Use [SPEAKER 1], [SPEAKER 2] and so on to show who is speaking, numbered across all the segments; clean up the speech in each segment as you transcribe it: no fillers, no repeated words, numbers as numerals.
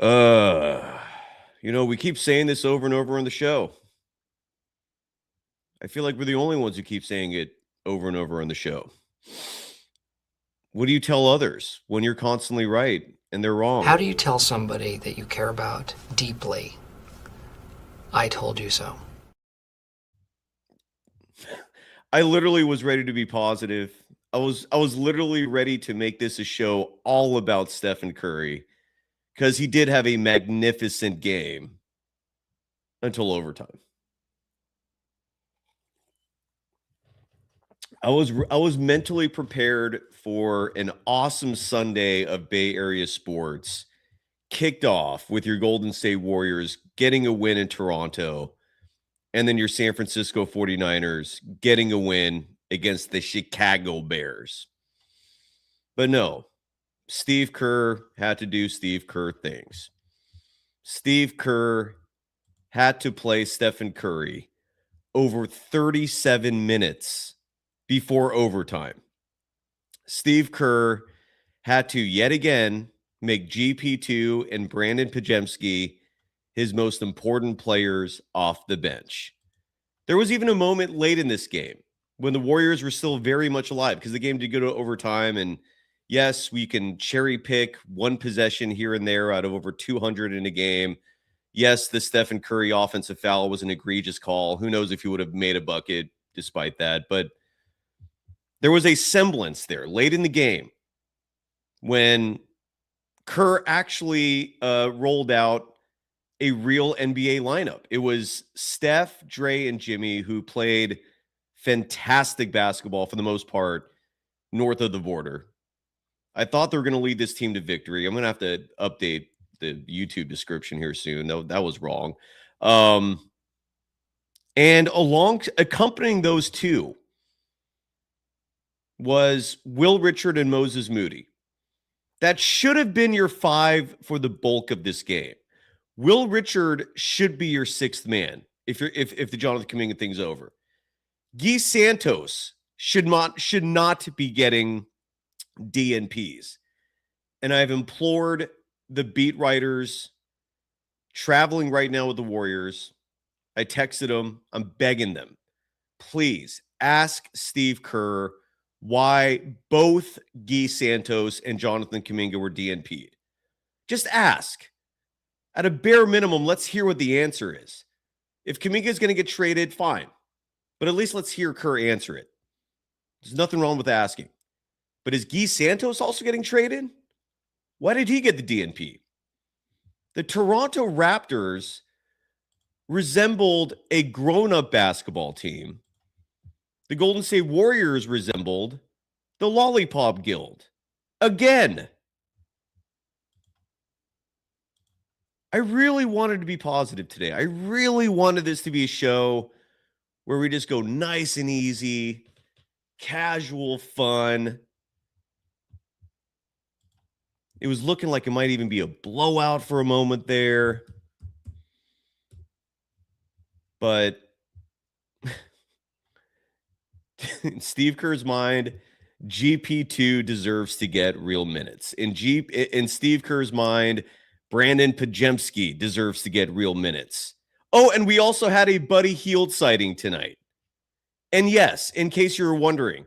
[SPEAKER 1] Uh, we keep saying this over and over on the show. I feel like we're the only ones who keep saying it over and over on the show. What do you tell others when you're constantly right and they're wrong?
[SPEAKER 2] How do you tell somebody that you care about deeply, I told you so?
[SPEAKER 1] I literally was ready to be positive. I was literally ready to make this a show all about Stephen Curry because he did have a magnificent game until overtime. I was mentally prepared for an awesome Sunday of Bay Area sports, kicked off with your Golden State Warriors getting a win in Toronto, and then your San Francisco 49ers getting a win against the Chicago Bears. But no, Steve Kerr had to do Steve Kerr things. Steve Kerr had to play Stephen Curry over 37 minutes before overtime. Steve Kerr had to yet again make GP2 and Brandon Pajemski his most important players off the bench. There was even a moment late in this game when the Warriors were still very much alive because the game did go to overtime. And yes, we can cherry pick one possession here and there out of over 200 in a game. Yes, the Stephen Curry offensive foul was an egregious call. Who knows if he would have made a bucket despite that. But there was a semblance there late in the game when Kerr actually rolled out a real NBA lineup. It was Steph, Dre, and Jimmy who played fantastic basketball for the most part north of the border. I thought they were going to lead this team to victory. I'm going to have to update the YouTube description here soon. No, that was wrong. And accompanying those two was Will Richard and Moses Moody. That should have been your five for the bulk of this game. Will Richard should be your sixth man if the Jonathan Kuminga thing's over. Guy Santos should not be getting DNPs. And I've implored the beat writers traveling right now with the Warriors. I texted them. I'm begging them. Please ask Steve Kerr why both Guy Santos and Jonathan Kuminga were DNP'd. Just ask. At a bare minimum, let's hear what the answer is. If Kuminga is going to get traded, fine. But at least let's hear Kerr answer it. There's nothing wrong with asking. But is Guy Santos also getting traded? Why did he get the DNP? The Toronto Raptors resembled a grown-up basketball team. The Golden State Warriors resembled the Lollipop Guild. Again. I really wanted to be positive today. I really wanted this to be a show where we just go nice and easy, casual fun. It was looking like it might even be a blowout for a moment there. But in Steve Kerr's mind, GP2 deserves to get real minutes. In Steve Kerr's mind, Brandon Pajemski deserves to get real minutes. Oh, and we also had a Buddy Hield sighting tonight. And yes, in case you were wondering,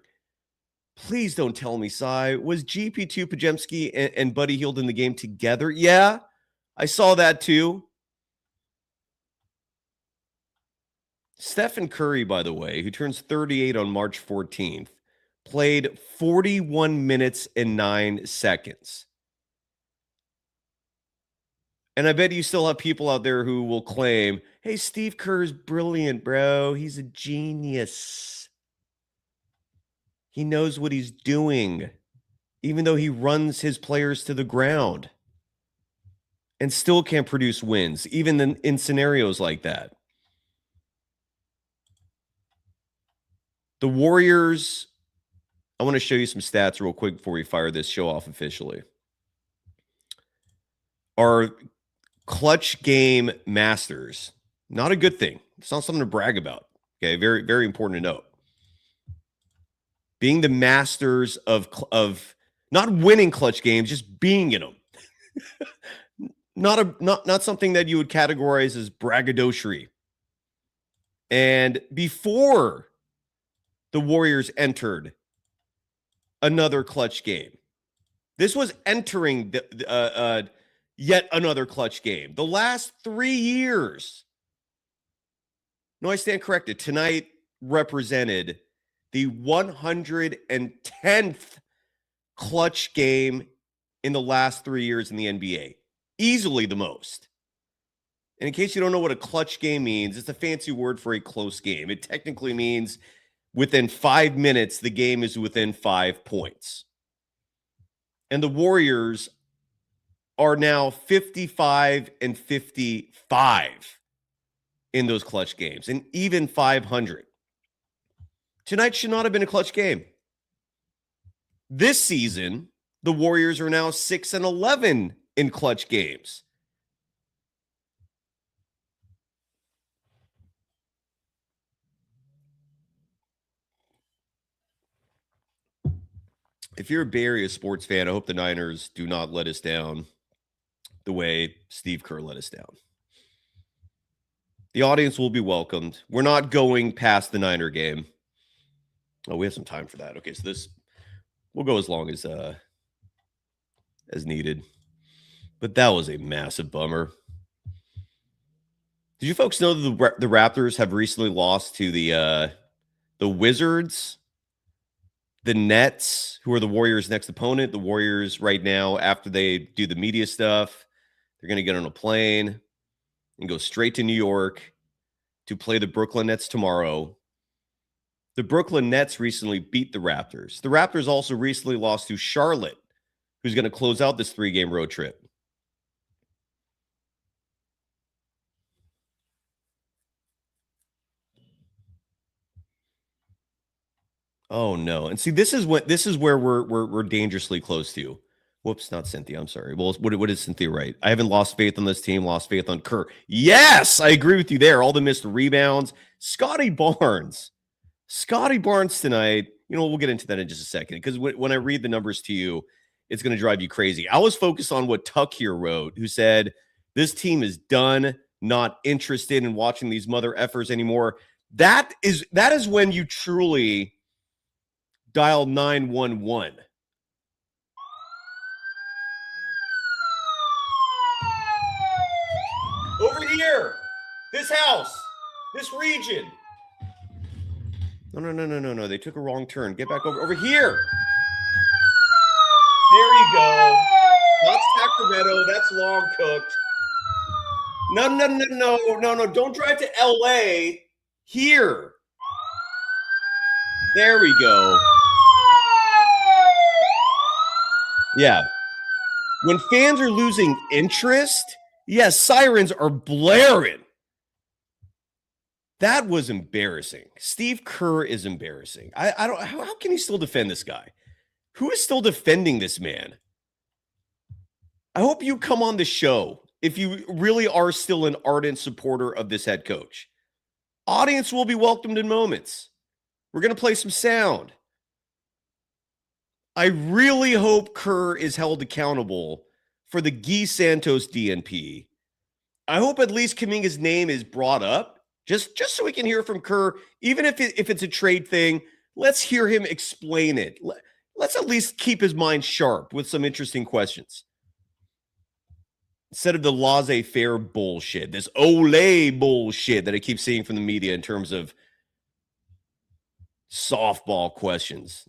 [SPEAKER 1] please don't tell me, Cy, was GP2 Pajemski and Buddy Hield in the game together? Yeah, I saw that too. Stephen Curry, by the way, who turns 38 on March 14th, played 41 minutes and 9 seconds. And I bet you still have people out there who will claim, hey, Steve Kerr's brilliant, bro. He's a genius. He knows what he's doing, even though he runs his players to the ground and still can't produce wins, even in scenarios like that. The Warriors, I want to show you some stats real quick before we fire this show off officially. Are clutch game masters. Not a good thing. It's not something to brag about. Okay, very, very important to note. Being the masters of not winning clutch games, just being in them. not something that you would categorize as braggadociousy. And before the Warriors entered another clutch game, this was entering yet another clutch game. The last 3 years. No, I stand corrected. Tonight represented the 110th clutch game in the last 3 years in the NBA. Easily the most. And in case you don't know what a clutch game means, it's a fancy word for a close game. It technically means within 5 minutes, the game is within 5 points. And the Warriors are now 55 and 55 in those clutch games, and even 500. Tonight should not have been a clutch game. This season, the Warriors are now 6 and 11 in clutch games. If you're a Bay Area sports fan, I hope the Niners do not let us down the way Steve Kerr let us down. The audience will be welcomed. We're not going past the Niner game. Oh, we have some time for that. Okay, so this will go as long as needed. But that was a massive bummer. Did you folks know that the Raptors have recently lost to the Wizards, the Nets, who are the Warriors' next opponent? The Warriors right now, after they do the media stuff, they're going to get on a plane and go straight to New York to play the Brooklyn Nets tomorrow. The Brooklyn Nets recently beat the Raptors. The Raptors also recently lost to Charlotte, who's going to close out this 3-game road trip. Oh no! And see, this is where we're dangerously close to. Whoops, not Cynthia. I'm sorry. Well, what is Cynthia right? I haven't lost faith on this team. Lost faith on Kerr. Yes, I agree with you there. All the missed rebounds. Scotty Barnes tonight. You know, we'll get into that in just a second because when I read the numbers to you, it's going to drive you crazy. I was focused on what Tuck here wrote, who said this team is done, not interested in watching these mother effers anymore. That is when you truly dial 911. Over here, this house, this region. No. They took a wrong turn. Get back over here. There you go. Not Sacramento. That's long cooked. No. Don't drive to LA. Here. There we go. Yeah. When fans are losing interest, yes, sirens are blaring. That was embarrassing. Steve Kerr is embarrassing. I don't. How can he still defend this guy? Who is still defending this man? I hope you come on the show if you really are still an ardent supporter of this head coach. Audience will be welcomed in moments. We're going to play some sound. I really hope Kerr is held accountable for the Guy Santos DNP. I hope at least Kuminga's name is brought up, just so we can hear from Kerr. Even if it's a trade thing, let's hear him explain it. Let's at least keep his mind sharp with some interesting questions. Instead of the laissez-faire bullshit, this Olay bullshit that I keep seeing from the media in terms of softball questions.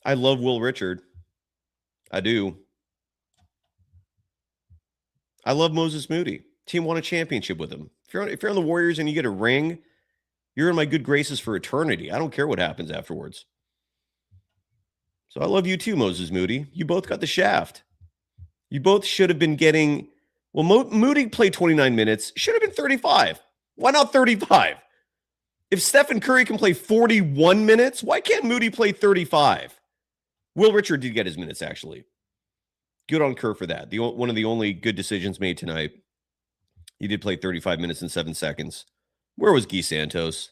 [SPEAKER 1] I love Will Richard. I do. I love Moses Moody. Team won a championship with him. If you're on the Warriors and you get a ring, you're in my good graces for eternity. I don't care what happens afterwards. So I love you too, Moses Moody. You both got the shaft. You both should have been getting... Well, Moody played 29 minutes. Should have been 35. Why not 35? If Stephen Curry can play 41 minutes, why can't Moody play 35? Will Richard did get his minutes, actually. Good on Kerr for that. One of the only good decisions made tonight. He did play 35 minutes and 7 seconds. Where was Guy Santos?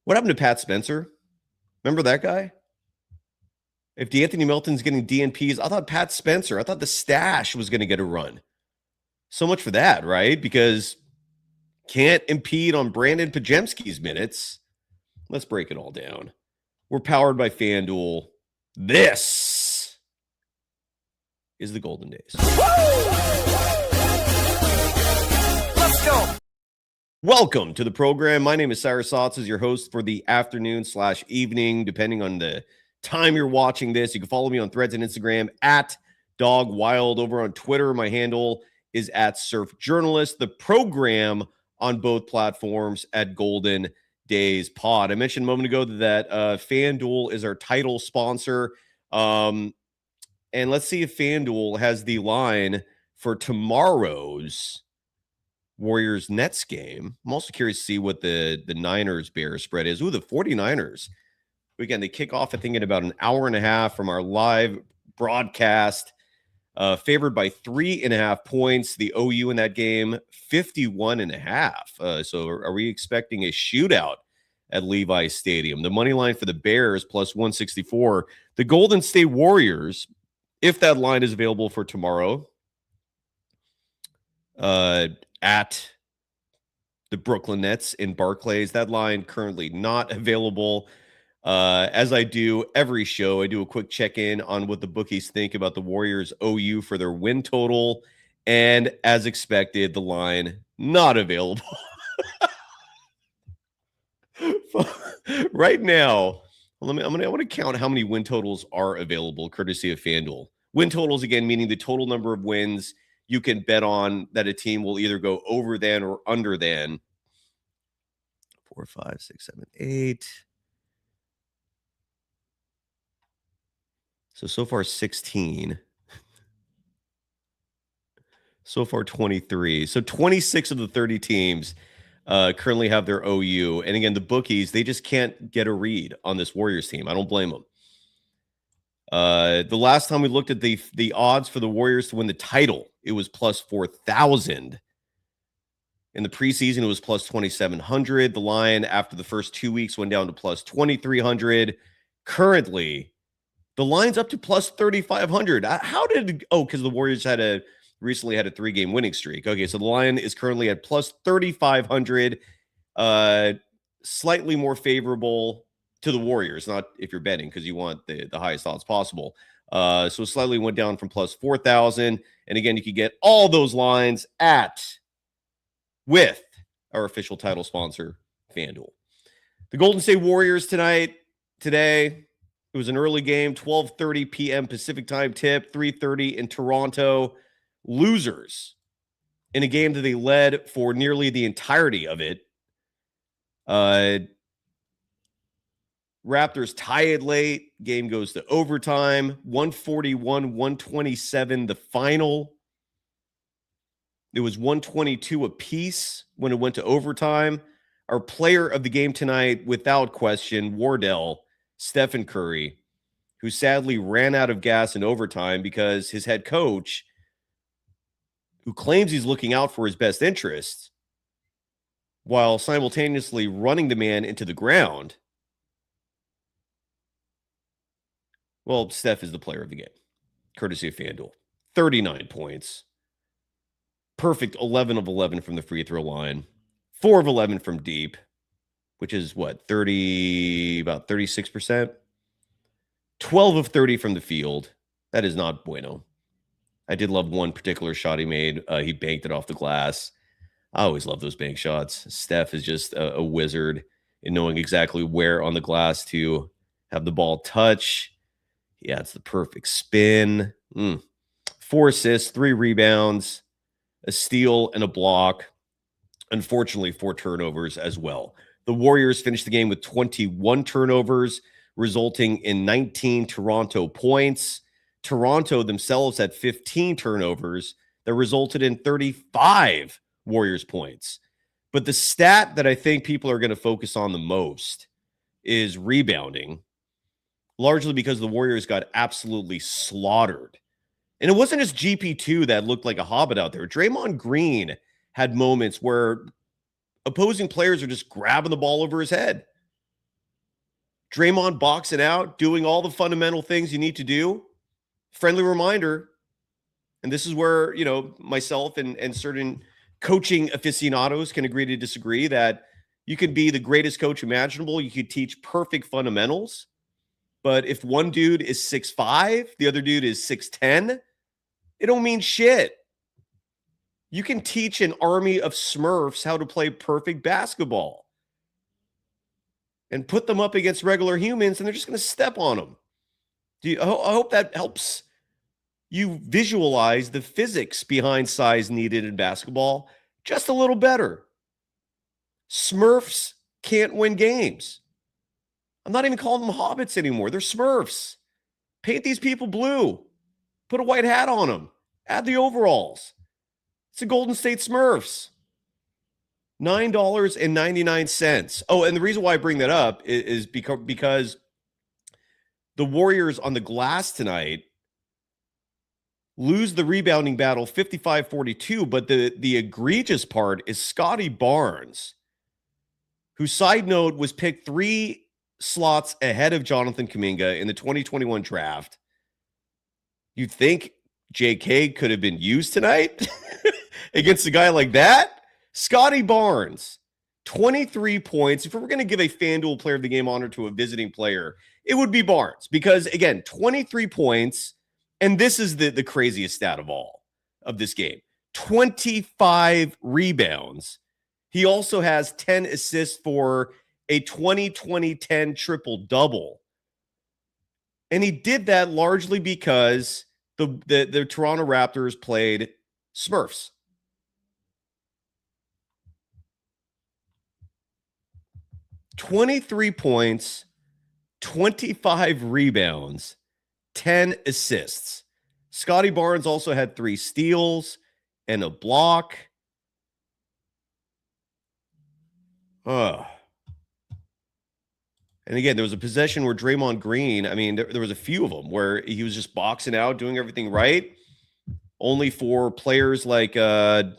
[SPEAKER 1] What happened to Pat Spencer? Remember that guy? If D'Anthony Melton's getting DNPs, I thought Pat Spencer, I thought the stash was going to get a run. So much for that, right? Because can't impede on Brandon Pajemski's minutes. Let's break it all down. We're powered by FanDuel. This is the Golden Days.
[SPEAKER 3] Let's go.
[SPEAKER 1] Welcome to the program. My name is Cyrus Saatsaz, your host for the afternoon/evening, depending on the time you're watching this. You can follow me on Threads and Instagram at DogWild. Over on Twitter, my handle is at Surf Journalist. The program on both platforms at Golden Days Pod. I mentioned a moment ago that FanDuel is our title sponsor. And let's see if FanDuel has the line for tomorrow's Warriors-Nets game. I'm also curious to see what the Niners-Bears spread is. Ooh, the 49ers. Again, they kick off, I think, in about an hour and a half from our live broadcast. Favored by 3.5 points. The OU in that game, 51.5. So are we expecting a shootout at Levi's Stadium? The money line for the Bears plus 164. The Golden State Warriors, if that line is available for tomorrow, at the Brooklyn Nets in Barclays. That line currently not available. As I do every show, I do a quick check-in on what the bookies think about the Warriors OU for their win total. And as expected, the line not available. Right now, I want to count how many win totals are available, courtesy of FanDuel. Win totals, again, meaning the total number of wins you can bet on that a team will either go over than or under than. 4, 5, 6, 7, 8. So far 16. So far 23. So 26 of the 30 teams currently have their OU. And again, the bookies, they just can't get a read on this Warriors team. I don't blame them. The last time we looked at the odds for the Warriors to win the title, it was plus 4,000. In the preseason, it was plus 2,700. The line after the first 2 weeks went down to plus 2,300. Currently, the line's up to plus 3,500. Because the Warriors recently had a 3-game winning streak. Okay, so the line is currently at plus 3,500. Slightly more favorable to the Warriors, not if you're betting, because you want the highest odds possible. So slightly went down from plus 4,000. And again, you can get all those lines with our official title sponsor, FanDuel. The Golden State Warriors today, it was an early game, 12:30 p.m. Pacific time tip, 3:30 in Toronto. Losers in a game that they led for nearly the entirety of it. Raptors tie it late. Game goes to overtime. 141-127 the final. It was 122 apiece when it went to overtime. Our player of the game tonight, without question, Wardell, Steph Curry, who sadly ran out of gas in overtime because his head coach, who claims he's looking out for his best interests, while simultaneously running the man into the ground. Well, Steph is the player of the game, courtesy of FanDuel. 39 points. Perfect 11 of 11 from the free throw line. 4 of 11 from deep, which is what, about 36%? 12 of 30 from the field. That is not bueno. I did love one particular shot he made. He banked it off the glass. I always love those bank shots. Steph is just a wizard in knowing exactly where on the glass to have the ball touch. Yeah, it's the perfect spin. 4 assists, 3 rebounds, a steal, and a block. Unfortunately, 4 turnovers as well. The Warriors finished the game with 21 turnovers, resulting in 19 Toronto points. Toronto themselves had 15 turnovers that resulted in 35 Warriors points. But the stat that I think people are going to focus on the most is rebounding, largely because the Warriors got absolutely slaughtered. And it wasn't just GP2 that looked like a hobbit out there. Draymond Green had moments where opposing players are just grabbing the ball over his head. Draymond boxing out, doing all the fundamental things you need to do. Friendly reminder, and this is where, myself and certain coaching aficionados can agree to disagree, that you could be the greatest coach imaginable. You could teach perfect fundamentals. But if one dude is 6'5", the other dude is 6'10", it don't mean shit. You can teach an army of Smurfs how to play perfect basketball and put them up against regular humans, and they're just going to step on them. I hope that helps you visualize the physics behind size needed in basketball just a little better. Smurfs can't win games. I'm not even calling them hobbits anymore. They're Smurfs. Paint these people blue. Put a white hat on them. Add the overalls. It's the Golden State Smurfs. $9.99. Oh, and the reason why I bring that up is because the Warriors on the glass tonight lose the rebounding battle 55-42, but the egregious part is Scotty Barnes, who, side note, was picked 3 slots ahead of Jonathan Kuminga in the 2021 draft. You'd think JK could have been used tonight against a guy like that? Scotty Barnes, 23 points. If we were going to give a FanDuel player of the game honor to a visiting player, it would be Barnes, because, again, 23 points, and this is the craziest stat of all of this game. 25 rebounds. He also has 10 assists for a 20-20-10 triple-double. And he did that largely because the Toronto Raptors played Smurfs. $23 points, 25 rebounds, 10 assists. Scotty Barnes also had 3 steals and a block. And again, there was a possession where Draymond Green, there was a few of them where he was just boxing out, doing everything right, only for players like whether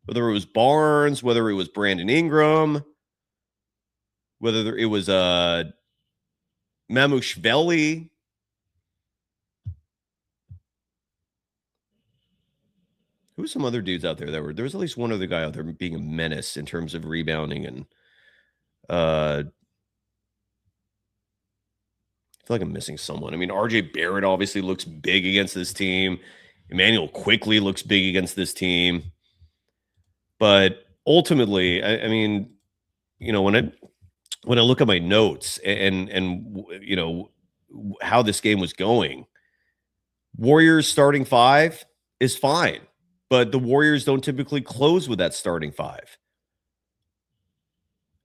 [SPEAKER 1] it was Barnes, whether it was Brandon Ingram, whether it was Mamushvili. Who were some other dudes out there there was at least one other guy out there being a menace in terms of rebounding and I feel like I'm missing someone. RJ Barrett obviously looks big against this team. Emmanuel Quickly looks big against this team. But ultimately, when I look at my notes and how this game was going, Warriors starting 5 is fine, but the Warriors don't typically close with that starting 5.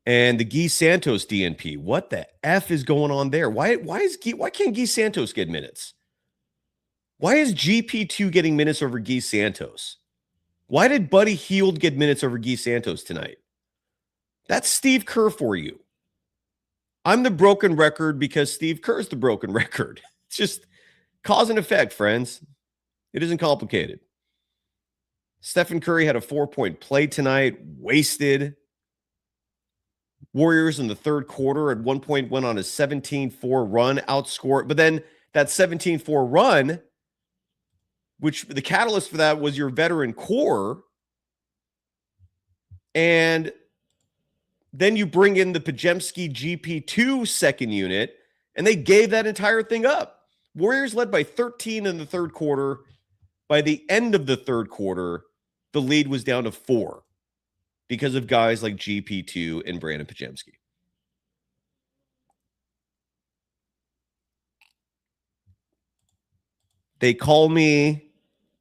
[SPEAKER 1] And the Guy Santos DNP, what the F is going on there? Why can't Guy Santos get minutes? Why is GP2 getting minutes over Guy Santos? Why did Buddy Hield get minutes over Guy Santos tonight? That's Steve Kerr for you. I'm the broken record because Steve Kerr's the broken record. It's just cause and effect, friends. It isn't complicated. Stephen Curry had a 4-point play tonight, wasted. Warriors in the third quarter at one point went on a 17-4 run, outscored. But then that 17-4 run, which the catalyst for that was your veteran core, and then you bring in the Podziemski GP2 second unit, and they gave that entire thing up. Warriors led by 13 in the third quarter. By the end of the third quarter, the lead was down to 4. Because of guys like GP2 and Brandon Podziemski. They call me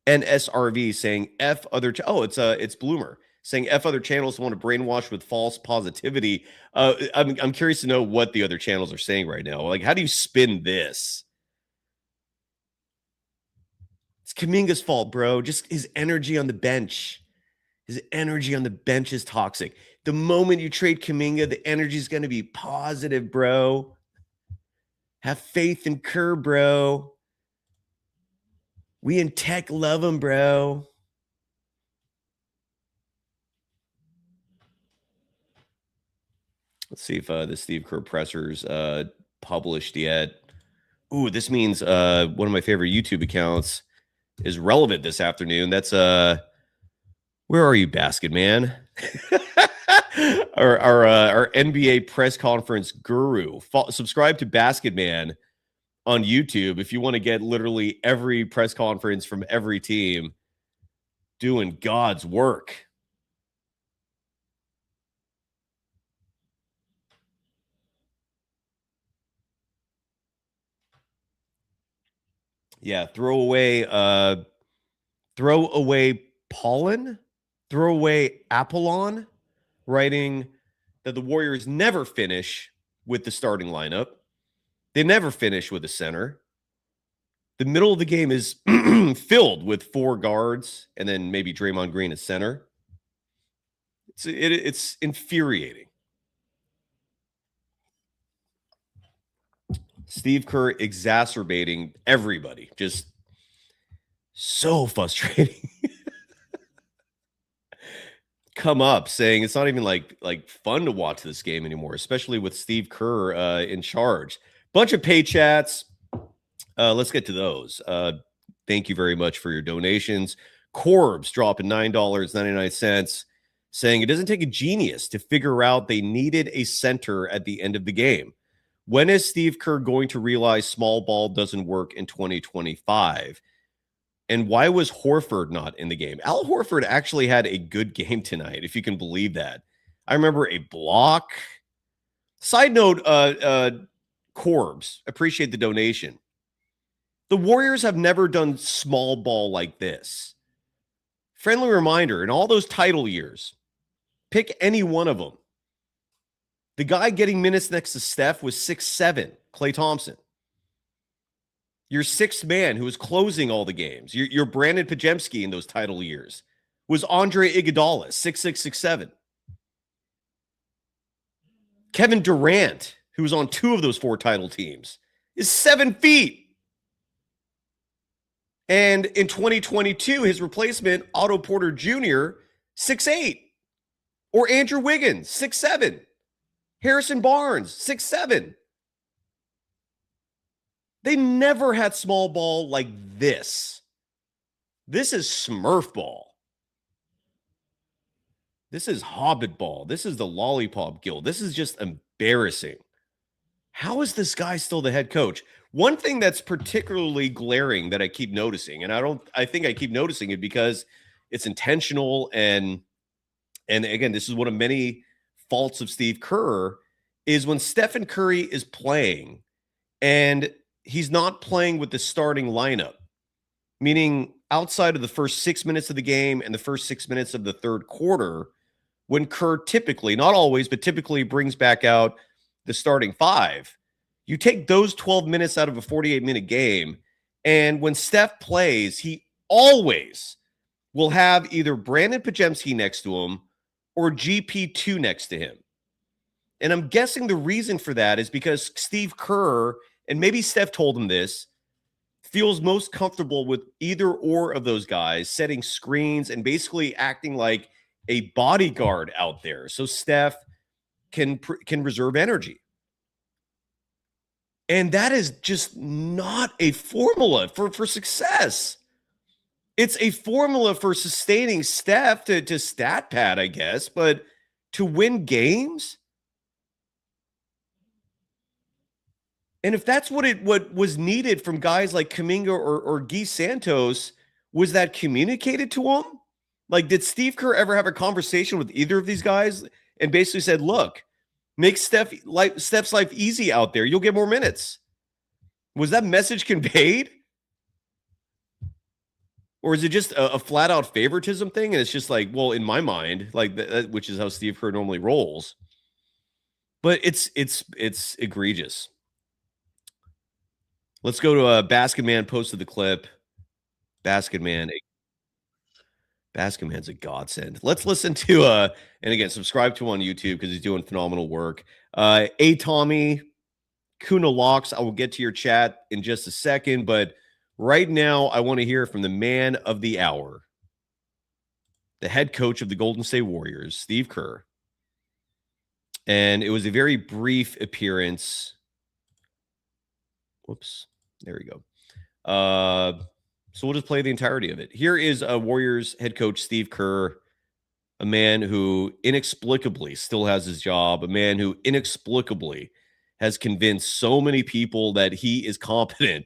[SPEAKER 1] NSRV saying F other. It's Bloomer saying F other channels want to brainwash with false positivity. I'm curious to know what the other channels are saying right now. Like, how do you spin this? It's Kuminga's fault, bro. Just his energy on the bench. His energy on the bench is toxic. The moment you trade Kuminga, the energy is going to be positive, bro. Have faith in Kerr, bro. We in tech love him, bro. Let's see if the Steve Kerr pressers published yet. Ooh, this means one of my favorite YouTube accounts is relevant this afternoon. That's where are you, Basket Man? our NBA press conference guru. Subscribe to Basket Man on YouTube if you want to get literally every press conference from every team doing God's work. Yeah, throw away pollen, throw away Apollon, writing that the Warriors never finish with the starting lineup. They never finish with a center. The middle of the game is filled with 4 guards and then maybe Draymond Green at center. It's infuriating. Steve Kerr exacerbating everybody. Just so frustrating. Come up saying it's not even like fun to watch this game anymore, especially with Steve Kerr in charge. Bunch of pay chats. Let's get to those. Thank you very much for your donations. Corbs dropping $9.99, saying it doesn't take a genius to figure out they needed a center at the end of the game. When is Steve Kerr going to realize small ball doesn't work in 2025? And why was Horford not in the game? Al Horford actually had a good game tonight, if you can believe that. I remember a block. Side note, Corbs, appreciate the donation. The Warriors have never done small ball like this. Friendly reminder, in all those title years, pick any one of them. The guy getting minutes next to Steph was 6'7", Klay Thompson. Your sixth man who was closing all the games, your Brandon Pajemski in those title years, was Andre Iguodala, 6'6", 6'7". Kevin Durant, who was on 2 of those 4 title teams, is 7 feet. And in 2022, his replacement, Otto Porter Jr., 6'8". Or Andrew Wiggins, 6'7". Harrison Barnes, 6'7". They never had small ball like this. This is Smurf ball. This is Hobbit ball. This is the Lollipop Guild. This is just embarrassing. How is this guy still the head coach? One thing that's particularly glaring that I keep noticing, and I think I keep noticing it because it's intentional, and again, this is one of many faults of Steve Kerr, is when Stephen Curry is playing and he's not playing with the starting lineup, meaning outside of the first 6 minutes of the game and the first 6 minutes of the third quarter, when Kerr typically, not always, but typically brings back out the starting 5, you take those 12 minutes out of a 48-minute game, and when Steph plays, he always will have either Brandon Pajemski next to him or GP2 next to him. And I'm guessing the reason for that is because Steve Kerr, and maybe Steph told him this, feels most comfortable with either or of those guys setting screens and basically acting like a bodyguard out there so Steph can reserve energy. And that is just not a formula for success. It's a formula for sustaining Steph to stat pad, I guess, but to win games. And if that's what was needed from guys like Kuminga or Guy Santos, was that communicated to him? Like, did Steve Kerr ever have a conversation with either of these guys and basically said, look, make Steph's life easy out there. You'll get more minutes. Was that message conveyed? Or is it just a flat out favoritism thing? And it's just like, well, in my mind, like which is how Steve Kerr normally rolls. But it's egregious. Let's go to Basket Man posted the clip. Basket Man's a godsend. Let's listen to and again, subscribe to him on YouTube because he's doing phenomenal work. A Tommy, Kuna Locks. I will get to your chat in just a second, but right now I want to hear from the man of the hour, the head coach of the Golden State Warriors, Steve Kerr. And it was a very brief appearance Whoops. There we go. So we'll just play the entirety of it. Here is Warriors head coach Steve Kerr, a man who inexplicably still has his job, a man who inexplicably has convinced so many people that he is competent.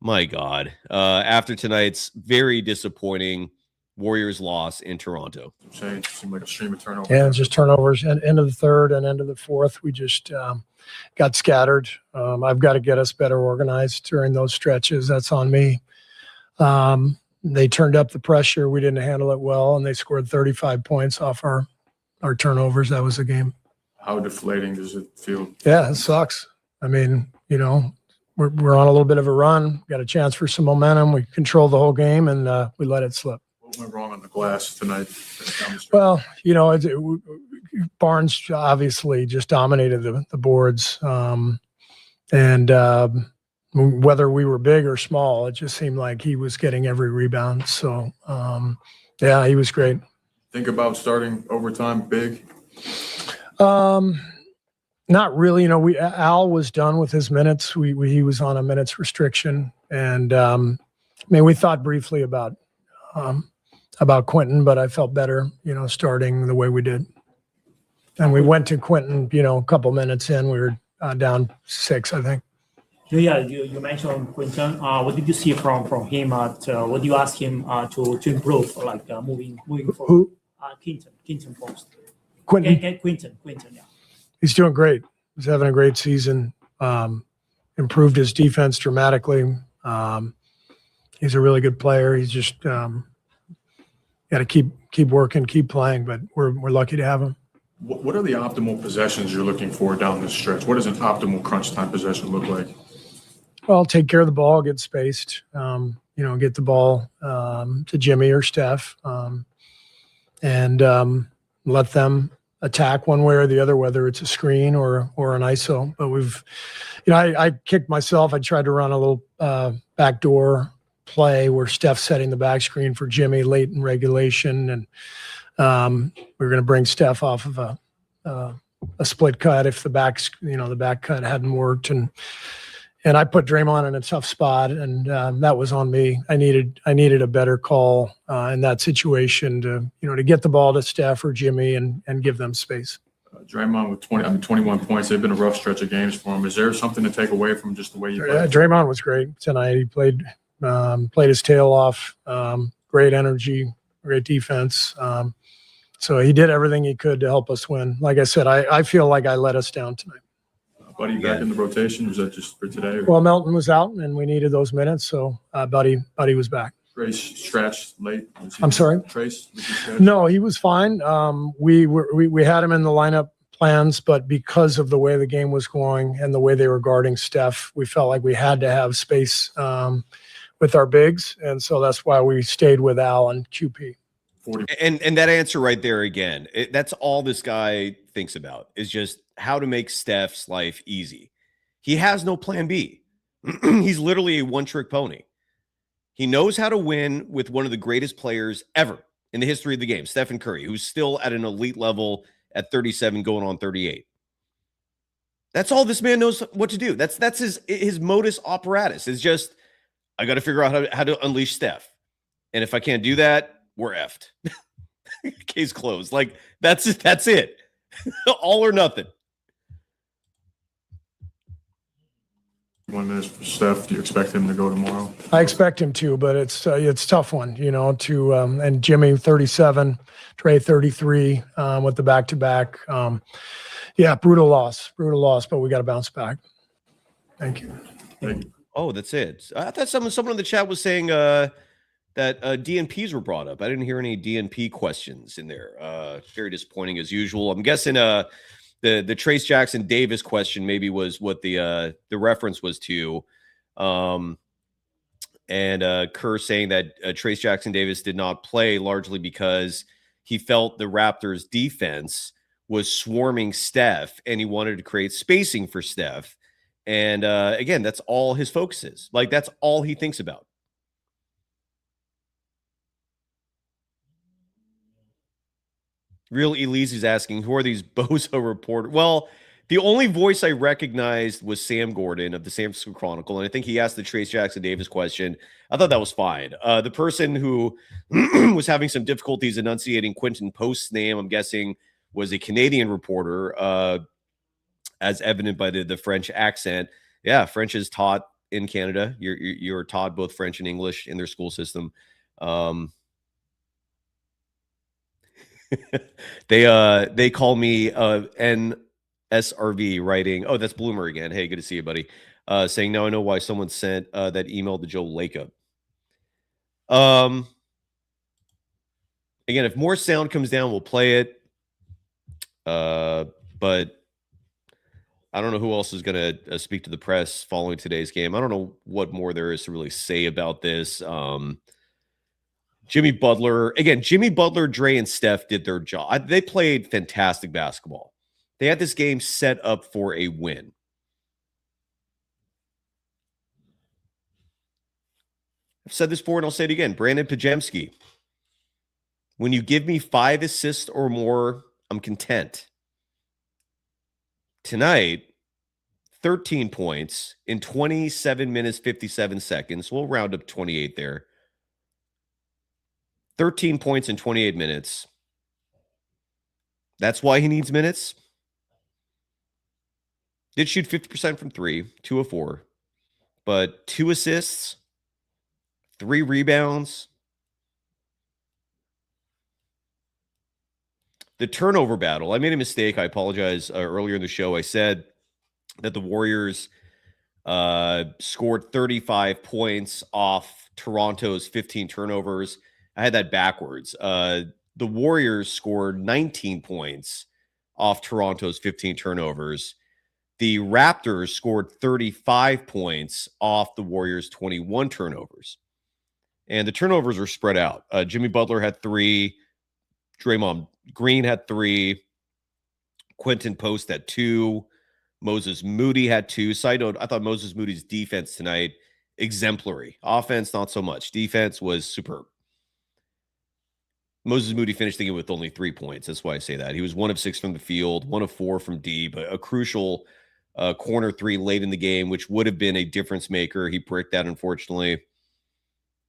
[SPEAKER 1] My God. After tonight's very disappointing Warriors loss in Toronto.
[SPEAKER 4] Change seemed like a stream of turnovers.
[SPEAKER 5] Yeah, just turnovers. And end of the third and end of the fourth, we just got scattered. I've got to get us better organized during those stretches. That's on me. They turned up the pressure. We didn't handle it well, and they scored 35 points off our turnovers. That was the game.
[SPEAKER 4] How deflating does it feel?
[SPEAKER 5] Yeah, it sucks. I mean, you know, we're on a little bit of a run. Got a chance for some momentum. We controlled the whole game, and we let it slip.
[SPEAKER 4] What went wrong on the glass tonight?
[SPEAKER 5] Well, you know, Barnes obviously just dominated the boards. Whether we were big or small, it just seemed like he was getting every rebound. So, yeah, he was great.
[SPEAKER 4] Think about starting overtime big?
[SPEAKER 5] Not really. You know, Al was done with his minutes. He was on a minutes restriction. And, I mean, we thought briefly about Quentin, but I felt better, you know, starting the way we did. And we went to Quentin, you know, a couple minutes in. We were down 6, I think.
[SPEAKER 6] Yeah, you mentioned Quinton. What did you see from him? What do you ask him to improve, like moving forward?
[SPEAKER 5] Who?
[SPEAKER 6] Quinton Post.
[SPEAKER 5] Quentin.
[SPEAKER 6] Quinton, yeah.
[SPEAKER 5] He's doing great. He's having a great season. Improved his defense dramatically. He's a really good player. He's just got to keep working, keep playing. But we're lucky to have him.
[SPEAKER 4] What are the optimal possessions you're looking for down this stretch? What does an optimal crunch time possession look like?
[SPEAKER 5] Well, take care of the ball, get spaced. You know, get the ball to Jimmy or Steph, and let them attack one way or the other, whether it's a screen or an ISO. But we've, you know, I kicked myself. I tried to run a little backdoor play where Steph's setting the back screen for Jimmy late in regulation, and we were going to bring Steph off of a split cut if the back cut hadn't worked, and I put Draymond in a tough spot, and that was on me. I needed a better call in that situation to get the ball to Steph or Jimmy and give them space.
[SPEAKER 4] Draymond with 21 points. They've been a rough stretch of games for him. Is there something to take away from just the way you played?
[SPEAKER 5] Draymond was great tonight. He played his tail off. Great energy, great defense. So he did everything he could to help us win. Like I said, I feel like I let us down tonight.
[SPEAKER 4] Buddy back in the rotation? Was that just for today?
[SPEAKER 5] Well, Melton was out, and we needed those minutes, so Buddy was back.
[SPEAKER 4] Trace stretched late.
[SPEAKER 5] I'm sorry?
[SPEAKER 4] Trace?
[SPEAKER 5] No, he was fine. We had him in the lineup plans, but because of the way the game was going and the way they were guarding Steph, we felt like we had to have space with our bigs, and so that's why we stayed with Al and QP.
[SPEAKER 1] And that answer right there again, that's all this guy thinks about is just how to make Steph's life easy. He has no plan B. He's literally a one-trick pony. He knows how to win with one of the greatest players ever in the history of the game, Stephen Curry, who's still at an elite level at 37 going on 38. That's all this man knows what to do. That's his modus operatus is just, I got to figure out how to unleash Steph. And if I can't do that, we're effed. Case closed. Like that's it. All or nothing.
[SPEAKER 4] 1 minute for Steph. Do you expect him to go tomorrow?
[SPEAKER 5] I expect him to, but it's a tough one, and Jimmy 37, Trey 33 with the back-to-back. Yeah, brutal loss, but we got to bounce back. Thank you.
[SPEAKER 1] Oh, that's it. I thought someone in the chat was saying that DNPs were brought up. I didn't hear any DNP questions in there. Very disappointing as usual. I'm guessing the Trace Jackson Davis question maybe was what the reference was to. And Kerr saying that Trace Jackson Davis did not play largely because he felt the Raptors defense was swarming Steph and he wanted to create spacing for Steph. And again, that's all his focus is. Like, that's all he thinks about. Real Elise is asking, who are these bozo reporters? Well, The only voice I recognized was Sam Gordon of the San Francisco Chronicle, and I think he asked the Trace Jackson Davis question. I thought that was fine. The person who was having some difficulties enunciating Quentin Post's name, I'm guessing, was a Canadian reporter, as evident by the French accent. Yeah, French is taught in Canada. You're taught both French and English in their school system. They call me NSRV writing. Oh, that's Bloomer again. Hey, good to see you, buddy. Saying now I know why someone sent that email to Joe Lacob. Again, if more sound comes down, we'll play it. But I don't know who else is going to speak to the press following today's game. I don't know what more there is to really say about this. Jimmy Butler, Dre, and Steph did their job. They played fantastic basketball. They had this game set up for a win. I've said this before and I'll say it again. Brandon Pajemski. When you give me 5 assists or more, I'm content. Tonight, 13 points in 27 minutes, 57 seconds. We'll round up 28 there. 13 points in 28 minutes. That's why he needs minutes. Did shoot 50% from 3, 2 of 4. But 2 assists, 3 rebounds. The turnover battle. I made a mistake. I apologize. Earlier in the show, I said that the Warriors scored 35 points off Toronto's 15 turnovers. I had that backwards. The Warriors scored 19 points off Toronto's 15 turnovers. The Raptors scored 35 points off the Warriors' 21 turnovers. And the turnovers were spread out. Jimmy Butler had 3. Draymond Green had 3. Quentin Post had 2. Moses Moody had 2. Side note, I thought Moses Moody's defense tonight, exemplary. Offense, not so much. Defense was superb. Moses Moody finished the game with only 3 points. That's why I say that. He was 1 of 6 from the field, 1 of 4 from deep, a crucial corner 3 late in the game, which would have been a difference maker. He bricked that, unfortunately.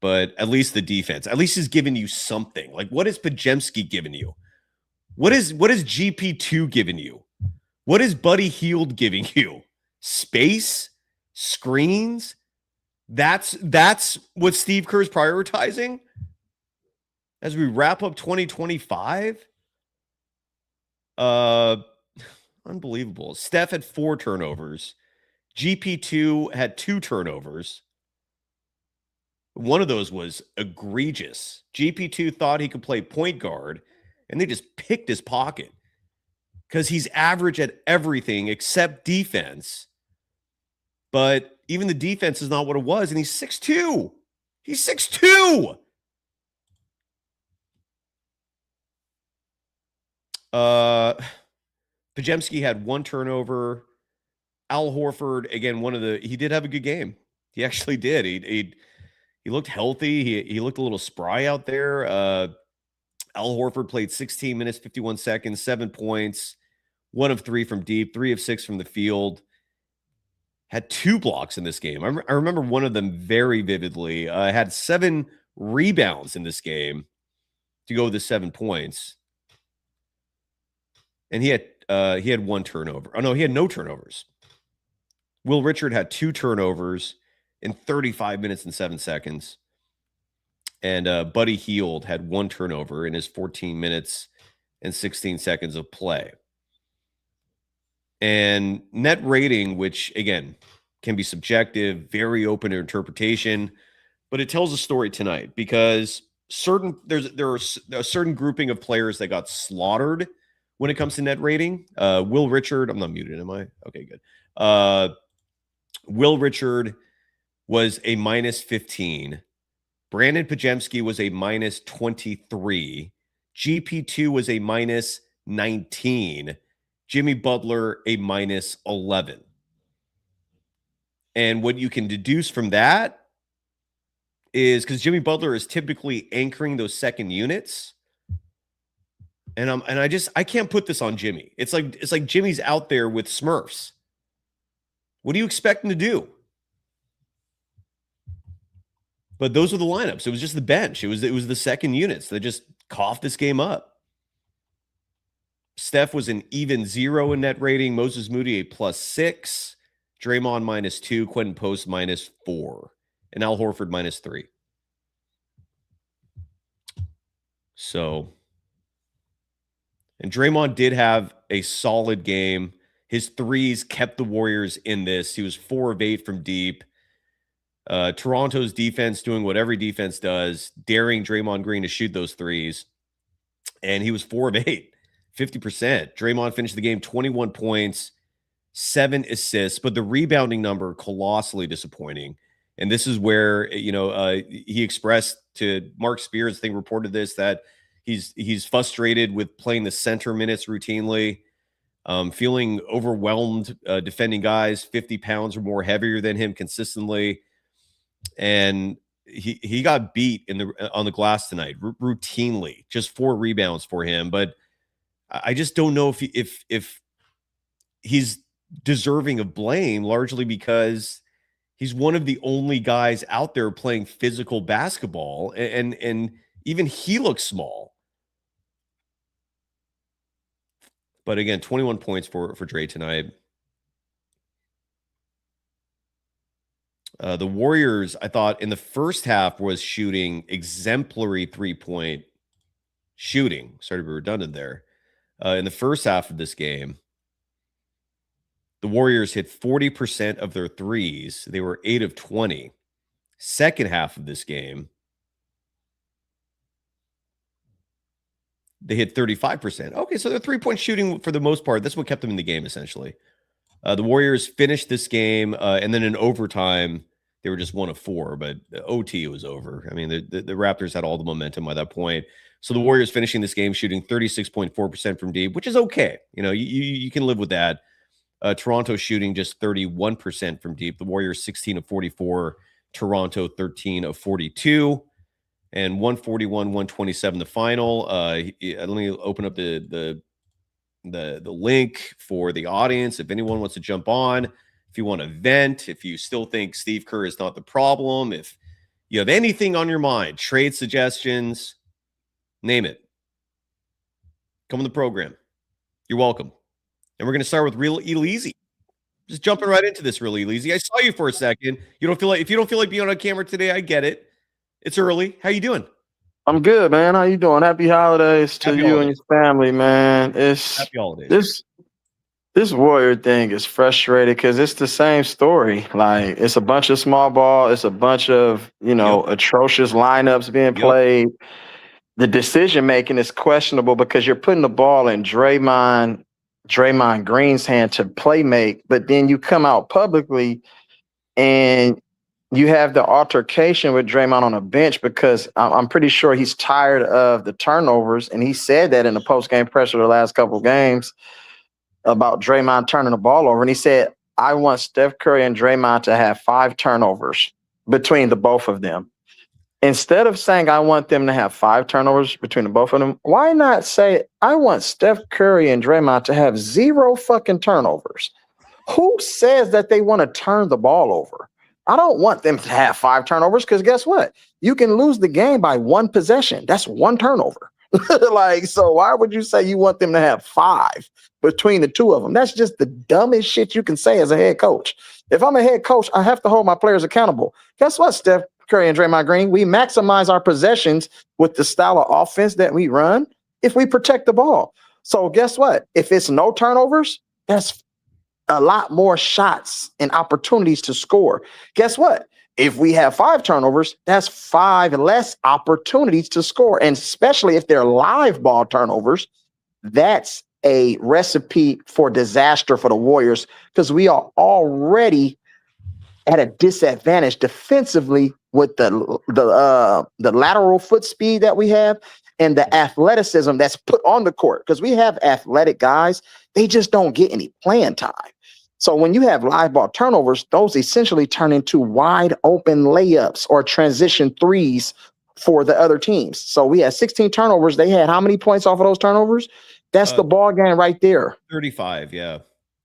[SPEAKER 1] But at least the defense, at least he's giving you something. Like, what is Pajemski giving you? What is GP2 giving you? What is Buddy Hield giving you? Space? Screens? That's what Steve Kerr is prioritizing as we wrap up 2025? Unbelievable. Steph had 4 turnovers. GP2 had 2 turnovers. One of those was egregious. GP2 thought he could play point guard, and they just picked his pocket because he's average at everything except defense. But even the defense is not what it was, and he's 6'2". He's 6'2". Pajemski had 1 turnover. Al Horford, again, he did have a good game. He actually did. He looked healthy. He looked a little spry out there. Al Horford played 16 minutes, 51 seconds, 7 points, 1 of 3 from deep, 3 of 6 from the field. Had 2 blocks in this game. I remember one of them very vividly. Had 7 rebounds in this game to go with the 7 points. And he had 1 turnover. Oh, no, he had no turnovers. Will Richard had 2 turnovers in 35 minutes and 7 seconds. And Buddy Hield had 1 turnover in his 14 minutes and 16 seconds of play. And net rating, which, again, can be subjective, very open to interpretation, but it tells a story tonight because there are a certain grouping of players that got slaughtered when it comes to net rating. Will Richard, I'm not muted, am I? Okay, good. Will Richard was a -15. Brandon Pajemski was a -23. GP2 was a -19. Jimmy Butler a -11. And what you can deduce from that is because Jimmy Butler is typically anchoring those second units. And I can't put this on Jimmy. It's like Jimmy's out there with Smurfs. What do you expect him to do? But those were the lineups. It was just the bench. It was the second units that just coughed this game up. Steph was an even 0 in net rating. Moses Moody a +6. Draymond -2. Quentin Post -4. And Al Horford -3. So, and Draymond did have a solid game. His threes kept the Warriors in this. He was 4 of 8 from deep. Toronto's defense doing what every defense does, daring Draymond Green to shoot those threes. And he was 4 of 8, 50%. Draymond finished the game 21 points, 7 assists, but the rebounding number colossally disappointing. And this is where, he expressed to Mark Spears, I think reported this, that he's frustrated with playing the center minutes routinely, feeling overwhelmed defending guys 50 pounds or more heavier than him consistently. And he got beat on the glass tonight routinely, just 4 rebounds for him. But I just don't know if he's deserving of blame, largely because he's one of the only guys out there playing physical basketball, and even he looks small. But again, 21 points for Dre tonight. The Warriors, I thought, in the first half was shooting exemplary 3-point shooting. Sorry to be redundant there. In the first half of this game, the Warriors hit 40% of their threes. They were 8 of 20. Second half of this game, they hit 35%. Okay, so their 3-point shooting, for the most part, that's what kept them in the game, essentially. The Warriors finished this game, and then in overtime, they were just 1 of 4, but the OT was over. I mean, the Raptors had all the momentum by that point. So the Warriors finishing this game shooting 36.4% from deep, which is okay. You can live with that. Toronto shooting just 31% from deep. The Warriors 16 of 44. Toronto 13 of 42. And 141-127 the final. Let me open up the link for the audience. If anyone wants to jump on, if you want to vent, if you still think Steve Kerr is not the problem, if you have anything on your mind, trade suggestions, name it. Come on the program. You're welcome. And we're going to start with real easy. Just jumping right into this real easy. I saw you for a second. If you don't feel like being on camera today, I get it. It's early. How you doing?
[SPEAKER 7] I'm good, man. How you doing? Happy holidays to you and your family, man.
[SPEAKER 1] Happy holidays.
[SPEAKER 7] This Warrior thing is frustrating because it's the same story. Like, it's a bunch of small ball. It's a bunch of, atrocious lineups being played. The decision making is questionable because you're putting the ball in Draymond Green's hand to play make, but then you come out publicly and you have the altercation with Draymond on a bench because I'm pretty sure he's tired of the turnovers, and he said that in the post-game pressure the last couple of games about Draymond turning the ball over. And he said, I want Steph Curry and Draymond to have 5 turnovers between the both of them. Instead of saying I want them to have 5 turnovers between the both of them, why not say I want Steph Curry and Draymond to have 0 fucking turnovers? Who says that they want to turn the ball over? I don't want them to have 5 turnovers because guess what? You can lose the game by 1 possession. That's 1 turnover. So why would you say you want them to have 5 between the two of them? That's just the dumbest shit you can say as a head coach. If I'm a head coach, I have to hold my players accountable. Guess what, Steph Curry and Draymond Green? We maximize our possessions with the style of offense that we run if we protect the ball. So guess what? If it's no turnovers, that's a lot more shots and opportunities to score. Guess what? If we have 5 turnovers, that's 5 less opportunities to score. And especially if they're live ball turnovers, that's a recipe for disaster for the Warriors because we are already at a disadvantage defensively with the lateral foot speed that we have and the athleticism that's put on the court because we have athletic guys. They just don't get any playing time. So when you have live ball turnovers, those essentially turn into wide open layups or transition threes for the other teams. So we had 16 turnovers. They had how many points off of those turnovers? That's the ball game right there.
[SPEAKER 1] 35, yeah.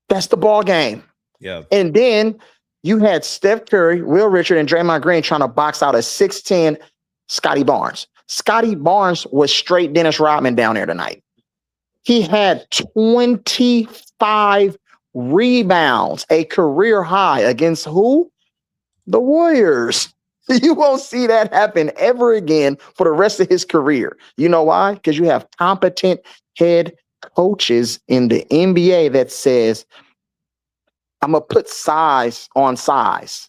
[SPEAKER 7] That's the ball game.
[SPEAKER 1] Yeah.
[SPEAKER 7] And then you had Steph Curry, Will Richard, and Draymond Green trying to box out a 6'10 Scotty Barnes. Scotty Barnes was straight Dennis Rodman down there tonight. He had 25 rebounds, a career high against who? The Warriors. You won't see that happen ever again for the rest of his career. You know why? Because you have competent head coaches in the NBA that says, I'm going to put size on size.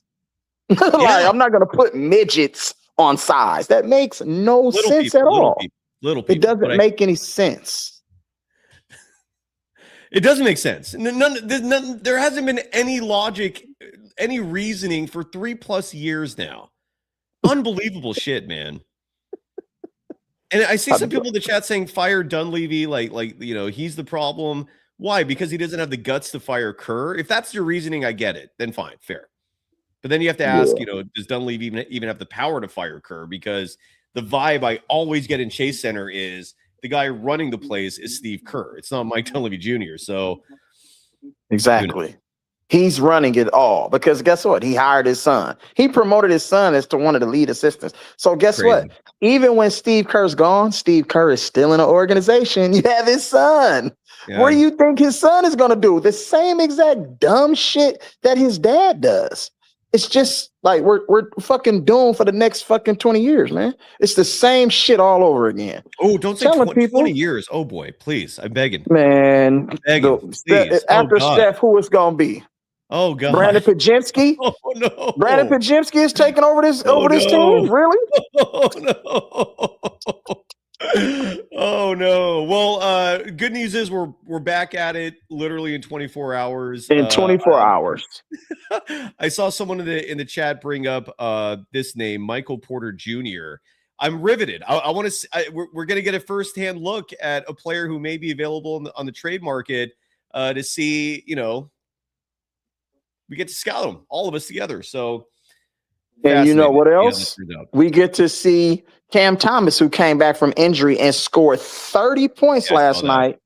[SPEAKER 7] I'm not going to put midgets on size. That makes no sense at all.
[SPEAKER 1] Little people.
[SPEAKER 7] It doesn't make any sense.
[SPEAKER 1] It doesn't make sense. There hasn't been any logic, any reasoning for 3+ years now. Unbelievable shit, man. And I see some people in the chat saying fire Dunleavy, like he's the problem. Why? Because he doesn't have the guts to fire Kerr. If that's your reasoning, I get it. Then fine, fair. But then you have to ask, does Dunleavy even have the power to fire Kerr? Because the vibe I always get in Chase Center is the guy running the plays is Steve Kerr. It's not Mike Dunleavy Jr. So
[SPEAKER 7] exactly. He's running it all because guess what? He hired his son. He promoted his son as to one of the lead assistants. So guess what? Even when Steve Kerr's gone, Steve Kerr is still in the organization. You have his son. Yeah. What do you think his son is going to do? The same exact dumb shit that his dad does. It's just like we're fucking doomed for the next fucking 20 years, man. It's the same shit all over again.
[SPEAKER 1] Oh, don't say 20 years. Oh boy, please. I'm begging.
[SPEAKER 7] Man,
[SPEAKER 1] I'm begging.
[SPEAKER 7] After Steph, who is going to be?
[SPEAKER 1] Oh God,
[SPEAKER 7] Brandon Pajemski.
[SPEAKER 1] Oh no,
[SPEAKER 7] Brandon Pajemski is taking over this team. Really?
[SPEAKER 1] Oh no. Oh no. Well, good news is we're back at it literally in 24 hours.
[SPEAKER 7] In 24 hours.
[SPEAKER 1] I saw someone in the chat bring up this name, Michael Porter Jr. I'm riveted. I want to. We're going to get a firsthand look at a player who may be available on the trade market to see. We get to scout them, all of us together. So,
[SPEAKER 7] and you know what else? We get to see Cam Thomas, who came back from injury and scored 30 points last night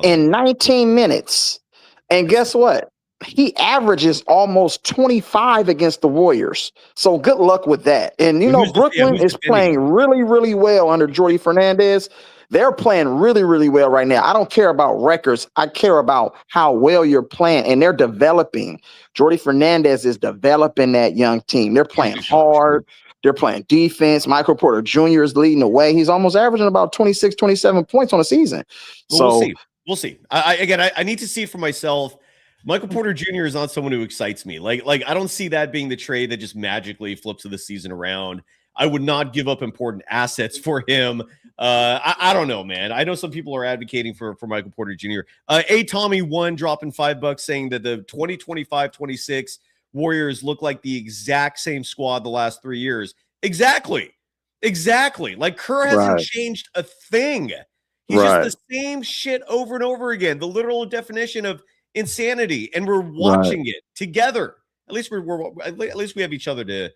[SPEAKER 7] in 19 minutes. And guess what? He averages almost 25 against the Warriors. So good luck with that. And, Brooklyn is playing really, really well under Jordi Fernandez. They're playing really, really well right now. I don't care about records. I care about how well you're playing, and they're developing. Jordi Fernandez is developing that young team. They're playing hard. They're playing defense. Michael Porter Jr. is leading the way. He's almost averaging about 26, 27 points on a season.
[SPEAKER 1] Well, we'll see. I need to see it for myself. Michael Porter Jr. is not someone who excites me. Like I don't see that being the trade that just magically flips the season around. I would not give up important assets for him. I don't know, man. I know some people are advocating for Michael Porter Jr. Tommy1 dropping $5 saying that the 2025-26 Warriors look like the exact same squad the last 3 years. Exactly. Like Kerr hasn't changed a thing. He's just the same shit over and over again. The literal definition of insanity, and we're watching it together. At least at least we have each other to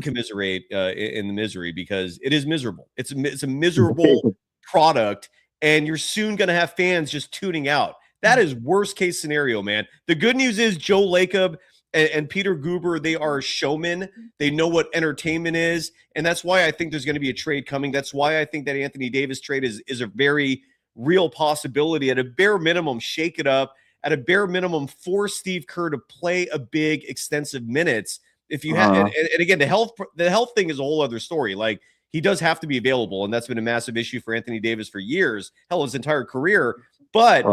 [SPEAKER 1] commiserate in the misery, because it is miserable. It's a miserable product, and you're soon going to have fans just tuning out. That is worst case scenario, man. The good news is Joe Lacob and Peter Guber, they are showmen. They know what entertainment is, and that's why I think there's going to be a trade coming. That's why I think that Anthony Davis trade is a very real possibility. At a bare minimum, shake it up. At a bare minimum, force Steve Kerr to play a big, extensive minutes. If you have, and again, the health thing is a whole other story. Like, he does have to be available, and that's been a massive issue for Anthony Davis for years, hell, his entire career. But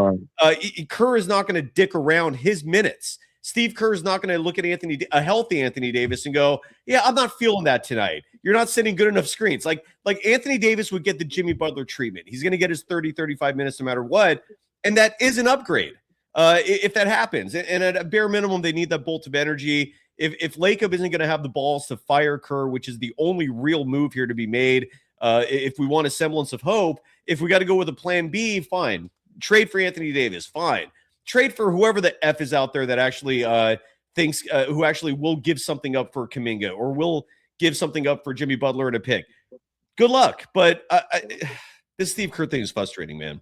[SPEAKER 1] Kerr is not going to dick around his minutes. Steve Kerr is not going to look at a healthy Anthony Davis and go, "Yeah, I'm not feeling that tonight. You're not sending good enough screens." Like Anthony Davis would get the Jimmy Butler treatment. He's going to get his 30, 35 minutes no matter what, and that is an upgrade if that happens. And at a bare minimum, they need that bolt of energy. If Lacob isn't going to have the balls to fire Kerr, which is the only real move here to be made, if we want a semblance of hope, if we got to go with a plan B, fine. Trade for Anthony Davis, fine. Trade for whoever the F is out there that actually thinks, who actually will give something up for Kuminga or will give something up for Jimmy Butler and a pick. good luck. But this Steve Kerr thing is frustrating, man.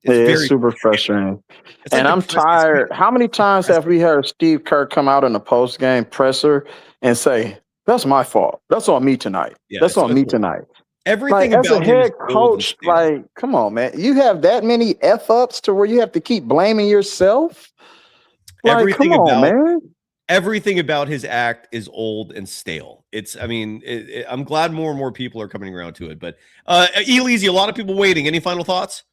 [SPEAKER 7] It's super frustrating.
[SPEAKER 1] Like
[SPEAKER 7] and I'm tired. How many times have we heard Steve Kerr come out in the post-game presser and say, "That's my fault. That's on me tonight. That's on me tonight."
[SPEAKER 1] Everything
[SPEAKER 7] like, as
[SPEAKER 1] about
[SPEAKER 7] a head coach, like, come on, man. You have that many F-ups to where you have to keep blaming yourself? Like, come on, man.
[SPEAKER 1] Everything about his act is old and stale. I'm glad more and more people are coming around to it. But Elise, a lot of people waiting. Any final thoughts?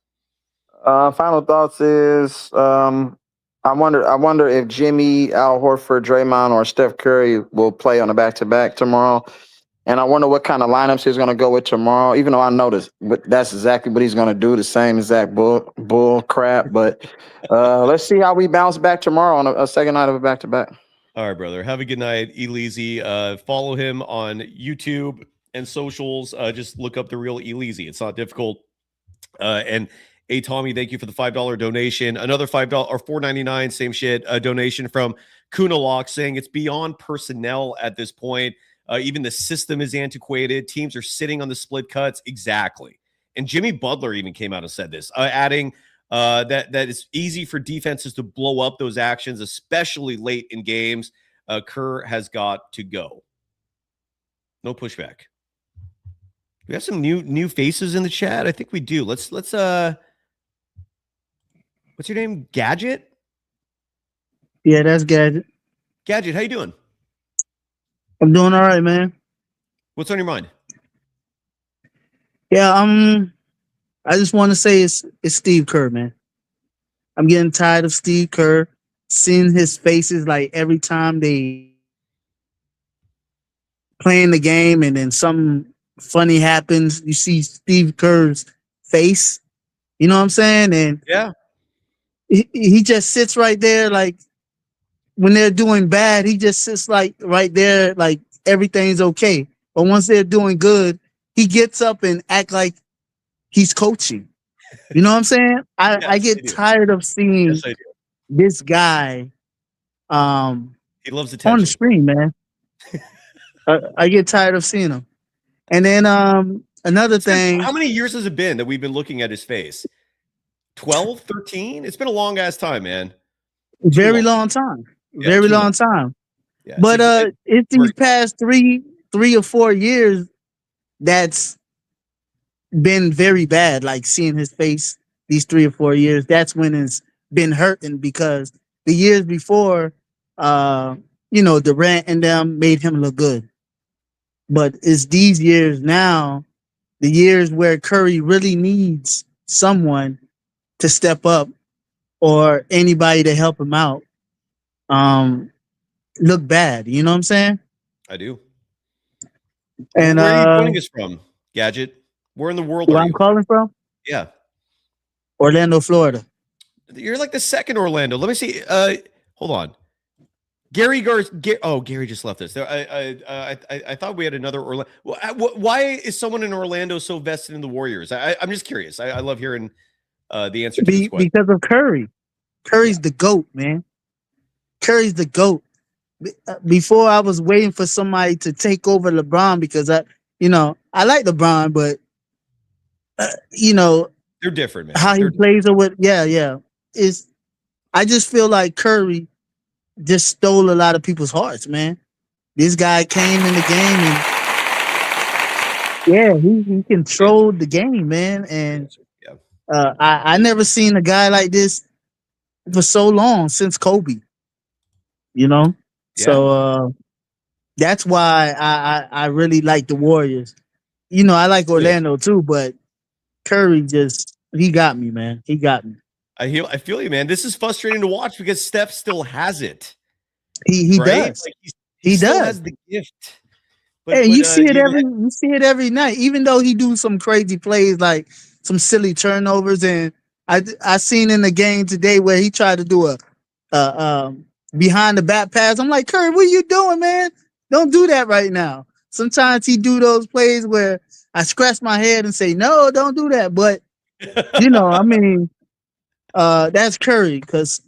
[SPEAKER 7] Final thoughts is I wonder if Jimmy, Al Horford, Draymond, or Steph Curry will play on a back-to-back tomorrow. And I wonder what kind of lineups he's going to go with tomorrow, even though I know that's exactly what he's going to do, the same exact bull crap. But let's see how we bounce back tomorrow on a second night of a back-to-back.
[SPEAKER 1] All right, brother. Have a good night, Elise. Follow him on YouTube and socials. Just look up The Real Elise. It's not difficult. And hey, Tommy, thank you for the $5 donation. Another $5 or $4.99, same shit, donation from Kunalok saying it's beyond personnel at this point. Even the system is antiquated. Teams are sitting on the split cuts. Exactly. And Jimmy Butler even came out and said this, adding that it's easy for defenses to blow up those actions, especially late in games. Kerr has got to go. No pushback. We have some new faces in the chat. I think we do. Let's what's your name? Gadget?
[SPEAKER 8] Yeah, that's Gadget.
[SPEAKER 1] Gadget, how you doing?
[SPEAKER 8] I'm doing all right, man.
[SPEAKER 1] What's on your mind?
[SPEAKER 8] Yeah, I just want to say it's Steve Kerr, man. I'm getting tired of Steve Kerr, seeing his faces like every time they playing the game and then something funny happens, you see Steve Kerr's face. You know what I'm saying? And
[SPEAKER 1] yeah,
[SPEAKER 8] he just sits right there like when they're doing bad, he just sits like right there, like everything's okay. But once they're doing good, he gets up and act like he's coaching. You know what I'm saying? I get tired of seeing this guy
[SPEAKER 1] he loves attention
[SPEAKER 8] on the screen, man. I get tired of seeing him. And then another thing.
[SPEAKER 1] How many years has it been that we've been looking at his face? 12, 13? It's been a long ass time, man.
[SPEAKER 8] Very long time.
[SPEAKER 1] Yeah,
[SPEAKER 8] very long time.
[SPEAKER 1] Yeah,
[SPEAKER 8] but it's these past three or 4 years that's been very bad. Like seeing his face these 3 or 4 years, that's when it's been hurting because the years before, Durant and them made him look good. But it's these years now, the years where Curry really needs someone to step up or anybody to help him out. Look bad. You know what I'm saying?
[SPEAKER 1] I do.
[SPEAKER 8] And
[SPEAKER 1] where are you joining us from, Gadget? Where in the world
[SPEAKER 8] where
[SPEAKER 1] are
[SPEAKER 8] I'm
[SPEAKER 1] you?
[SPEAKER 8] calling from?
[SPEAKER 1] Yeah.
[SPEAKER 8] Orlando, Florida.
[SPEAKER 1] You're like the second Orlando. Let me see. Hold on. Gary just left us. I thought we had another Orlando. Why is someone in Orlando so vested in the Warriors? I'm just curious. I love hearing the answer to this question.
[SPEAKER 8] Because of Curry. Curry's the GOAT, man. Curry's the GOAT. Before I was waiting for somebody to take over LeBron because I like LeBron, but
[SPEAKER 1] they're different, man.
[SPEAKER 8] How he plays or what? Yeah. I just feel like Curry just stole a lot of people's hearts, man. This guy came in the game and he controlled the game, man. And I never seen a guy like this for so long since Kobe. Yeah. So that's why I really like the Warriors. I like Orlando too, but Curry he got me, man. He got me.
[SPEAKER 1] I feel you, man. This is frustrating to watch because Steph still has it.
[SPEAKER 8] He does.
[SPEAKER 1] Like
[SPEAKER 8] he
[SPEAKER 1] still
[SPEAKER 8] does.
[SPEAKER 1] has the gift.
[SPEAKER 8] You see it every night. Even though he do some crazy plays like some silly turnovers, and I seen in the game today where he tried to do a behind the back pass. I'm like, Curry, what are you doing, man? Don't do that right now. Sometimes he do those plays where I scratch my head and say, no, don't do that. But that's Curry because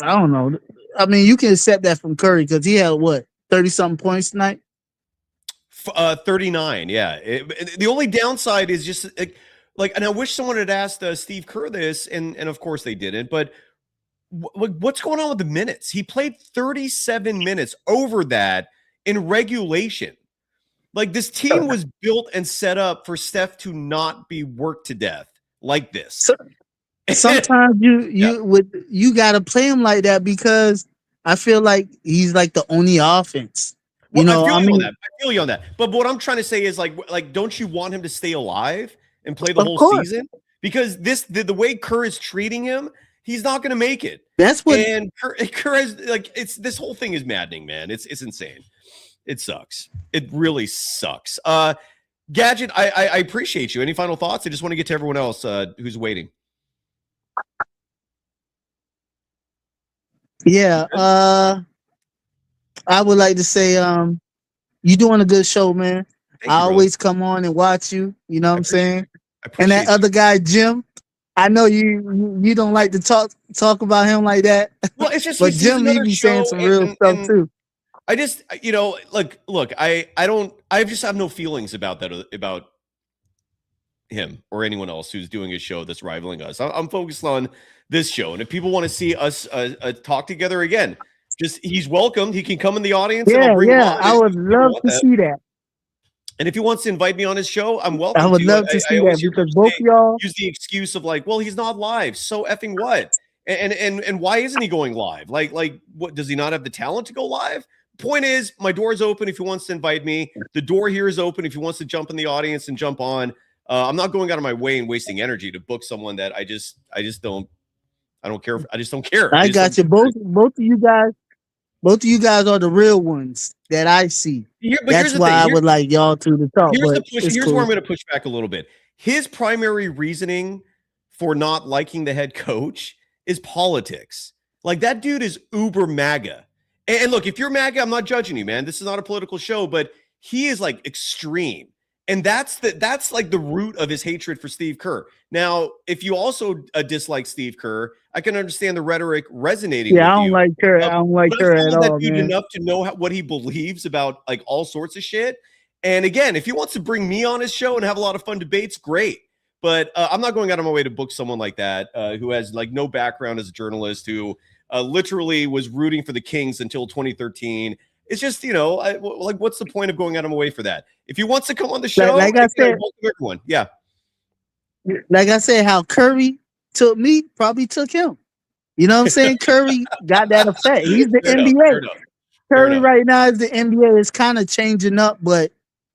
[SPEAKER 8] I don't know. I mean, you can accept that from Curry because he had 30-something points tonight.
[SPEAKER 1] 39. Yeah. The only downside is just like, and I wish someone had asked Steve Kerr this, and of course they didn't. But what's going on with the minutes? He played 37 minutes over that in regulation. Like, this team was built and set up for Steph to not be worked to death like this.
[SPEAKER 8] So, sometimes you gotta play him like that because I feel like he's like the only offense.
[SPEAKER 1] Well, I feel you on that. But what I'm trying to say is like, don't you want him to stay alive and play the whole season? Because the way Kerr is treating him, he's not going to make it.
[SPEAKER 8] That's what.
[SPEAKER 1] And Kerr is like, this whole thing is maddening, man. It's insane. It sucks. It really sucks. Gadget, I appreciate you. Any final thoughts? I just want to get to everyone else who's waiting.
[SPEAKER 8] Yeah. I would like to say, you're doing a good show, man. I always come on and watch you. You know what I'm saying? And that other guy, Jim, I know you don't like to talk about him like that.
[SPEAKER 1] Well, it's just,
[SPEAKER 8] but Jim, he be saying some real stuff too.
[SPEAKER 1] I just, look, I just have no feelings about that, about him or anyone else who's doing a show that's rivaling us. I'm focused on this show. And if people want to see us talk together again, he's welcome. He can come in the audience.
[SPEAKER 8] Yeah,
[SPEAKER 1] and I'll bring him on
[SPEAKER 8] I would love to see that.
[SPEAKER 1] And if he wants to invite me on his show, I'm welcome.
[SPEAKER 8] I would love to see that because both y'all
[SPEAKER 1] use the excuse of like, well, he's not live. So effing what? And why isn't he going live? Like what, does he not have the talent to go live? Point is, my door is open if he wants to invite me. The door here is open if he wants to jump in the audience and jump on. I'm not going out of my way and wasting energy to book someone that I just don't care. I just don't care.
[SPEAKER 8] I got you. Both of you guys are the real ones that I see. That's why I would like y'all two to talk.
[SPEAKER 1] Here's where I'm going to push back a little bit. His primary reasoning for not liking the head coach is politics. Like, that dude is uber MAGA. And look, if you're MAGA, I'm not judging you, man. This is not a political show, but he is like extreme. And that's like the root of his hatred for Steve Kerr. Now, if you also dislike Steve Kerr, I can understand the rhetoric resonating.
[SPEAKER 8] Yeah, I don't like Kerr. I don't like Kerr at all, man.
[SPEAKER 1] Enough to know what he believes about like all sorts of shit. And again, if he wants to bring me on his show and have a lot of fun debates, great. But I'm not going out of my way to book someone like that who has like no background as a journalist, who literally was rooting for the Kings until 2013. It's just, like, what's the point of going out of my way for that? If he wants to come on the show,
[SPEAKER 8] like I said,
[SPEAKER 1] everyone. Yeah.
[SPEAKER 8] Like I said, how Curry took me, probably took him. You know what I'm saying? Curry got that effect. He's the NBA. Curry right now is the NBA. It's kind of changing up, but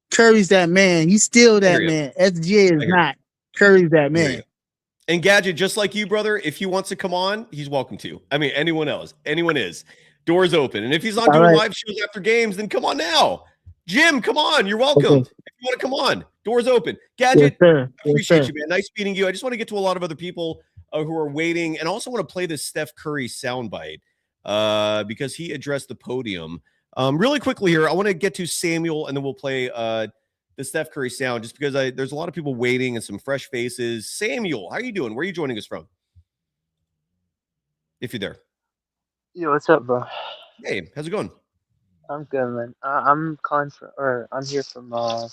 [SPEAKER 8] Curry's that man. He's still that man. SGA is not. Curry's that man.
[SPEAKER 1] And Gadget, just like you, brother, if he wants to come on, he's welcome to. I mean, anyone else. Anyone is. Doors open. And if he's not doing live shows after games, then come on now. Jim, come on. You're welcome. Okay. If you want to come on, doors open. Gadget, I appreciate you, man. Nice meeting you. I just want to get to a lot of other people who are waiting, and also want to play this Steph Curry soundbite because he addressed the podium. Really quickly here, I want to get to Samuel, and then we'll play the Steph Curry sound, just because there's a lot of people waiting and some fresh faces. Samuel, how are you doing? Where are you joining us from? If you're there.
[SPEAKER 9] Yo, what's up, bro?
[SPEAKER 1] Hey, how's it going?
[SPEAKER 9] I'm good, man. I'm here from right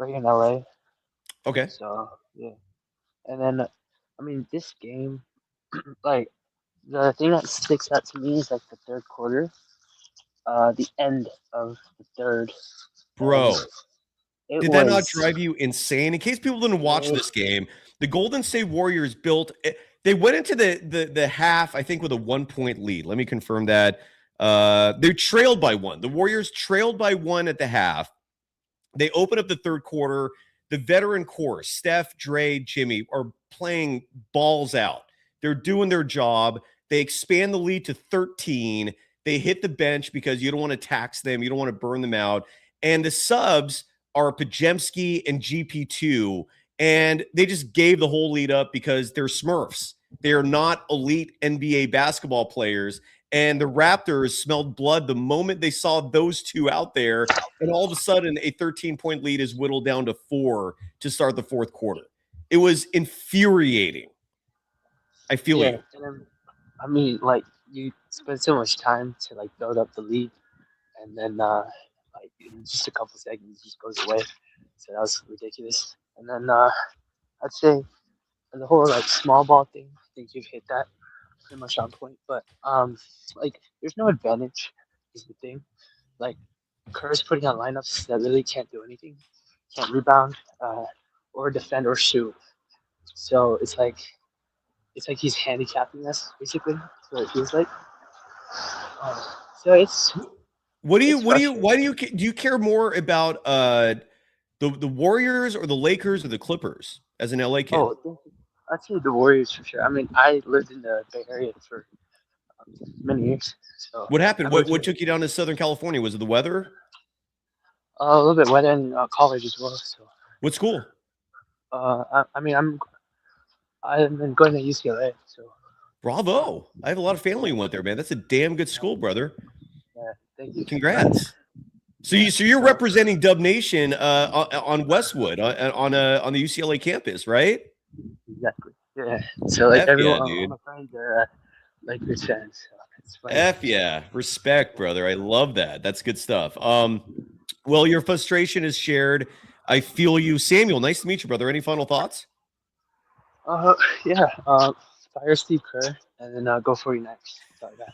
[SPEAKER 9] here in LA.
[SPEAKER 1] Okay.
[SPEAKER 9] So yeah, and then I mean, this game, like the thing that sticks out to me is like the third quarter, the end of the third.
[SPEAKER 1] Bro, did that not drive you insane? In case people didn't watch this game, the Golden State Warriors they went into the half, I think, with a 1-point lead. Let me confirm that. They trailed by 1. The Warriors trailed by 1 at the half. They open up the third quarter. The veteran core, Steph, Dre, Jimmy, are playing balls out. They're doing their job. They expand the lead to 13. They hit the bench because you don't want to tax them. You don't want to burn them out. And the subs are Pajemski and GP2. And they just gave the whole lead up because they're Smurfs. They are not elite NBA basketball players. And the Raptors smelled blood the moment they saw those two out there. And all of a sudden, a 13-point lead is whittled down to 4 to start the fourth quarter. It was infuriating. I feel you.
[SPEAKER 9] And then, I mean, like, you spend so much time to, like, build up the lead. And then like in just a couple seconds, he just goes away. So that was ridiculous. And then I'd say the whole like small ball thing, I think you've hit that pretty much on point. But like there's no advantage is the thing. Like Kerr's putting on lineups that really can't do anything, can't rebound, or defend or shoot. So it's like he's handicapping us basically. So it feels like. So it's.
[SPEAKER 1] Why do you care more about the Warriors or the Lakers or the Clippers as an LA kid?
[SPEAKER 9] Oh, I'd say the Warriors for sure. I mean, I lived in the Bay Area for many years. So
[SPEAKER 1] What happened? What took you down to Southern California? Was it the weather?
[SPEAKER 9] A little bit weather in college as well. So.
[SPEAKER 1] What school?
[SPEAKER 9] I mean, I've been going to UCLA. So.
[SPEAKER 1] Bravo! I have a lot of family who went there, man. That's a damn good school, brother.
[SPEAKER 9] Yeah, thank you.
[SPEAKER 1] Congrats. So you're representing Dub Nation on Westwood on the UCLA campus, right?
[SPEAKER 9] Exactly. Yeah. So like everyone,
[SPEAKER 1] dude.
[SPEAKER 9] all my friends are Lakers fans. So it's funny.
[SPEAKER 1] F yeah, respect, brother. I love that. That's good stuff. Well, your frustration is shared. I feel you, Samuel. Nice to meet you, brother. Any final thoughts?
[SPEAKER 9] Yeah. Fire Steve Kerr and then go 49ers. That's all I got.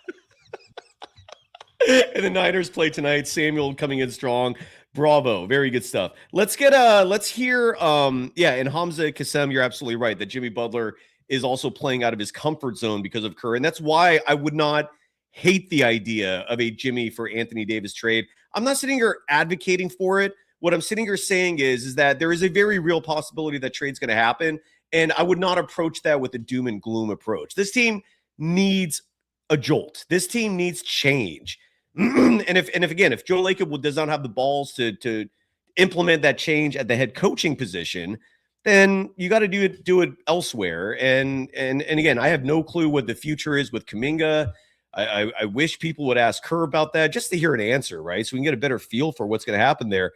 [SPEAKER 1] And the Niners play tonight. Samuel coming in strong. Bravo. Very good stuff. Let's hear and Hamza Kassem, you're absolutely right that Jimmy Butler is also playing out of his comfort zone because of Kerr. And that's why I would not hate the idea of a Jimmy for Anthony Davis trade. I'm not sitting here advocating for it. What I'm sitting here saying is that there is a very real possibility that trade's going to happen. And I would not approach that with a doom and gloom approach. This team needs a jolt. This team needs change. And if Joe Lacob does not have the balls to implement that change at the head coaching position, then you got to do it elsewhere. And again, I have no clue what the future is with Kuminga. I wish people would ask her about that just to hear an answer, right? So we can get a better feel for what's going to happen there.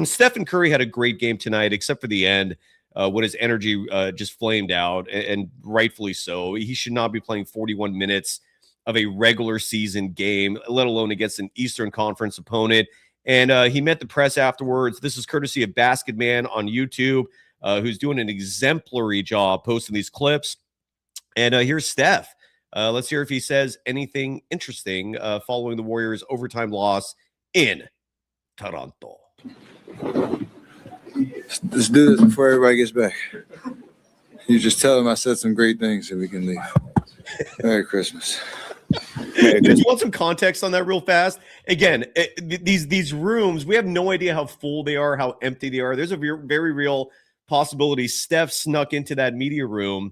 [SPEAKER 1] Stephen Curry had a great game tonight, except for the end. When his energy just flamed out, and rightfully so. He should not be playing 41 minutes of a regular season game, let alone against an Eastern Conference opponent. And he met the press afterwards. This is courtesy of Basket Man on YouTube, who's doing an exemplary job posting these clips. And here's Steph. Let's hear if he says anything interesting following the Warriors' overtime loss in Toronto.
[SPEAKER 10] Let's do this before everybody gets back. You just tell them I said some great things so we can leave. Merry Christmas.
[SPEAKER 1] Do you want some context on that real fast? Again, these rooms, we have no idea how full they are, how empty they are. There's a very real possibility Steph snuck into that media room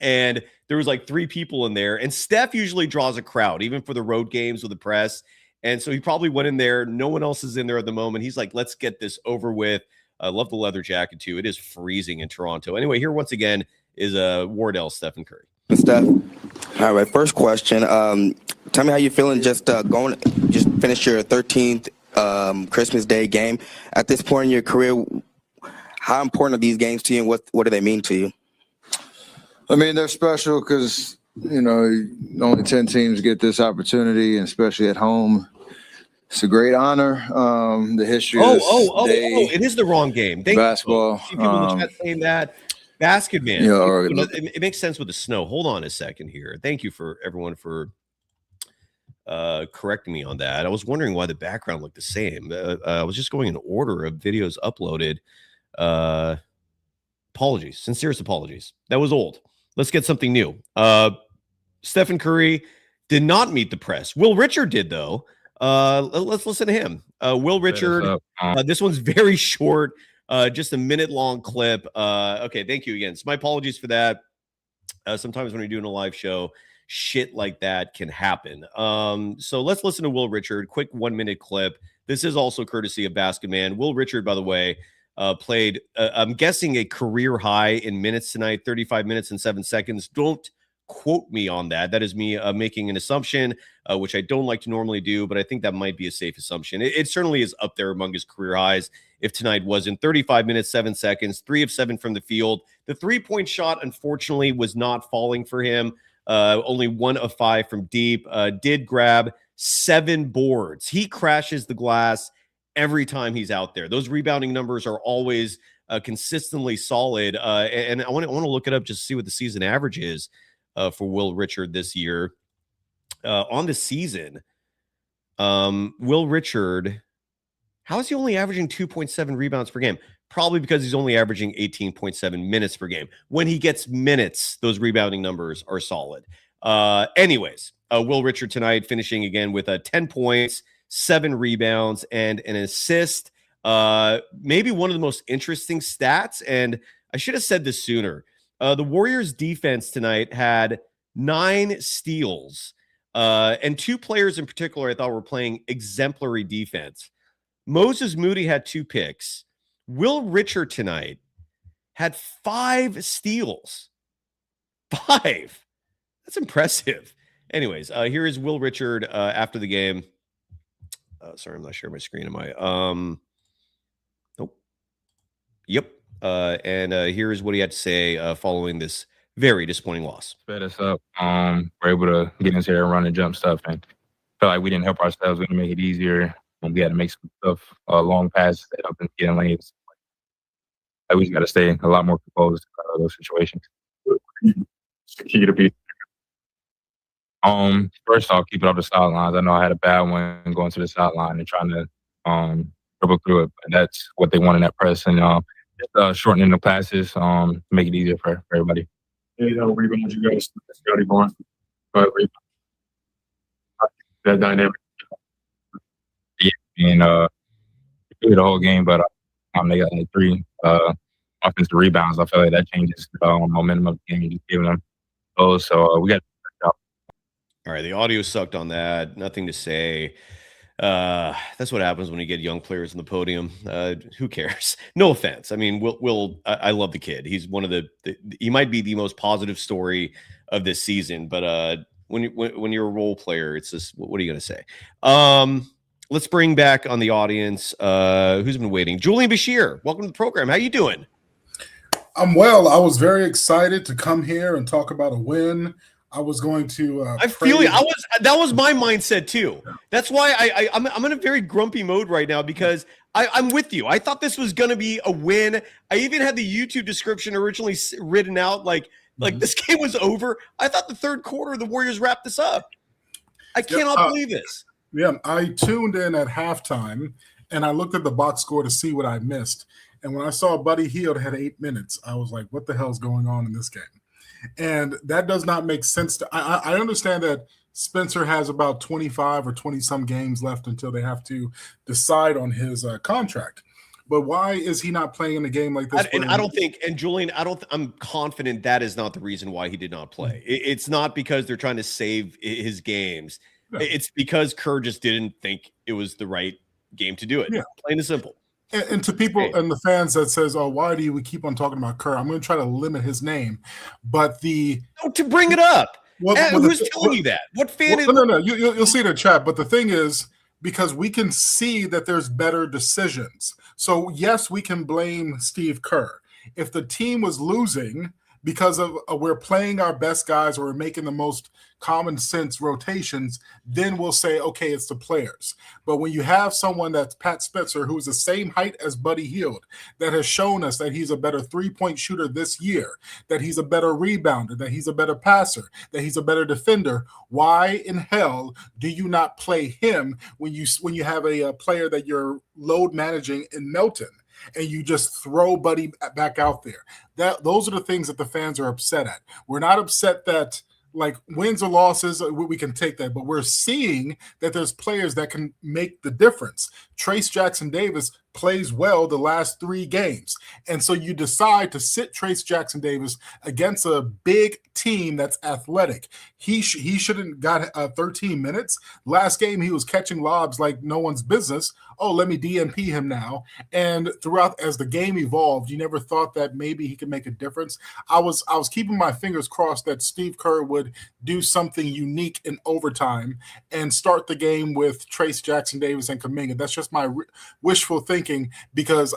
[SPEAKER 1] and there was like 3 people in there. And Steph usually draws a crowd, even for the road games with the press. And so he probably went in there. No one else is in there at the moment. He's like, let's get this over with. I love the leather jacket, too. It is freezing in Toronto. Anyway, here once again is Wardell, Stephen Curry.
[SPEAKER 11] Steph. All right, first question. Tell me how you're feeling just finish your 13th Christmas Day game. At this point in your career, how important are these games to you, and what do they mean to you?
[SPEAKER 10] I mean, they're special because, only 10 teams get this opportunity, and especially at home. It's a great honor. The history of this day.
[SPEAKER 1] It is the wrong game.
[SPEAKER 10] Basketball.
[SPEAKER 1] People in the chat saying that. Basket Man. It makes sense with the snow. Hold on a second here. Thank you for everyone for correcting me on that. I was wondering why the background looked the same. I was just going in order of videos uploaded. Apologies. Sincerest apologies. That was old. Let's get something new. Stephen Curry did not meet the press. Will Richard did, though. Let's listen to him. Will Richard. This one's very short. Just a minute-long clip. Okay, thank you again. So my apologies for that. Sometimes when you're doing a live show, shit like that can happen. So let's listen to Will Richard. Quick 1-minute clip. This is also courtesy of Basket Man. Will Richard, by the way, played, I'm guessing, a career high in minutes tonight, 35 minutes and 7 seconds. Don't quote me on that. That is me making an assumption, which I don't like to normally do, but I think that might be a safe assumption. It certainly is up there among his career highs. If tonight was in 35 minutes, 7 seconds, 3 of 7 from the field. The 3-point shot, unfortunately, was not falling for him. Only 1 of 5 from deep. Did grab 7 boards. He crashes the glass every time he's out there. Those rebounding numbers are always consistently solid. And I want to look it up just to see what the season average is for Will Richard this year. On the season, Will Richard, how is he only averaging 2.7 rebounds per game? Probably because he's only averaging 18.7 minutes per game. When he gets minutes, those rebounding numbers are solid. Anyways, Will Richard tonight finishing again with 10 points, 7 rebounds, and an assist. Maybe one of the most interesting stats, and I should have said this sooner. The Warriors defense tonight had 9 steals, and 2 players in particular I thought were playing exemplary defense. Moses Moody had 2 picks. Will Richard tonight had 5 steals. 5. That's impressive. Anyways, here is Will Richard after the game. Sorry, I'm not sharing my screen. Am I? Nope. Yep. And here is what he had to say following this very disappointing loss.
[SPEAKER 12] Sped us up. We're able to get into there and run and jump stuff, and felt like we didn't help ourselves. We had to make it easier. And we had to make some stuff, long passes that up and get in lanes. Like, we just got to stay a lot more composed in those situations.
[SPEAKER 4] Key to be.
[SPEAKER 12] First off, keep it off the sidelines. I know I had a bad one going to the sideline and trying to dribble through it, and that's what they want in that press. And just shortening the passes, make it easier for everybody.
[SPEAKER 4] Hey, that'll rebound you guys, Scotty Barnes. But that dynamic.
[SPEAKER 12] Yeah, and the whole game, but they got like 3 offensive rebounds. I feel like that changes the momentum of the game, just giving them those. So we got.
[SPEAKER 1] All right, the audio sucked on that. Nothing to say. That's what happens when you get young players on the podium. Who cares? No offense. I mean, I love the kid. He's one of he might be the most positive story of this season. But when you're a role player, it's just, what are you going to say? Let's bring back on the audience who's been waiting. Julian Bashir, welcome to the program. How you doing?
[SPEAKER 13] I'm well. I was very excited to come here and talk about a win. I was going to.
[SPEAKER 1] I feel you. That was my mindset too. That's why I'm in a very grumpy mode right now because I'm with you. I thought this was going to be a win. I even had the YouTube description originally written out like this game was over. I thought the third quarter the Warriors wrapped this up. I cannot believe this.
[SPEAKER 13] Yeah, I tuned in at halftime and I looked at the box score to see what I missed. And when I saw Buddy Hield had 8 minutes, I was like, "What the hell's going on in this game?" And that does not make sense. I understand that Spencer has about 25 or 20-some games left until they have to decide on his contract. But why is he not playing in a game like this?
[SPEAKER 1] And I don't think, and Julian, I'm confident that is not the reason why he did not play. It's not because they're trying to save his games. No. It's because Kerr just didn't think it was the right game to do it. Yeah. Plain and simple.
[SPEAKER 13] And to people and the fans that says, "Oh, why do we keep on talking about Kerr?" I'm going to try to limit his name, but to
[SPEAKER 1] bring it up. Who's telling you that? What fan is?
[SPEAKER 13] No. You'll see it in chat. But the thing is, because we can see that there's better decisions. So yes, we can blame Steve Kerr if the team was losing because of we're playing our best guys or we're making the most common sense rotations, then we'll say, okay, it's the players. But when you have someone that's Pat Spencer, who's the same height as Buddy Hield, that has shown us that he's a better three-point shooter this year, that he's a better rebounder, that he's a better passer, that he's a better defender, why in hell do you not play him when you have a player that you're load managing in Melton? And you just throw Buddy back out there. Those are the things that the fans are upset at. We're not upset that like wins or losses, we can take that, but we're seeing that there's players that can make the difference. Trace Jackson-Davis plays well the last 3 games. And so you decide to sit Trace Jackson-Davis against a big team that's athletic. He shouldn't got 13 minutes. Last game, he was catching lobs like no one's business. Oh, let me DMP him now. And throughout, as the game evolved, you never thought that maybe he could make a difference. I was keeping my fingers crossed that Steve Kerr would do something unique in overtime and start the game with Trace Jackson-Davis and Kuminga. That's just my wishful thinking, because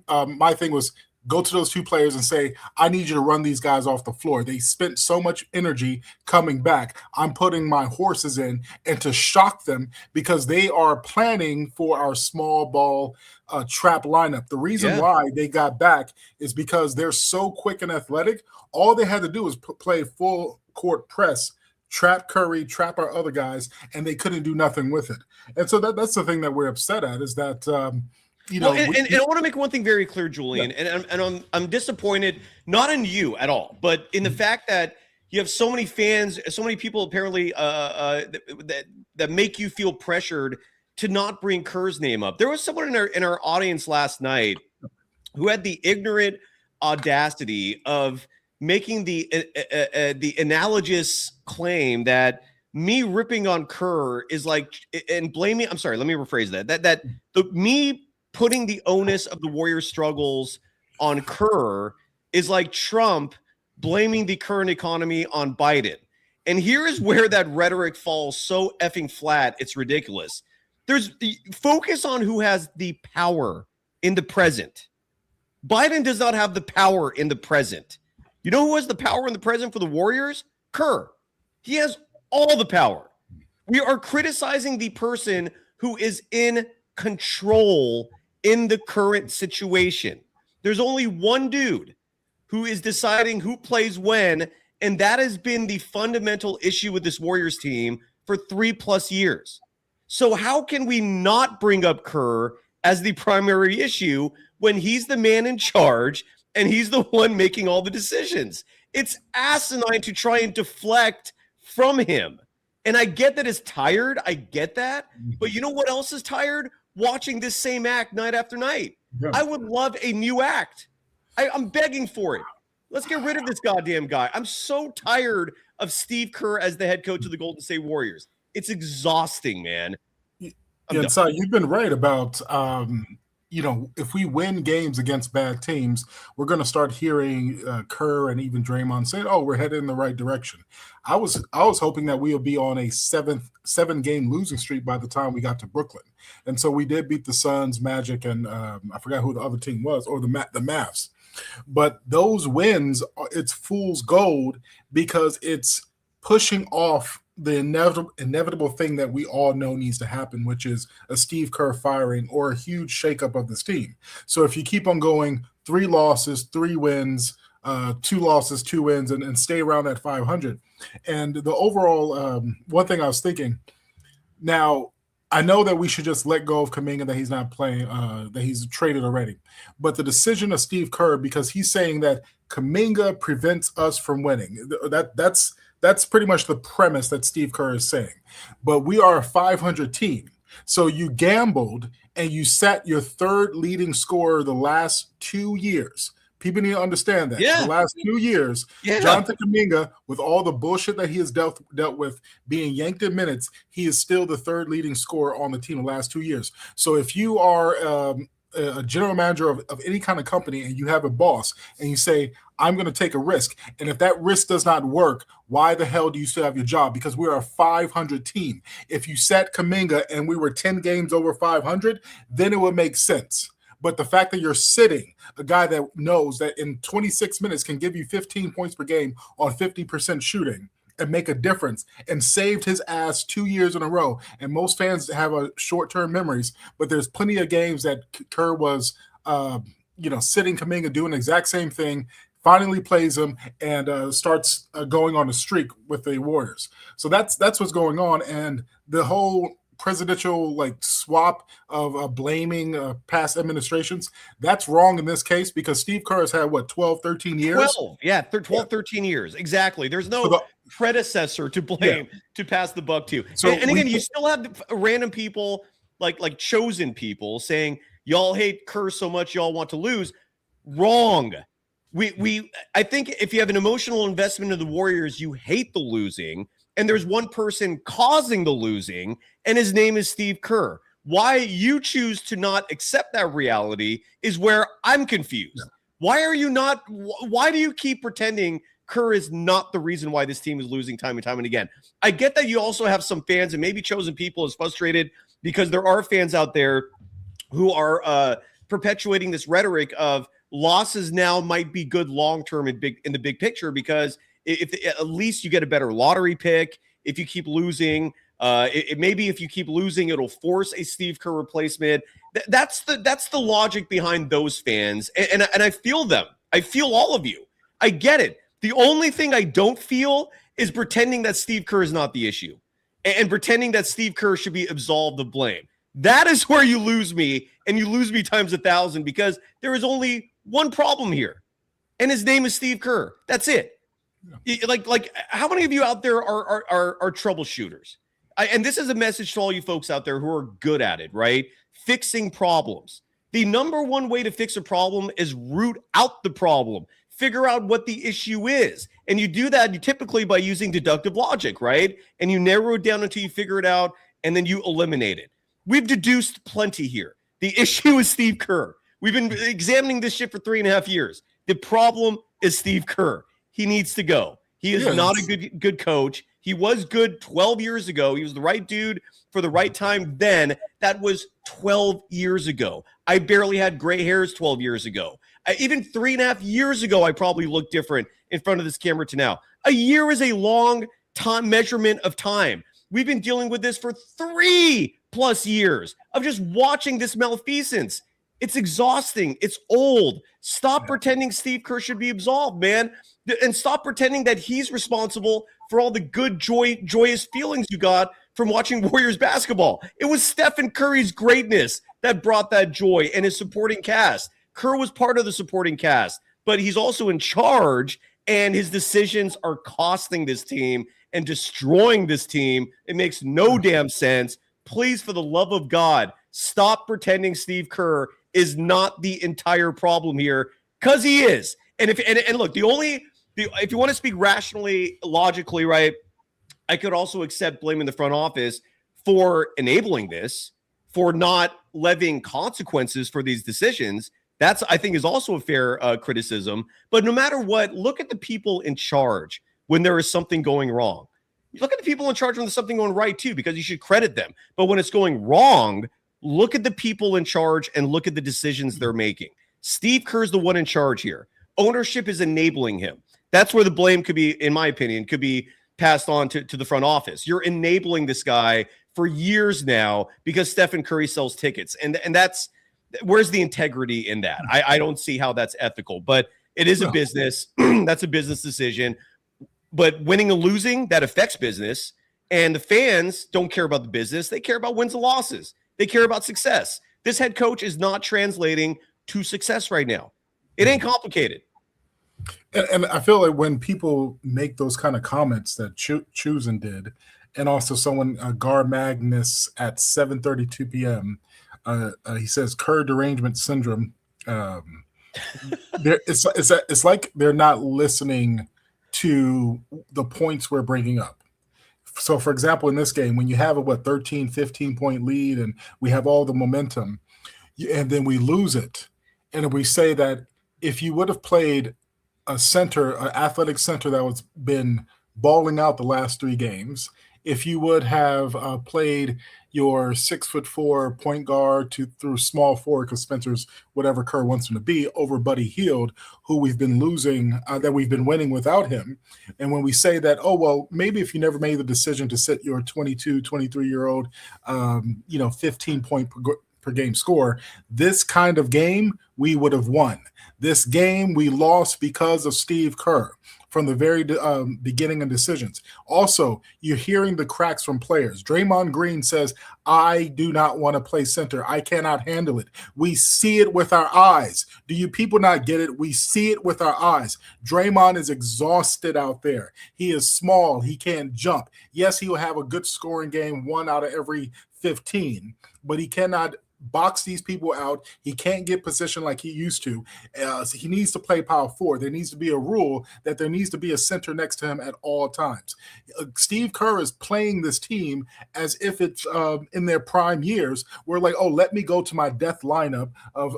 [SPEAKER 13] my thing was go to those two players and say, I need you to run these guys off the floor. They spent so much energy coming back. I'm putting my horses in, and to shock them because they are planning for our small ball trap lineup. The reason why they got back is because they're so quick and athletic. All they had to do was play full court press, trap Curry, trap our other guys, and they couldn't do nothing with it. And so that's the thing that we're upset at is that and
[SPEAKER 1] I want to make one thing very clear, Julian, and I'm disappointed not in you at all, but in the fact that you have so many fans, so many people apparently that make you feel pressured to not bring Kerr's name up. There was someone in our audience last night who had the ignorant audacity of making the analogous claim that me ripping on Kerr is like and blaming. I'm sorry, let me rephrase that. Me putting the onus of the Warriors' struggles on Kerr is like Trump blaming the current economy on Biden. And here is where that rhetoric falls so effing flat, it's ridiculous. There's focus on who has the power in the present. Biden does not have the power in the present. You know who has the power in the present for the Warriors? Kerr. He has all the power. We are criticizing the person who is in control in the current situation. There's only one dude who is deciding who plays when, and that has been the fundamental issue with this Warriors team for 3+ years. So how can we not bring up Kerr as the primary issue when he's the man in charge and he's the one making all the decisions? It's asinine to try and deflect from him. And I get that it's tired. I get that. But you know what else is tired? Watching this same act night after night. Yeah. I would love a new act. I'm begging for it. Let's get rid of this goddamn guy. I'm so tired of Steve Kerr as the head coach of the Golden State Warriors. It's exhausting, man.
[SPEAKER 13] So you've been right about if we win games against bad teams, we're going to start hearing Kerr and even Draymond saying, "Oh, we're headed in the right direction." I was hoping that we would be on a 7-game losing streak by the time we got to Brooklyn, and so we did beat the Suns, Magic, and I forgot who the other team was, or the Mavs. But those wins, it's fool's gold because it's pushing off the inevitable thing that we all know needs to happen, which is a Steve Kerr firing or a huge shakeup of this team. So if you keep on going 3 losses, 3 wins, 2 losses, 2 wins, and stay around at 500. And the overall one thing I was thinking, now I know that we should just let go of Kuminga, that he's not playing, that he's traded already. But the decision of Steve Kerr, because he's saying that Kuminga prevents us from winning, that's pretty much the premise that Steve Kerr is saying. But we are a 500 team. So you gambled and you sat your third leading scorer the last 2 years. People need to understand that.
[SPEAKER 1] Yeah.
[SPEAKER 13] The last 2 years, Jonathan Kuminga, with all the bullshit that he has dealt with being yanked in minutes, he is still the third leading scorer on the team the last 2 years. So if you are a general manager of any kind of company and you have a boss and you say, I'm going to take a risk, and if that risk does not work, why the hell do you still have your job? Because we're a 500 team. If you sat Kuminga and we were 10 games over 500, then it would make sense. But the fact that you're sitting a guy that knows that in 26 minutes can give you 15 points per game on 50% shooting and make a difference and saved his ass 2 years in a row. And most fans have a short-term memories, but there's plenty of games that Kerr was, sitting Kuminga doing the exact same thing, finally plays him and starts going on a streak with the Warriors. So that's what's going on. And the whole presidential swap of blaming past administrations, that's wrong in this case because Steve Kerr has had 12, 13 years.
[SPEAKER 1] 13 years. Exactly. There's no predecessor to blame to pass the buck to.
[SPEAKER 13] So
[SPEAKER 1] and again, you still have random people like chosen people saying y'all hate Kerr so much y'all want to lose. Wrong. I think if you have an emotional investment in the Warriors, you hate the losing, and there's one person causing the losing, and his name is Steve Kerr. Why you choose to not accept that reality is where I'm confused. Why do you keep pretending Kerr is not the reason why this team is losing time and time and again? I get that you also have some fans and maybe chosen people is frustrated because there are fans out there who are perpetuating this rhetoric of losses now might be good long-term in the big picture, because if at least you get a better lottery pick. If you keep losing, maybe if you keep losing, it'll force a Steve Kerr replacement. That's the logic behind those fans. And I feel them. I feel all of you. I get it. The only thing I don't feel is pretending that Steve Kerr is not the issue and pretending that Steve Kerr should be absolved of blame. That is where you lose me, and you lose me times 1,000, because there is only one problem here, and his name is Steve Kerr. That's it. Yeah. Like how many of you out there are troubleshooters? And this is a message to all you folks out there who are good at it, right? Fixing problems. The number one way to fix a problem is root out the problem. Figure out what the issue is. And you do that typically by using deductive logic, right? And you narrow it down until you figure it out, and then you eliminate it. We've deduced plenty here. The issue is Steve Kerr. We've been examining this shit for 3.5 years. The problem is Steve Kerr. He needs to go. He is not a good coach. He was good 12 years ago. He was the right dude for the right time then. That was 12 years ago. I barely had gray hairs 12 years ago. Even 3.5 years ago, I probably looked different in front of this camera to now. A year is a long time measurement of time. We've been dealing with this for 3+ years of just watching this malfeasance. It's exhausting. It's old. Stop pretending Steve Kerr should be absolved, man. And stop pretending that he's responsible for all the good, joyous feelings you got from watching Warriors basketball. It was Stephen Curry's greatness that brought that joy, and his supporting cast. Kerr was part of the supporting cast, but he's also in charge, and his decisions are costing this team and destroying this team. It makes no damn sense. Please, for the love of God, stop pretending Steve Kerr is not the entire problem here, because he is. And look, if you want to speak rationally, logically, right, I could also accept blaming the front office for enabling this, for not levying consequences for these decisions. That's, I think, is also a fair criticism. But no matter what, look at the people in charge when there is something going wrong. You look at the people in charge when there's something going right, too, because you should credit them. But when it's going wrong, look at the people in charge and look at the decisions they're making. Steve Kerr's the one in charge here. Ownership is enabling him. That's where the blame could be, in my opinion, could be passed on to the front office. You're enabling this guy for years now because Stephen Curry sells tickets. And that's, where's the integrity in that? I don't see how that's ethical, but it is a business. That's a business decision. But winning and losing, that affects business. And the fans don't care about the business. They care about wins and losses. They care about success. This head coach is not translating to success right now. It ain't complicated.
[SPEAKER 13] And I feel like when people make those kind of comments that Chusen did, and also someone, Gar Magnus at 7:32 p.m., he says Kerr derangement syndrome. It's like they're not listening to the points we're bringing up. So, for example, in this game, when you have a 13, 15-point lead and we have all the momentum, and then we lose it, and we say that if you would have played a center, an athletic center that was been balling out the last 3 games, if you would have played your 6'4" point guard through small forward, because Spencer's whatever Kerr wants him to be, over Buddy Hield, who we've been losing, that we've been winning without him. And when we say that, oh, well, maybe if you never made the decision to sit your 22, 23-year-old, 15-point per game score, this kind of game, we would have won. This game, we lost because of Steve Kerr from the very beginning of decisions. Also, you're hearing the cracks from players. Draymond Green says, I do not want to play center. I cannot handle it. We see it with our eyes. Do you people not get it? We see it with our eyes. Draymond is exhausted out there. He is small. He can't jump. Yes, he will have a good scoring game 1 out of every 15, but he cannot box these people out. He can't get position like he used to. So he needs to play power forward. There needs to be a rule that there needs to be a center next to him at all times. Steve Kerr is playing this team as if it's in their prime years. We're like, oh, let me go to my death lineup of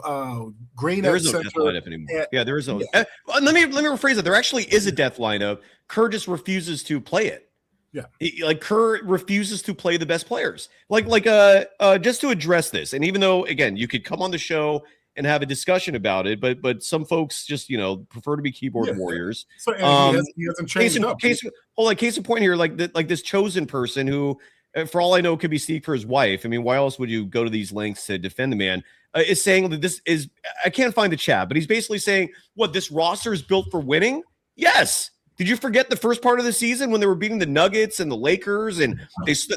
[SPEAKER 13] Green at center. There is no death lineup anymore. There is no.
[SPEAKER 1] Yeah. Let me rephrase it. There actually is a death lineup. Kerr just refuses to play it. Yeah, Kerr refuses to play the best players. Just to address this, and even though, again, you could come on the show and have a discussion about it. But some folks just, prefer to be keyboard warriors.
[SPEAKER 13] So and he hasn't changed up.
[SPEAKER 1] Case in point here, like this chosen person who, for all I know, could be Steve Kerr's wife. I mean, why else would you go to these lengths to defend the man? Is saying that this is, I can't find the chat, but he's basically saying, what, this roster is built for winning? Yes. Did you forget the first part of the season when they were beating the Nuggets and the Lakers, and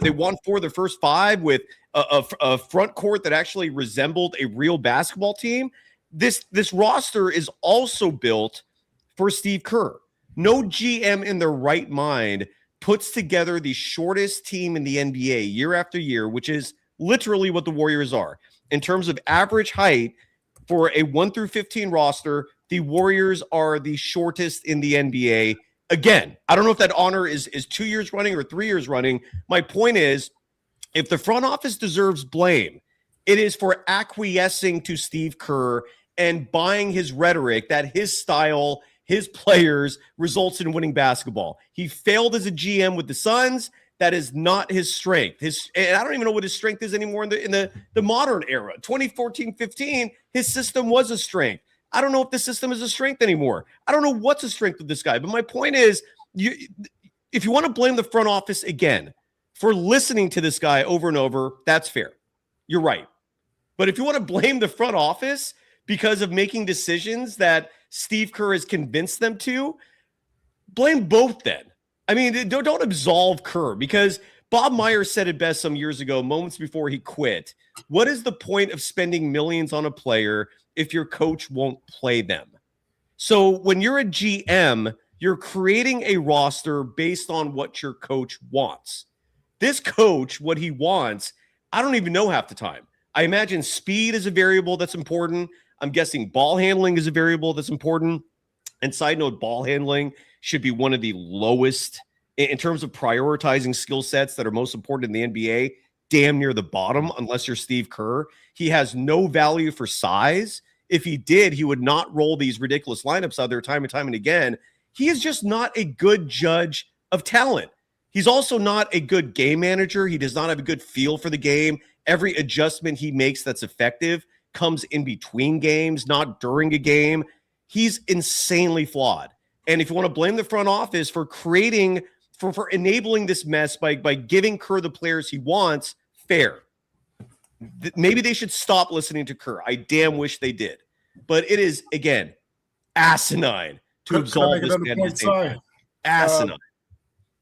[SPEAKER 1] they won 4 of their first 5 with a front court that actually resembled a real basketball team? This roster is also built for Steve Kerr. No GM in their right mind puts together the shortest team in the NBA year after year, which is literally what the Warriors are. In terms of average height for a 1 through 15 roster, the Warriors are the shortest in the NBA. Again, I don't know if that honor is 2 years running or 3 years running. My point is, if the front office deserves blame, it is for acquiescing to Steve Kerr and buying his rhetoric that his style, his players results in winning basketball. He failed as a GM with the Suns. That is not his strength. And I don't even know what his strength is anymore in the modern era. 2014-15, his system was a strength. I don't know if the system is a strength anymore. I don't know what's a strength with this guy. But my point is, if you want to blame the front office again for listening to this guy over and over, that's fair. You're right. But if you want to blame the front office because of making decisions that Steve Kerr has convinced them to, blame both then. I mean, don't absolve Kerr, because Bob Myers said it best some years ago, moments before he quit. What is the point of spending millions on a player if your coach won't play them? So when you're a GM, you're creating a roster based on what your coach wants. This coach, what he wants, I don't even know half the time. I imagine speed is a variable that's important. I'm guessing ball handling is a variable that's important. And side note, ball handling should be one of the lowest in terms of prioritizing skill sets that are most important in the NBA, damn near the bottom, unless you're Steve Kerr. He has no value for size. If he did, he would not roll these ridiculous lineups out there time and time and again. He is just not a good judge of talent. He's also not a good game manager. He does not have a good feel for the game. Every adjustment he makes that's effective comes in between games, not during a game. He's insanely flawed. And if you want to blame the front office for creating, for enabling this mess by giving Kerr the players he wants, fair. Maybe they should stop listening to Kerr. I damn wish they did. But it is, again, asinine to absolve this man. Asinine.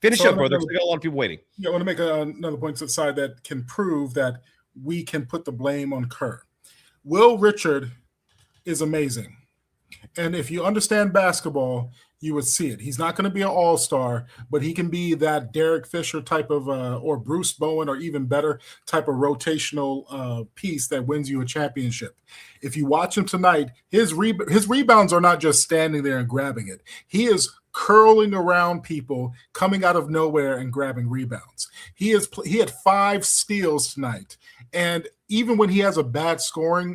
[SPEAKER 1] Finish up, brother. We got a lot of people waiting.
[SPEAKER 13] Yeah, I want to make another point to the side that can prove that we can put the blame on Kerr. Will Richard is amazing. And if you understand basketball, you would see it. He's not going to be an all-star, but he can be that Derek Fisher type of, or Bruce Bowen, or even better type of rotational piece that wins you a championship. If you watch him tonight, his rebounds are not just standing there and grabbing it. He is curling around people, coming out of nowhere and grabbing rebounds. He had 5 steals tonight. And even when he has a bad scoring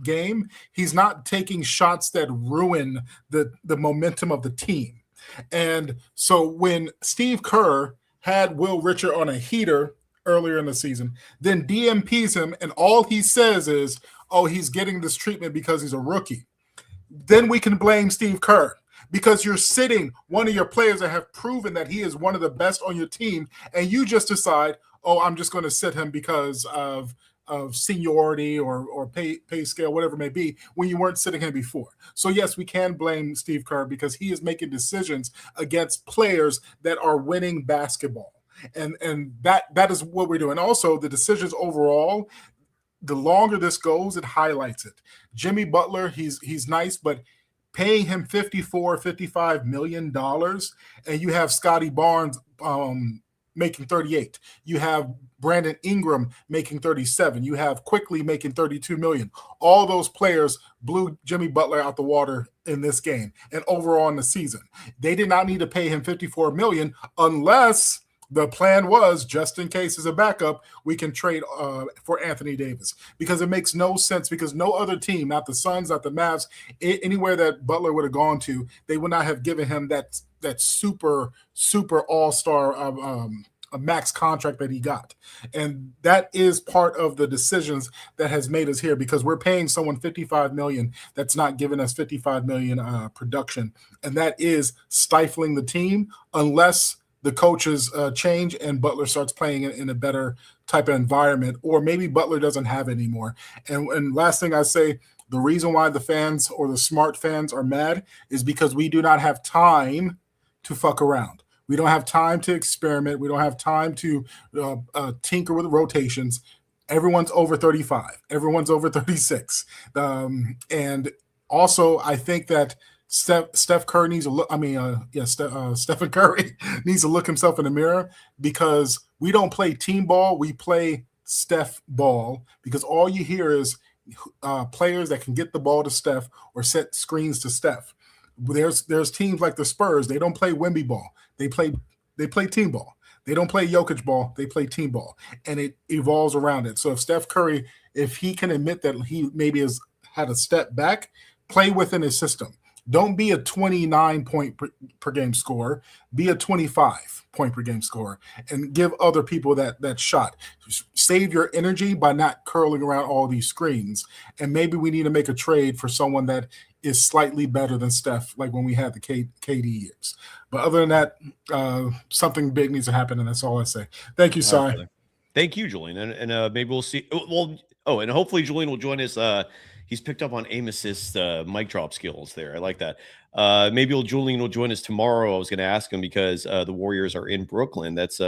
[SPEAKER 13] game, he's not taking shots that ruin the momentum of the team. And so when Steve Kerr had Will Richard on a heater earlier in the season, then DMPs him, and all he says is, oh, he's getting this treatment because he's a rookie. Then we can blame Steve Kerr, because you're sitting one of your players that have proven that he is one of the best on your team, and you just decide, oh, I'm just going to sit him because of seniority or pay scale, whatever it may be, when you weren't sitting him before. So yes, we can blame Steve Kerr because he is making decisions against players that are winning basketball. And that is what we're doing. Also, the decisions overall, the longer this goes, it highlights it. Jimmy Butler, he's nice, but paying him $55 million, and you have Scotty Barnes making 38. You have Brandon Ingram making 37. You have Quickly making 32 million. All those players blew Jimmy Butler out the water in this game and overall in the season. They did not need to pay him $54 million unless the plan was, just in case as a backup, we can trade for Anthony Davis, because it makes no sense, because no other team, not the Suns, not the Mavs, anywhere that Butler would have gone to, they would not have given him that super all-star a max contract that he got. And that is part of the decisions that has made us here, because we're paying someone $55 million that's not giving us $55 million production. And that is stifling the team unless the coaches change and Butler starts playing in a better type of environment, or maybe Butler doesn't have it anymore. And last thing I say, the reason why the fans or the smart fans are mad is because we do not have time to fuck around. We don't have time to experiment. We don't have time to tinker with rotations. Everyone's over 35. Everyone's over 36. And also, I think that Steph Curry needs to look. Stephen Curry needs to look himself in the mirror, because we don't play team ball. We play Steph ball, because all you hear is players that can get the ball to Steph or set screens to Steph. There's teams like the Spurs. They don't play Wemby ball. They play team ball. They don't play Jokic ball. They play team ball, and it evolves around it. So if Steph Curry, if he can admit that he maybe has had a step back, play within his system. Don't be a 29 point per game scorer. Be a 25 point per game scorer, and give other people that shot. Save your energy by not curling around all these screens. And maybe we need to make a trade for someone that is slightly better than Steph, like when we had the KD years. But other than that, something big needs to happen, and that's all I say. Thank you, Cy.
[SPEAKER 1] Thank you, Julian. And maybe we'll see. Well, and hopefully Julian will join us. He's picked up on aim assist mic drop skills there. I like that. Maybe Julian will join us tomorrow. I was going to ask him because the Warriors are in Brooklyn. That's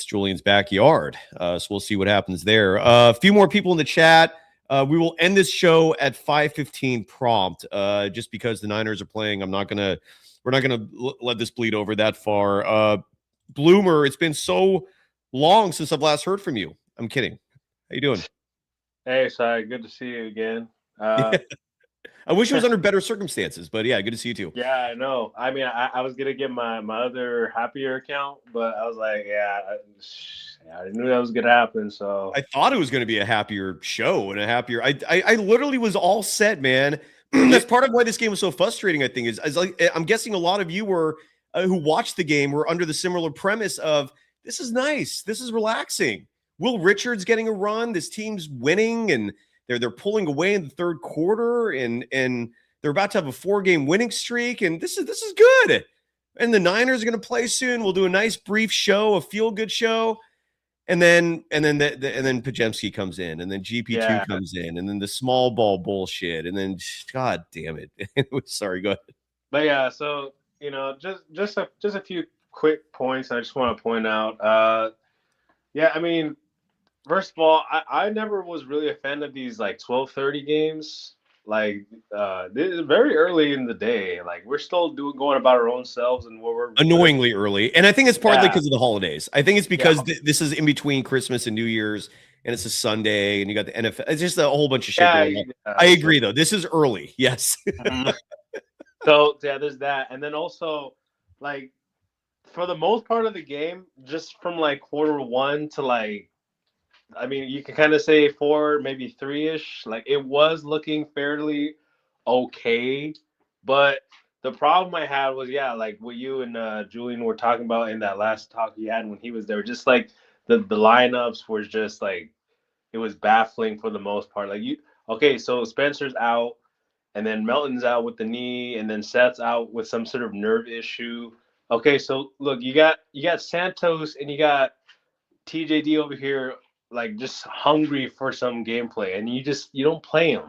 [SPEAKER 1] Julian's backyard. So we'll see what happens there. A few more people in the chat. We will end this show at 5:15 prompt. Just because the Niners are playing, we're not gonna let this bleed over that far. Bloomer, it's been so long since I've last heard from you. I'm kidding. How you doing?
[SPEAKER 14] Hey, Cy, good to see you again.
[SPEAKER 1] I wish it was under better circumstances, but yeah, good to see you too.
[SPEAKER 14] Yeah, I know. I mean, I was gonna get my other happier account, but I was like, I knew that was gonna happen. So
[SPEAKER 1] I thought it was going to be a happier show and a happier. I literally was all set, man. That's part of why this game was so frustrating. I think is like, I'm guessing a lot of you were who watched the game were under the similar premise of this is nice, this is relaxing. Will Richards getting a run. This team's winning, and they're pulling away in the third quarter, and they're about to have a 4-game winning streak, and this is good. And the Niners are going to play soon. We'll do a nice brief show, a feel-good show, and then Pajemski comes in, and then GP2 comes in, and then the small ball bullshit, and then God damn it. Sorry, go ahead.
[SPEAKER 14] But yeah, so just a few quick points I just want to point out. Yeah, I mean, first of all, I never was really a fan of these like 12:30 games. Like this is very early in the day. Like we're still going about our own selves, and we're
[SPEAKER 1] annoyingly early. And I think it's partly because of the holidays. I think it's because this is in between Christmas and New Year's, and it's a Sunday, and you got the NFL. It's just a whole bunch of shit going on. I agree, though. This is early. Yes.
[SPEAKER 14] So yeah, there's that, and then also like for the most part of the game, just from like quarter one to like. I mean, you can kind of say 4, maybe 3-ish. Like it was looking fairly okay, but the problem I had was like what you and Julian were talking about in that last talk you had when he was there. Just like the lineups were just like it was baffling for the most part. Like so Spencer's out, and then Melton's out with the knee, and then Seth's out with some sort of nerve issue. Okay, so look, you got Santos and you got TJD over here. Like just hungry for some gameplay, and you don't play him,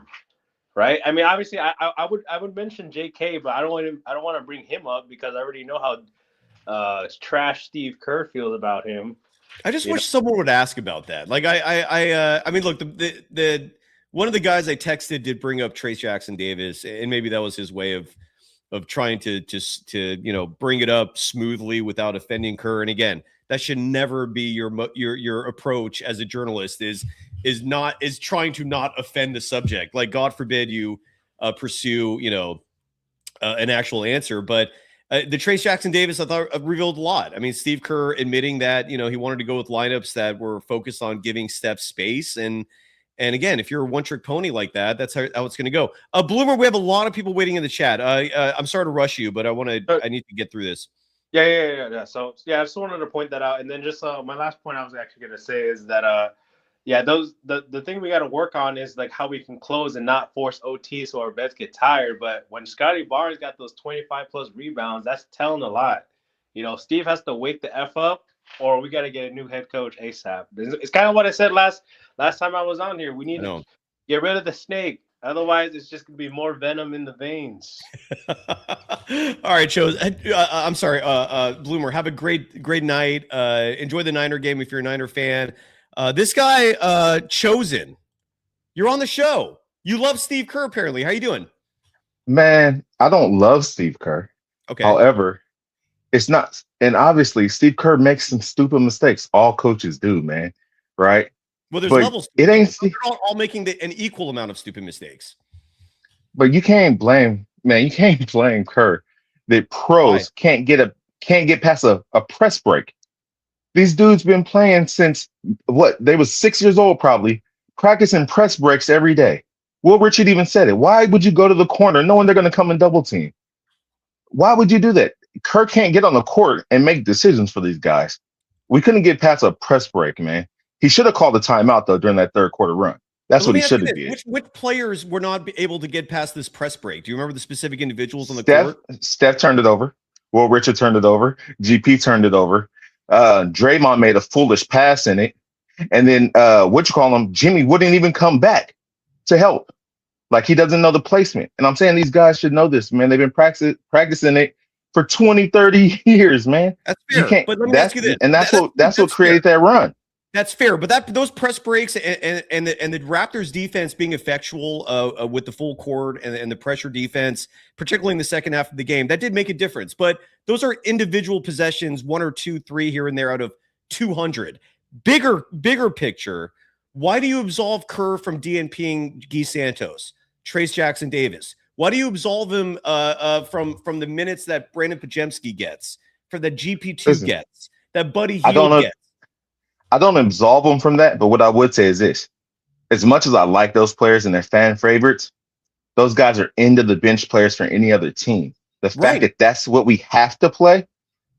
[SPEAKER 14] right? I mean, obviously, I would mention JK, but I don't want to bring him up because I already know how trash Steve Kerr feels about him.
[SPEAKER 1] I just wish someone would ask about that. Like I mean, look, the one of the guys I texted did bring up Trace Jackson Davis, and maybe that was his way of trying to bring it up smoothly without offending Kerr. And again, that should never be your approach as a journalist is trying to not offend the subject. Like, God forbid you pursue, an actual answer. But the Trace Jackson Davis, I thought revealed a lot. I mean, Steve Kerr admitting that, he wanted to go with lineups that were focused on giving Steph space. And again, if you're a one-trick pony like that, that's how it's going to go. Bloomer, we have a lot of people waiting in the chat. I'm sorry to rush you, but I need to get through this.
[SPEAKER 14] Yeah. So yeah, I just wanted to point that out, and then just my last point I was actually gonna say is that yeah, the thing we got to work on is like how we can close and not force OT so our vets get tired. But when Scotty Barnes got those 25 plus rebounds, that's telling a lot. You know, Steve has to wake the F up, or we got to get a new head coach ASAP. It's kind of what I said last time I was on here. We need to get rid of the snake. Otherwise, it's just gonna be more venom in the veins.
[SPEAKER 1] All right, Chose. I'm sorry, Bloomer. Have a great night. Enjoy the Niner game if you're a Niner fan. This guy, Chosen, you're on the show. You love Steve Kerr, apparently. How you doing?
[SPEAKER 15] Man, I don't love Steve Kerr.
[SPEAKER 1] Okay.
[SPEAKER 15] However, it's not, and obviously Steve Kerr makes some stupid mistakes. All coaches do, man. Right?
[SPEAKER 1] Well, there's
[SPEAKER 15] but
[SPEAKER 1] levels.
[SPEAKER 15] It ain't.
[SPEAKER 1] They're all making an equal amount of stupid mistakes.
[SPEAKER 15] But you can't blame, man. You can't blame Kerr that pros can't get past a press break. These dudes been playing since what? They was 6 years old, probably practicing press breaks every day. Will Richard even said it. Why would you go to the corner knowing they're going to come and double team? Why would you do that? Kerr can't get on the court and make decisions for these guys. We couldn't get past a press break, man. He should have called the timeout though during that third quarter run. That's what he should have did.
[SPEAKER 1] Which players were not able to get past this press break? Do you remember the specific individuals on the court?
[SPEAKER 15] Steph turned it over. Will Richard turned it over. GP turned it over. Draymond made a foolish pass in it. And then Jimmy wouldn't even come back to help. Like he doesn't know the placement. And I'm saying these guys should know this, man. They've been practicing it for 20, 30 years, man.
[SPEAKER 1] That's fair. But let me ask you this.
[SPEAKER 15] And that's what created that run.
[SPEAKER 1] That's fair, but those press breaks and the Raptors defense being effectual with the full court and the pressure defense, particularly in the second half of the game, that did make a difference. But those are individual possessions, 1 or 2, 3 here and there out of 200. Bigger picture. Why do you absolve Kerr from DNPing Guy Santos, Trace Jackson Davis? Why do you absolve him from the minutes that Brandon Pajemski gets, for the GP2 gets, that Buddy Hield gets?
[SPEAKER 15] I don't absolve them from that, but what I would say is this. As much as I like those players and they're fan favorites, those guys are end of the bench players for any other team. The fact that that's what we have to play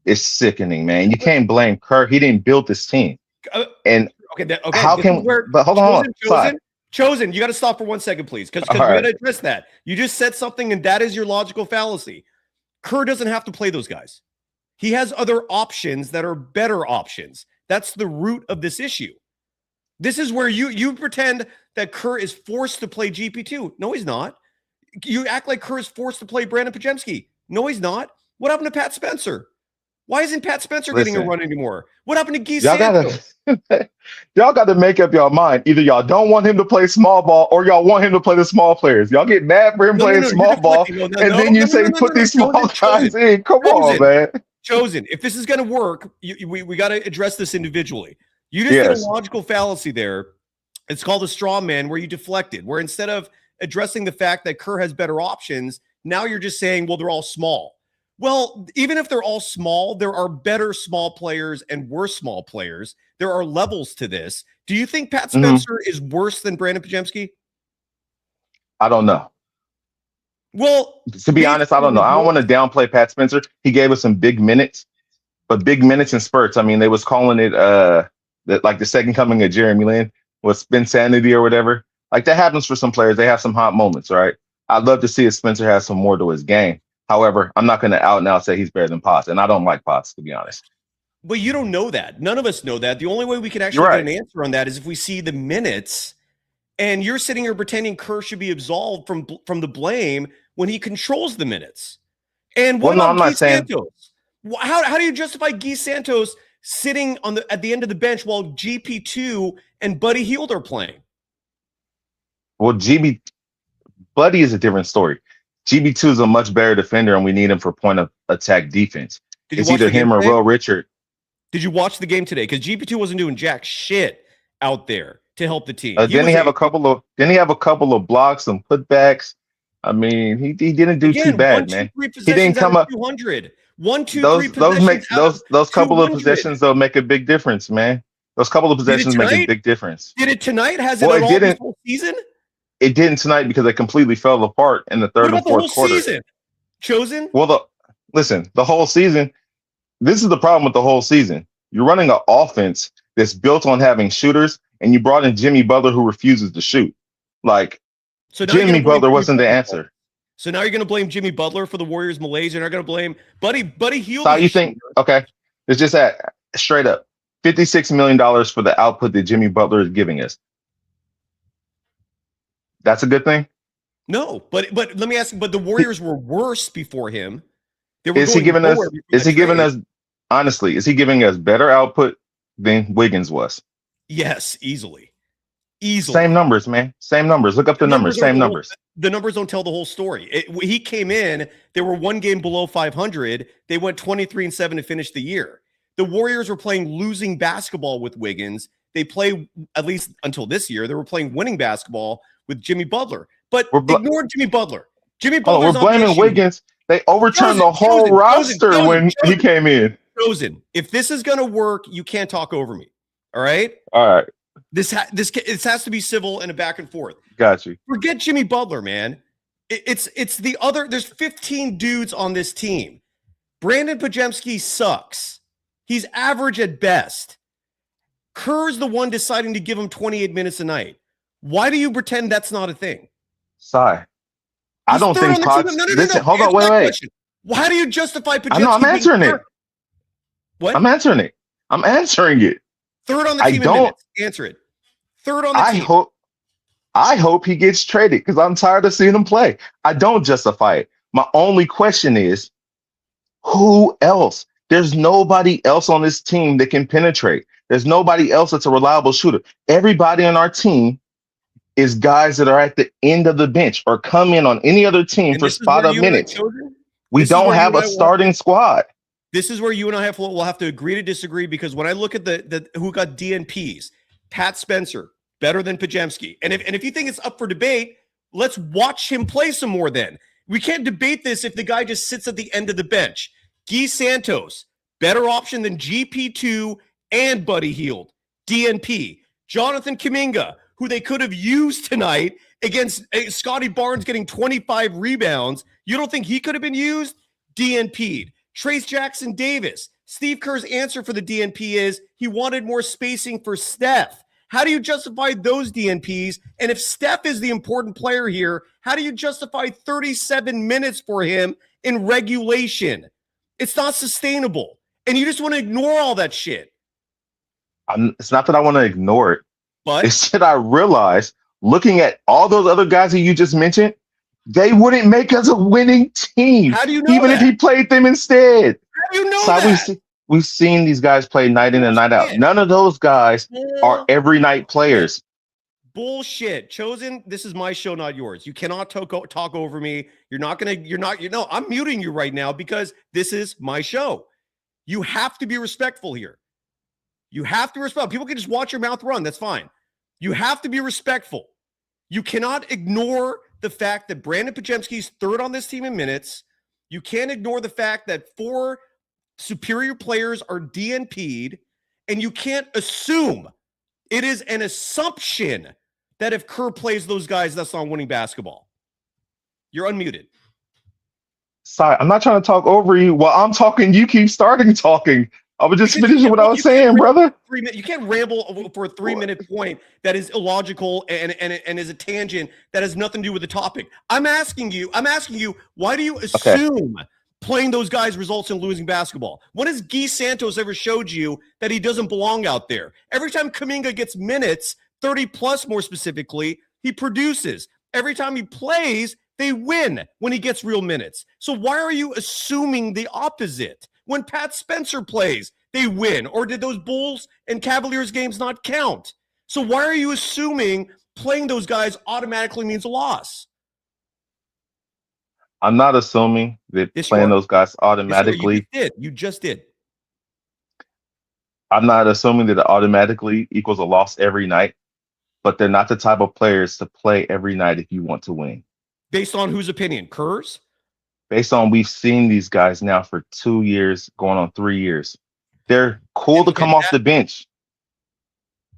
[SPEAKER 15] is sickening, man. You can't blame Kerr. He didn't build this team. And how can – but hold on.
[SPEAKER 1] Chosen, you got to stop for 1 second, please, because we got to address that. You just said something, and that is your logical fallacy. Kerr doesn't have to play those guys. He has other options that are better options. That's the root of this issue. This is where you pretend that Kerr is forced to play GP2. No, he's not. You act like Kerr is forced to play Brandon Pajemski. No, he's not. What happened to Pat Spencer? Why isn't Pat Spencer getting a run anymore? What happened to Guy Santos?
[SPEAKER 15] Y'all got to make up your mind. Either y'all don't want him to play small ball or y'all want him to play the small players. Y'all get mad for him playing small ball, and then you say put these small guys in. Come on, man.
[SPEAKER 1] Chosen. If this is going to work, we got to address this individually. You just did a logical fallacy there. It's called a straw man, where you deflected, where instead of addressing the fact that Kerr has better options, now you're just saying, well, they're all small. Well, even if they're all small, there are better small players and worse small players. There are levels to this. Do you think Pat Spencer is worse than Brandon Pajemski?
[SPEAKER 15] I don't know.
[SPEAKER 1] Well,
[SPEAKER 15] to be honest, I don't know. I don't want to downplay Pat Spencer. He gave us some big minutes, but big minutes in spurts. I mean, they was calling it like the second coming of Jeremy Lin was Spinsanity or whatever. Like that happens for some players. They have some hot moments, right? I'd love to see if Spencer has some more to his game. However, I'm not going to out now say he's better than Potts, and I don't like Potts, to be honest.
[SPEAKER 1] But you don't know that. None of us know that. The only way we can actually get an answer on that is if we see the minutes. And you're sitting here pretending Kerr should be absolved from the blame when he controls the minutes. And what about Guy Santos? How do you justify Guy Santos sitting at the end of the bench while GP2 and Buddy Hield are playing?
[SPEAKER 15] Well, Buddy is a different story. GB2 is a much better defender, and we need him for point of attack defense. It's either him or Will Richard.
[SPEAKER 1] Did you watch the game today? Because GB2 wasn't doing jack shit out there to help the team.
[SPEAKER 15] Then he have a couple of blocks, some putbacks. I mean, he didn't do too bad, man. He didn't come up
[SPEAKER 1] 200. 1, 2, 3 possessions.
[SPEAKER 15] Those couple of possessions though make a big difference, man. Those couple of possessions make a big difference.
[SPEAKER 1] Did it tonight? Has it at all this whole season?
[SPEAKER 15] It didn't tonight because it completely fell apart in the third and fourth quarter.
[SPEAKER 1] Season? Chosen?
[SPEAKER 15] Well, listen, the whole season, this is the problem with the whole season. You're running an offense that's built on having shooters, and you brought in Jimmy Butler who refuses to shoot. Like,
[SPEAKER 1] So now you're gonna
[SPEAKER 15] Jimmy
[SPEAKER 1] blame
[SPEAKER 15] Butler
[SPEAKER 1] Jimmy
[SPEAKER 15] wasn't the
[SPEAKER 1] Butler.
[SPEAKER 15] answer.
[SPEAKER 1] So now you're going to blame Jimmy Butler for the Warriors' malaise. You're not going to blame Buddy Hield.
[SPEAKER 15] So you think, okay, it's just that straight up $56 million for the output that Jimmy Butler is giving us. That's a good thing?
[SPEAKER 1] No, but let me ask you, but the Warriors were worse before him. They were
[SPEAKER 15] Is he
[SPEAKER 1] going
[SPEAKER 15] giving us,
[SPEAKER 1] lower before
[SPEAKER 15] is
[SPEAKER 1] the
[SPEAKER 15] he giving
[SPEAKER 1] trade.
[SPEAKER 15] us, honestly, is he giving us better output than Wiggins was?
[SPEAKER 1] Yes, easily.
[SPEAKER 15] Same numbers, man. Same numbers. Look up the numbers. Same numbers.
[SPEAKER 1] The numbers don't tell the whole story. He came in, they were one game below 500. They went 23-7 to finish the year. The Warriors were playing losing basketball with Wiggins. They play, at least until this year, they were playing winning basketball with Jimmy Butler. But ignore Jimmy Butler. Jimmy Butler's
[SPEAKER 15] we're blaming Wiggins. They overturned the whole roster when he came in.
[SPEAKER 1] Chosen. If this is going to work, you can't talk over me. All right?
[SPEAKER 15] All right.
[SPEAKER 1] This has to be civil and a back and forth.
[SPEAKER 15] Got you.
[SPEAKER 1] Forget Jimmy Butler, man. It's the other. There's 15 dudes on this team. Brandon Podziemski sucks. He's average at best. Kerr's the one deciding to give him 28 minutes a night. Why do you pretend that's not a thing?
[SPEAKER 15] Sigh. I don't think Pods. Listen, hold on, wait.
[SPEAKER 1] How do you justify Podziemski?
[SPEAKER 15] I know. I'm answering it.
[SPEAKER 1] What?
[SPEAKER 15] I'm answering it. I'm answering it.
[SPEAKER 1] Third on the team in minutes. Answer it. Third on the team.
[SPEAKER 15] I hope he gets traded because I'm tired of seeing him play. I don't justify it. My only question is, who else? There's nobody else on this team that can penetrate. There's nobody else that's a reliable shooter. Everybody on our team is guys that are at the end of the bench or come in on any other team for spot up minutes. We don't have a starting squad.
[SPEAKER 1] This is where you and I will have to agree to disagree, because when I look at the who got DNPs, Pat Spencer, better than Podziemski. And if you think it's up for debate, let's watch him play some more then. We can't debate this if the guy just sits at the end of the bench. Guy Santos, better option than GP2 and Buddy Hield. DNP. Jonathan Kuminga, who they could have used tonight against Scotty Barnes getting 25 rebounds. You don't think he could have been used? DNP'd. Trace Jackson Davis. Steve Kerr's answer for the DNP is he wanted more spacing for Steph. How do you justify those DNPs? And if Steph is the important player here, how do you justify 37 minutes for him in regulation? It's not sustainable. And you just want to ignore all that shit.
[SPEAKER 15] It's not that I want to ignore it.
[SPEAKER 1] But
[SPEAKER 15] it's that I realize, looking at all those other guys that you just mentioned, they wouldn't make us a winning team.
[SPEAKER 1] How do you know
[SPEAKER 15] even
[SPEAKER 1] that?
[SPEAKER 15] if he played them instead?
[SPEAKER 1] How do you know that?
[SPEAKER 15] We've seen these guys play night in and night out. None of those guys are every night players.
[SPEAKER 1] Bullshit. Chosen, this is my show, not yours. You cannot talk over me. I'm muting you right now because this is my show. You have to be respectful here. You have to respect. People can just watch your mouth run. That's fine. You have to be respectful. You cannot ignore the fact that Brandon Podziemski's third on this team in minutes. You can't ignore the fact that 4 superior players are DNP'd, and you can't assume. It is an assumption that if Kerr plays those guys, that's not winning basketball. You're unmuted.
[SPEAKER 15] Sorry, I'm not trying to talk over you. While I'm talking, you keep starting talking. I was just finishing what I was saying, brother.
[SPEAKER 1] You can't ramble for a 3-minute point that is illogical and is a tangent that has nothing to do with the topic. I'm asking you, why do you assume playing those guys results in losing basketball? When has Guy Santos ever showed you that he doesn't belong out there? Every time Kuminga gets minutes, 30 plus more specifically, he produces. Every time he plays, they win when he gets real minutes. So why are you assuming the opposite? When Pat Spencer plays, they win. Or did those Bulls and Cavaliers games not count? So why are you assuming playing those guys automatically means a loss?
[SPEAKER 15] I'm not assuming that playing those guys automatically.
[SPEAKER 1] You just did.
[SPEAKER 15] I'm not assuming that it automatically equals a loss every night, but they're not the type of players to play every night if you want to win.
[SPEAKER 1] Based on whose opinion? Kerr's?
[SPEAKER 15] Based on we've seen these guys now for 2 years, going on 3 years. They're cool to come off the bench.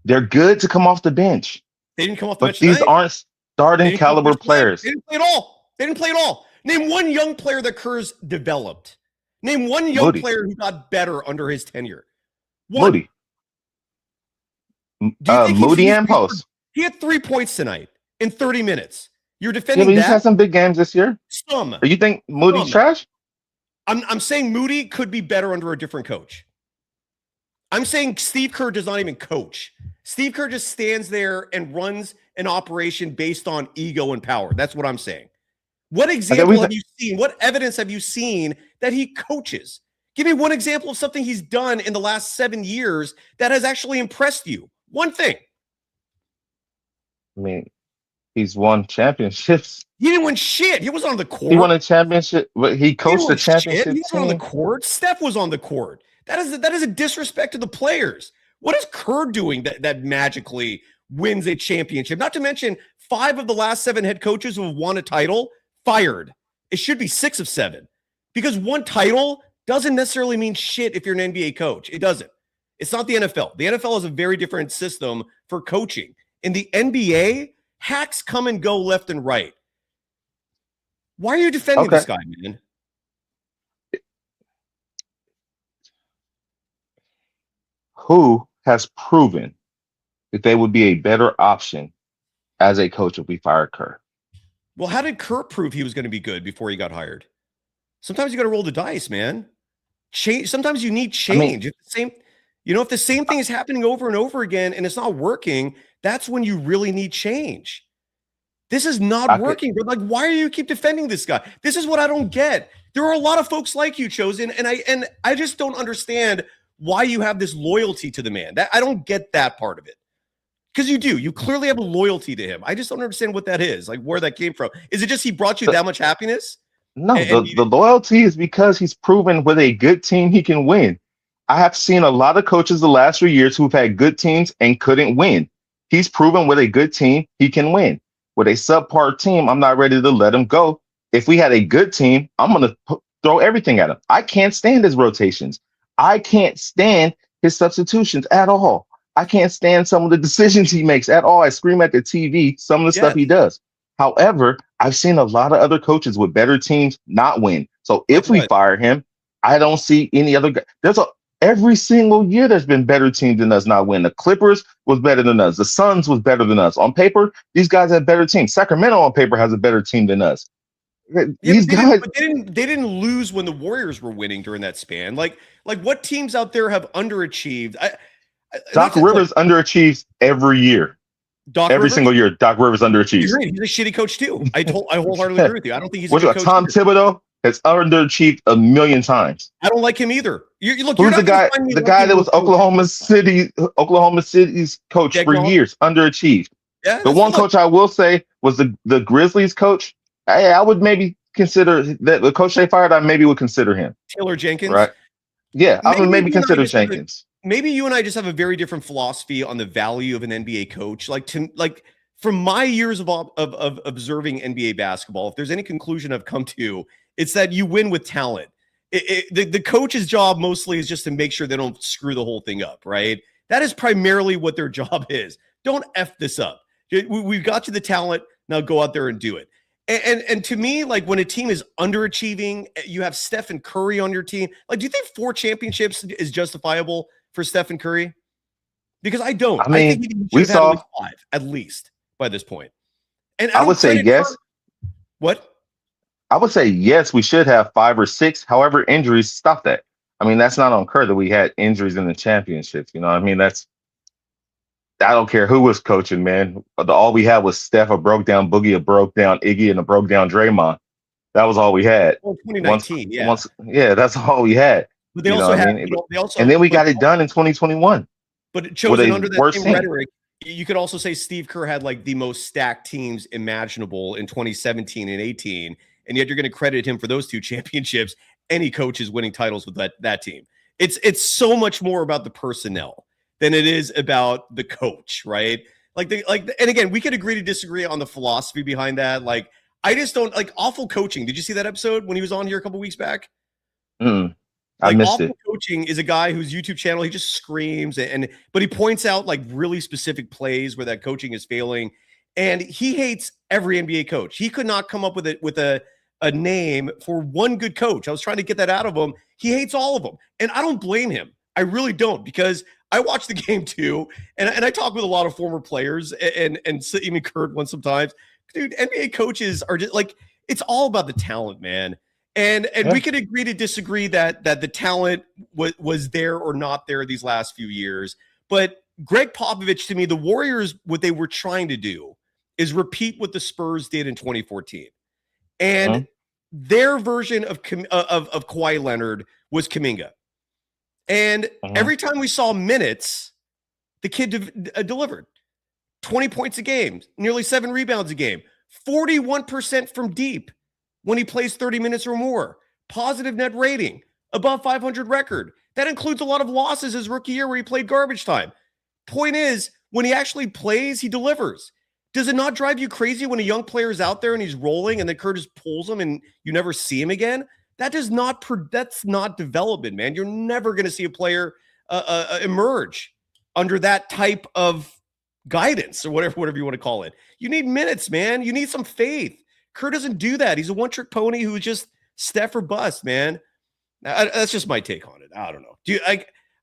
[SPEAKER 15] They're good to come off the bench.
[SPEAKER 1] They didn't come off the bench.
[SPEAKER 15] But these aren't starting caliber players.
[SPEAKER 1] They didn't play at all. Name one young player that Kerr's developed. Name one young
[SPEAKER 15] Moody.
[SPEAKER 1] player who got better under his tenure. One.
[SPEAKER 15] Moody.
[SPEAKER 1] Do you think
[SPEAKER 15] Moody and Post.
[SPEAKER 1] He had 3 points tonight in 30 minutes. You're
[SPEAKER 15] Yeah,
[SPEAKER 1] defending
[SPEAKER 15] but he's
[SPEAKER 1] that?
[SPEAKER 15] had some big games this year.
[SPEAKER 1] Some.
[SPEAKER 15] Or you think Moody's trash?
[SPEAKER 1] I'm saying Moody could be better under a different coach. I'm saying Steve Kerr does not even coach. Steve Kerr just stands there and runs an operation based on ego and power. That's what I'm saying. What example have you seen? What evidence have you seen that he coaches? Give me one example of something he's done in the last 7 years that has actually impressed you. One thing.
[SPEAKER 15] I mean, he's won championships.
[SPEAKER 1] He didn't win shit. He was on the court.
[SPEAKER 15] He won a championship, but he coached the championship
[SPEAKER 1] He was on the court. Steph was on the court. That is a disrespect to the players. What is Kerr doing that magically wins a championship? Not to mention 5 of the last 7 head coaches who have won a title fired. It should be 6 of 7 because one title doesn't necessarily mean shit if you're an NBA coach. It doesn't. It's not the NFL. The NFL is a very different system for coaching. In the NBA, hacks come and go left and right. Why are you defending this guy, man?
[SPEAKER 15] Who has proven that they would be a better option as a coach if we fired Kerr?
[SPEAKER 1] Well, how did Kerr prove he was going to be good before he got hired? Sometimes you got to roll the dice, man. Change. Sometimes you need change. If the same thing is happening over and over again and it's not working, that's when you really need change. This is not working. But like, why are you keep defending this guy? This is what I don't get. There are a lot of folks like you, Chosen, and I just don't understand why you have this loyalty to the man. I don't get that part of it. Because you do. You clearly have a loyalty to him. I just don't understand what that is, like where that came from. Is it just he brought you that much happiness?
[SPEAKER 15] No, the loyalty is because he's proven with a good team he can win. I have seen a lot of coaches the last 3 years who've had good teams and couldn't win. He's proven with a good team he can win. With a subpar team, I'm not ready to let him go. If we had a good team, I'm going to throw everything at him. I can't stand his rotations. I can't stand his substitutions at all. I can't stand some of the decisions he makes at all. I scream at the TV, some of the stuff he does. However, I've seen a lot of other coaches with better teams not win. So if we fire him, I don't see any other guy. Every single year there's been better teams than us not win. The Clippers was better than us. The Suns was better than us. On paper, these guys have better teams. Sacramento on paper has a better team than us. These guys,
[SPEAKER 1] they didn't lose when the Warriors were winning during that span. Like what teams out there have underachieved?
[SPEAKER 15] Doc Rivers underachieves every year. Every single year, Doc Rivers underachieves.
[SPEAKER 1] He's a shitty coach too. I wholeheartedly agree with you. I don't think he's a good coach.
[SPEAKER 15] Tom Thibodeau has underachieved a million times.
[SPEAKER 1] I don't like him either.
[SPEAKER 15] Who's the guy? The guy that was Oklahoma City's coach for years, underachieved.
[SPEAKER 1] Yeah,
[SPEAKER 15] the one coach I will say was the Grizzlies coach. I would maybe consider that the coach they fired. I maybe would consider him
[SPEAKER 1] Taylor Jenkins.
[SPEAKER 15] Right? Yeah, I would maybe consider Jenkins.
[SPEAKER 1] Maybe you and I just have a very different philosophy on the value of an NBA coach. From my years of observing NBA basketball, if there's any conclusion I've come to, it's that you win with talent. The coach's job mostly is just to make sure they don't screw the whole thing up, right? That is primarily what their job is. Don't F this up. We've got you the talent. Now go out there and do it. And to me, like when a team is underachieving, you have Steph and Curry on your team. Like, do you think 4 championships is justifiable for Steph and Curry? Because I don't. I think he should have had 5 at least by this point. And
[SPEAKER 15] I would say yes.
[SPEAKER 1] What?
[SPEAKER 15] I would say yes, we should have 5 or 6. However, injuries stop that. I mean, that's not on Kerr that we had injuries in the championships. You know what I mean? I don't care who was coaching, man. All we had was Steph, a broke down Boogie, a broke down Iggy, and a broke down Draymond. That was all we had.
[SPEAKER 1] Well, 2019,
[SPEAKER 15] that's all we had.
[SPEAKER 1] But they also had,
[SPEAKER 15] and then we got it done in 2021.
[SPEAKER 1] But chosen under that same rhetoric, you could also say Steve Kerr had like the most stacked teams imaginable in 2017 and 18, and yet you're going to credit him for those 2 championships. Any coach is winning titles with that team. It's so much more about the personnel than it is about the coach, right? And again, we could agree to disagree on the philosophy behind that. Like, I just don't like awful coaching. Did you see that episode when he was on here a couple weeks back?
[SPEAKER 15] I missed it.
[SPEAKER 1] Coaching is a guy whose YouTube channel, he just screams but he points out like really specific plays where that coaching is failing. And he hates every NBA coach. He could not come up with a a name for one good coach. I was trying to get that out of him. He hates all of them. And I don't blame him. I really don't, because I watch the game too. And I talk with a lot of former players and even Kurt once sometimes. Dude, NBA coaches are just like, it's all about the talent, man. And we could agree to disagree that the talent was there or not there these last few years. But Greg Popovich, to me, the Warriors, what they were trying to do is repeat what the Spurs did in 2014. And their version of Kawhi Leonard was Kuminga. And every time we saw minutes, the kid delivered 20 points a game, nearly 7 rebounds a game, 41% from deep when he plays 30 minutes or more, positive net rating, above 500 record. That includes a lot of losses his rookie year where he played garbage time. Point is, when he actually plays, he delivers. Does it not drive you crazy when a young player is out there and he's rolling and then Curtis pulls him and you never see him again? That's not development, man. You're never going to see a player emerge under that type of guidance or whatever you want to call it. You need minutes, man. You need some faith. Kerr doesn't do that. He's a one-trick pony who's just Steph or bust, man. That's just my take on it. I don't know.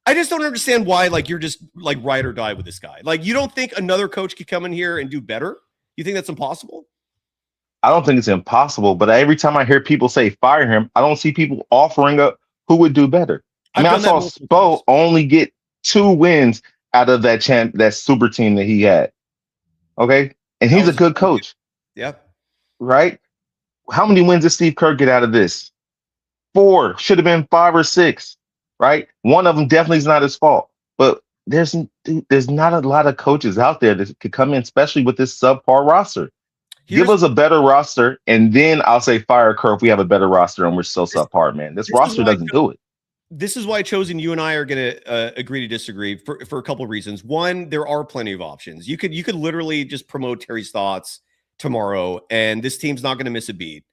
[SPEAKER 1] I just don't understand why, like, you're just like ride or die with this guy. Like, you don't think another coach could come in here and do better? You think that's impossible?
[SPEAKER 15] I don't think it's impossible, but every time I hear people say fire him, I don't see people offering up who would do better. I mean, I saw Spo only get 2 wins out of that super team that he had. Okay, and he's a good coach.
[SPEAKER 1] Yep.
[SPEAKER 15] Right? How many wins did Steve Kerr get out of this? 4, should have been 5 or 6. Right? One of them definitely is not his fault. But there's not a lot of coaches out there that could come in, especially with this subpar roster. Give us a better roster, and then I'll say fire Kerr if we have a better roster and we're still subpar, man. This roster doesn't do it.
[SPEAKER 1] This is why I've chosen you and I are going to agree to disagree for a couple of reasons. One, there are plenty of options. You could literally just promote Terry Stotts tomorrow, and this team's not going to miss a beat.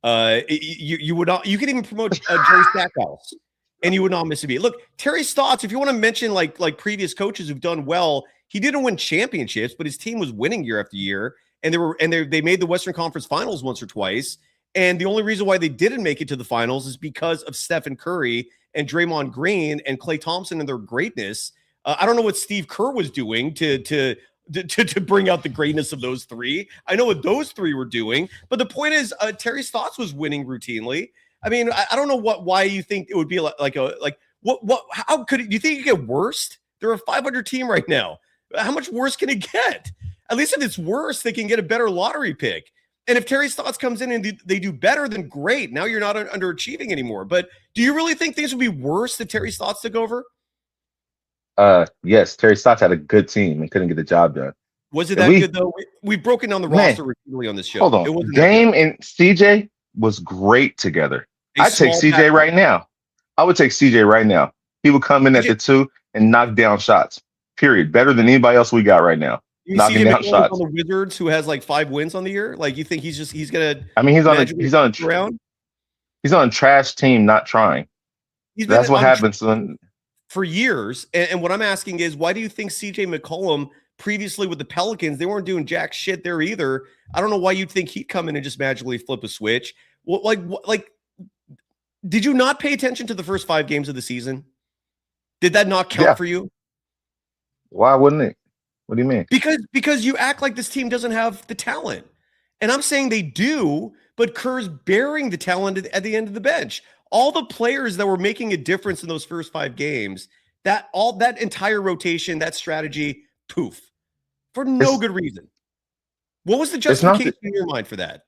[SPEAKER 1] You would not. You could even promote Jerry Stackhouse, and you would not miss a beat. Look, Terry Stotts. If you want to mention like previous coaches who've done well, he didn't win championships, but his team was winning year after year, and they made the Western Conference Finals once or twice. And the only reason why they didn't make it to the finals is because of Stephen Curry and Draymond Green and Klay Thompson and their greatness. I don't know what Steve Kerr was doing to bring out the greatness of those 3. I know what those 3 were doing, but the point is, Terry Stotts was winning routinely. I mean, I don't know why you think it would be how could it? Do you think it get worse? They're a 500 team right now. How much worse can it get? At least if it's worse, they can get a better lottery pick. And if Terry Stotts comes in and they do better, then great. Now you're not underachieving anymore. But do you really think things would be worse if Terry Stotts took over?
[SPEAKER 15] Yes, Terry Stotts had a good team and couldn't get the job done.
[SPEAKER 1] Was it that good though? We've broken down the roster repeatedly on this show.
[SPEAKER 15] Hold on. Dame and CJ was great together. I'd take CJ right now. I would take CJ right now. He would come in at the 2 and knock down shots. Period. Better than anybody else we got right now. Knocking down shots.
[SPEAKER 1] On the Wizards, who has like 5 wins on the year. Like, you think he's gonna?
[SPEAKER 15] I mean, he's on a trash team, not trying. That's what happens
[SPEAKER 1] for years. And what I'm asking is, why do you think CJ McCollum previously with the Pelicans, they weren't doing jack shit there either? I don't know why you'd think he'd come in and just magically flip a switch. Like, did you not pay attention to the first 5 games of the season? Did that not count for you?
[SPEAKER 15] Why wouldn't it? What do you mean?
[SPEAKER 1] Because you act like this team doesn't have the talent. And I'm saying they do, but Kerr's bearing the talent at the end of the bench. All the players that were making a difference in those first 5 games, that entire rotation, that strategy, poof, for no good reason. What was the justification in your mind for that?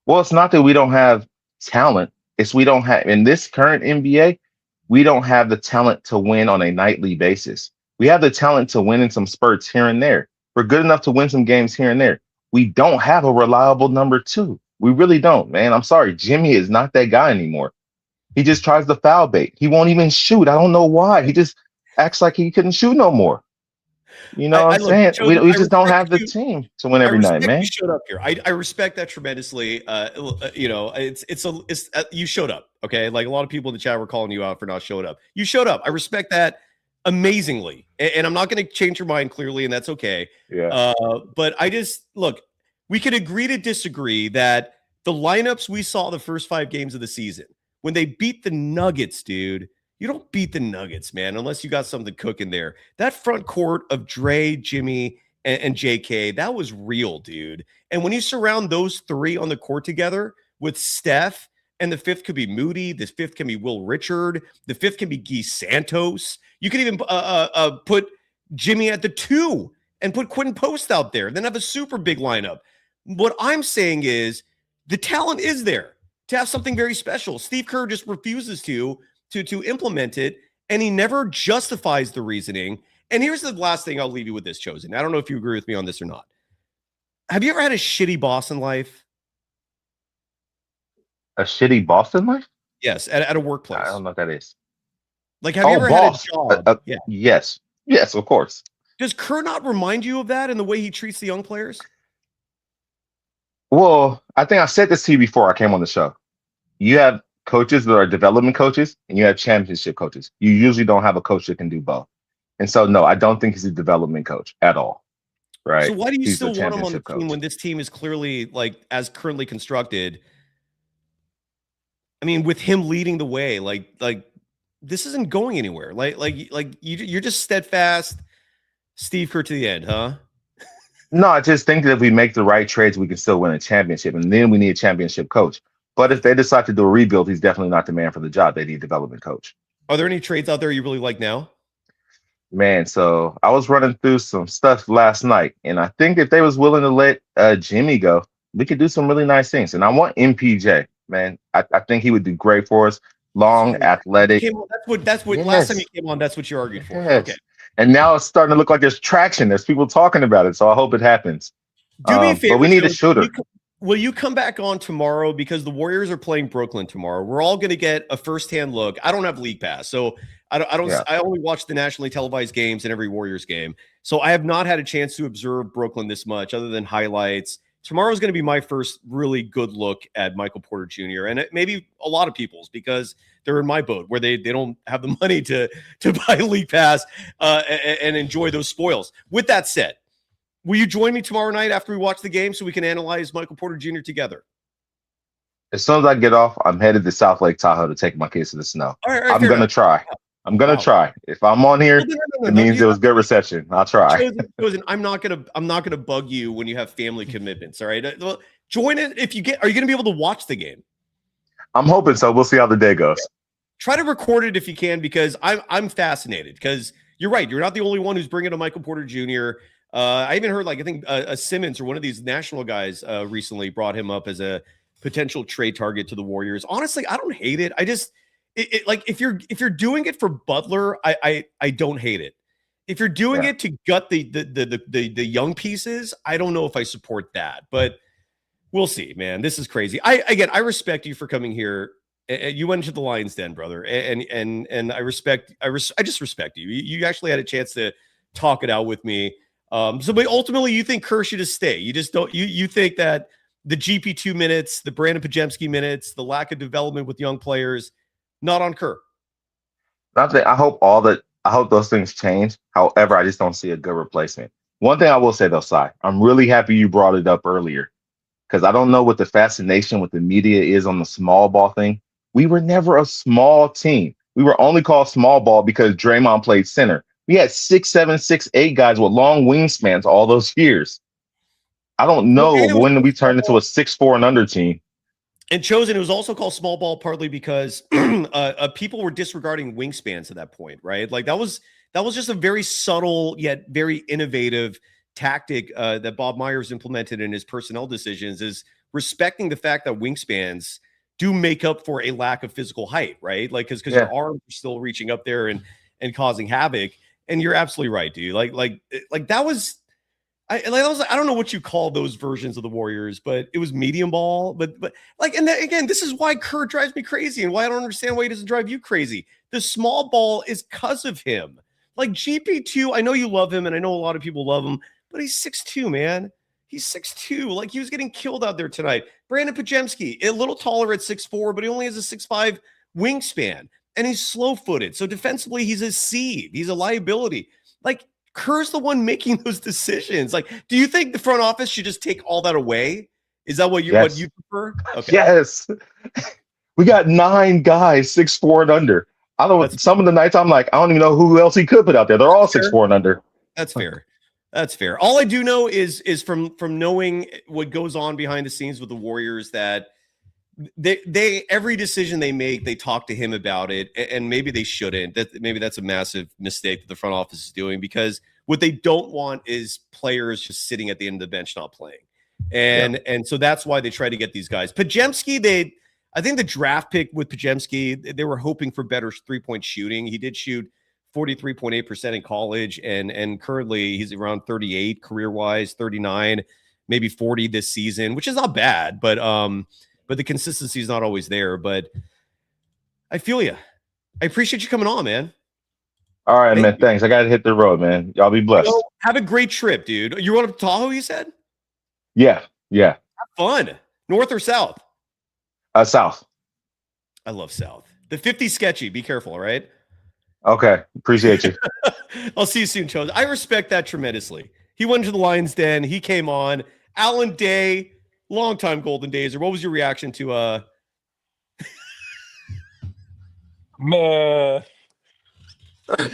[SPEAKER 15] Well, it's not that we don't have talent. It's we don't have, in this current NBA, we don't have the talent to win on a nightly basis. We have the talent to win in some spurts here and there. We're good enough to win some games here and there. We don't have a reliable number 2. We really don't, man. I'm sorry. Jimmy is not that guy anymore. He just tries to foul bait. He won't even shoot. I don't know why. He just acts like he couldn't shoot no more. You know what I'm saying? We just don't have the team to win every night, man.
[SPEAKER 1] You showed up here. I respect that tremendously. You know, you showed up. Okay, like a lot of people in the chat were calling you out for not showing up. You showed up. I respect that amazingly, and I'm not going to change your mind clearly, and that's okay.
[SPEAKER 15] Yeah.
[SPEAKER 1] But I just look. We could agree to disagree that the lineups we saw the first 5 games of the season, when they beat the Nuggets, dude, you don't beat the Nuggets, man, unless you got something cooking there. That front court of Dre, Jimmy, and JK, that was real, dude. And when you surround those 3 on the court together with Steph, and the 5th could be Moody, the 5th can be Will Richard, the 5th can be Guy Santos. You could even put Jimmy at the 2 and put Quentin Post out there, then have a super big lineup. What I'm saying is the talent is there to have something very special. Steve Kerr just refuses to implement it, and he never justifies the reasoning. And here's the last thing I'll leave you with this, Chosen. I don't know if you agree with me on this or not. Have you ever had a shitty boss in life?
[SPEAKER 15] A shitty boss in life?
[SPEAKER 1] Yes, at a workplace.
[SPEAKER 15] I don't know what that is.
[SPEAKER 1] Like, have you ever had a job? Yeah.
[SPEAKER 15] Yes. Yes, of course.
[SPEAKER 1] Does Kerr not remind you of that in the way he treats the young players?
[SPEAKER 15] Well, I think I said this to you before I came on the show. You have coaches that are development coaches, and you have championship coaches. You usually don't have a coach that can do both. And so, no, I don't think he's a development coach at all. Right.
[SPEAKER 1] So why do you
[SPEAKER 15] He's
[SPEAKER 1] still
[SPEAKER 15] a
[SPEAKER 1] want him on the
[SPEAKER 15] championship
[SPEAKER 1] team
[SPEAKER 15] coach.
[SPEAKER 1] when this team is clearly, like, as currently constructed? I mean, with him leading the way, like this isn't going anywhere. You're just steadfast, Steve Kerr to the end, huh?
[SPEAKER 15] No, I just think that if we make the right trades, we can still win a championship. And then we need a championship coach. But if they decide to do a rebuild, he's definitely not the man for the job. They need a development coach.
[SPEAKER 1] Are there any trades out there you really like now?
[SPEAKER 15] Man, so I was running through some stuff last night, and I think if they was willing to let Jimmy go, we could do some really nice things. And I want MPJ, man. I think he would do great for us. Long, athletic.
[SPEAKER 1] That's what last time you came on, that's what you argued for.
[SPEAKER 15] Yes.
[SPEAKER 1] Okay.
[SPEAKER 15] And now it's starting to look like there's traction. There's people talking about it. So I hope it happens.
[SPEAKER 1] Do me a favor.
[SPEAKER 15] But we need a
[SPEAKER 1] Joe.
[SPEAKER 15] shooter.
[SPEAKER 1] Will you come back on tomorrow? Because the Warriors are playing Brooklyn tomorrow. We're all going to get a firsthand look. I don't have League Pass, so I don't.
[SPEAKER 15] Yeah.
[SPEAKER 1] I only watch the nationally televised games in every Warriors game. So I have not had a chance to observe Brooklyn this much, other than highlights. Tomorrow's going to be my first really good look at Michael Porter Jr. and maybe a lot of people's, because they're in my boat where they don't have the money to buy League Pass and enjoy those spoils. With that said, will you join me tomorrow night after we watch the game so we can analyze Michael Porter Jr. together?
[SPEAKER 15] As soon as I get off, I'm headed to South Lake Tahoe to take my kids to the snow.
[SPEAKER 1] All right,
[SPEAKER 15] I'm going to try. I'm going to try. If I'm on here, it means it was good reception. I'll try.
[SPEAKER 1] Chosen, I'm not gonna bug you when you have family commitments. All right, well, join it if you get. Are you gonna be able to watch the game?
[SPEAKER 15] I'm hoping so. We'll see how the day goes.
[SPEAKER 1] Try to record it if you can, because I'm fascinated. Because you're right, you're not the only one who's bringing a Michael Porter Jr. I even heard, like, I think a Simmons or one of these national guys recently brought him up as a potential trade target to the Warriors. Honestly, I don't hate it. I just like if you're doing it for Butler, I don't hate it. If you're doing it to gut the young pieces, I don't know if I support that. But we'll see, man. This is crazy. I respect you for coming here. You went into the Lions Den, brother, and I just respect you. You actually had a chance to talk it out with me. But ultimately, you think Kerr should just stay. You just don't. You think that the GP2 minutes, the Brandon Pajemski minutes, the lack of development with young players, not on Kerr.
[SPEAKER 15] I hope those things change. However, I just don't see a good replacement. One thing I will say though, Cy, I'm really happy you brought it up earlier, because I don't know what the fascination with the media is on the small ball thing. We were never a small team. We were only called small ball because Draymond played center. We had 6'7", 6'8" guys with long wingspans all those years. I don't know when we turned into a 6'4" and under team.
[SPEAKER 1] And Chosen, it was also called small ball partly because people were disregarding wingspans at that point, right? Like that was just a very subtle yet very innovative tactic that Bob Myers implemented in his personnel decisions, is respecting the fact that wingspans do make up for a lack of physical height, right? Like because your arms are still reaching up there and causing havoc. And you're absolutely right, dude. Like that was. I don't know what you call those versions of the Warriors, but it was medium ball. But like, and then, again, this is why Kerr drives me crazy, and why I don't understand why he doesn't drive you crazy. The small ball is because of him. Like GP2, I know you love him, and I know a lot of people love him, but he's 6'2", man. He's 6'2". Like, he was getting killed out there tonight. Brandon Pajemski, a little taller at 6'4", but he only has a 6'5" wingspan, and he's slow-footed. So defensively, he's a sieve. He's a liability. Like, Kerr's the one making those decisions. Like, do you think the front office should just take all that away Is that what
[SPEAKER 15] Yes.
[SPEAKER 1] you prefer? Okay.
[SPEAKER 15] Yes. We got 9 guys 6'4" and under. I don't.
[SPEAKER 1] That's
[SPEAKER 15] Some of the nights I'm like, I don't even know who else he could put out there. They're all
[SPEAKER 1] fair.
[SPEAKER 15] 6'4" and under.
[SPEAKER 1] That's fair. That's fair. All I do know is from knowing what goes on behind the scenes with the Warriors that they every decision they make, they talk to him about it, and maybe they shouldn't. Maybe that's a massive mistake that the front office is doing, because what they don't want is players just sitting at the end of the bench not playing. And so that's why they try to get these guys. Podziemski, I think the draft pick with Podziemski, they were hoping for better 3-point shooting. He did shoot 43.8% in college, and currently he's around 38 career-wise, 39, maybe 40 this season, which is not bad, but the consistency is not always there. But I feel you. I appreciate you coming on, man.
[SPEAKER 15] All right, man. Thanks. I got to hit the road, man. Y'all be blessed.
[SPEAKER 1] Have a great trip, dude. You're going up to Tahoe, you said?
[SPEAKER 15] Yeah.
[SPEAKER 1] Have fun. North or south?
[SPEAKER 15] South.
[SPEAKER 1] I love south. The 50 sketchy. Be careful, all right?
[SPEAKER 15] Okay. Appreciate you.
[SPEAKER 1] I'll see you soon, Chose. I respect that tremendously. He went to the Lions Den. He came on. Alan Day, longtime Golden Days. Or what was your reaction to
[SPEAKER 16] Man.
[SPEAKER 1] I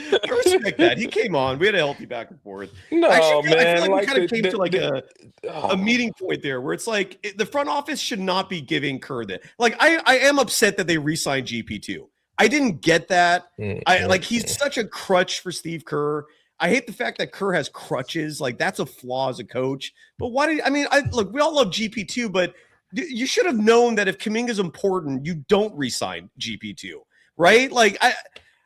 [SPEAKER 1] respect that. He came on. We had a healthy back and forth.
[SPEAKER 16] No,
[SPEAKER 1] I feel
[SPEAKER 16] man.
[SPEAKER 1] like we kind of came
[SPEAKER 16] the-
[SPEAKER 1] to like
[SPEAKER 16] the-
[SPEAKER 1] a meeting point there where it's like the front office should not be giving Kerr that. Like, I am upset that they re-signed GP2. I didn't get that. He's such a crutch for Steve Kerr. I hate the fact that Kerr has crutches. Like, that's a flaw as a coach. But look, we all love GP2, but you should have known that if Kuminga's important, you don't re-sign GP2, right? Like,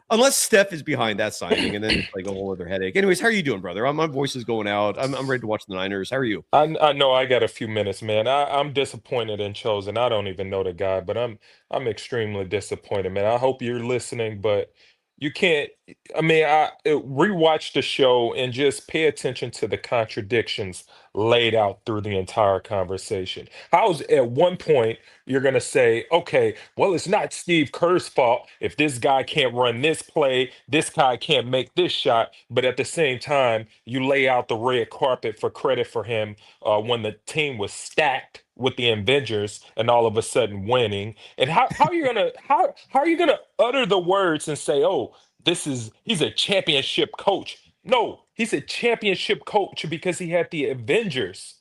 [SPEAKER 1] unless Steph is behind that signing, and then it's like a whole other headache. Anyways, how are you doing, brother? My voice is going out. I'm ready to watch the Niners. How are you?
[SPEAKER 16] I know I got a few minutes, man. I'm disappointed in Chosen. I don't even know the guy, but I'm extremely disappointed, man. I hope you're listening, but you can't. I mean, I rewatch the show and just pay attention to the contradictions laid out through the entire conversation. How's at one point you're gonna say, okay, well, it's not Steve Kerr's fault if this guy can't run this play, this guy can't make this shot, but at the same time, you lay out the red carpet for credit for him when the team was stacked with the Avengers and all of a sudden winning. And how are you gonna utter the words and say, oh, he's a championship coach? No, he's a championship coach because he had the Avengers.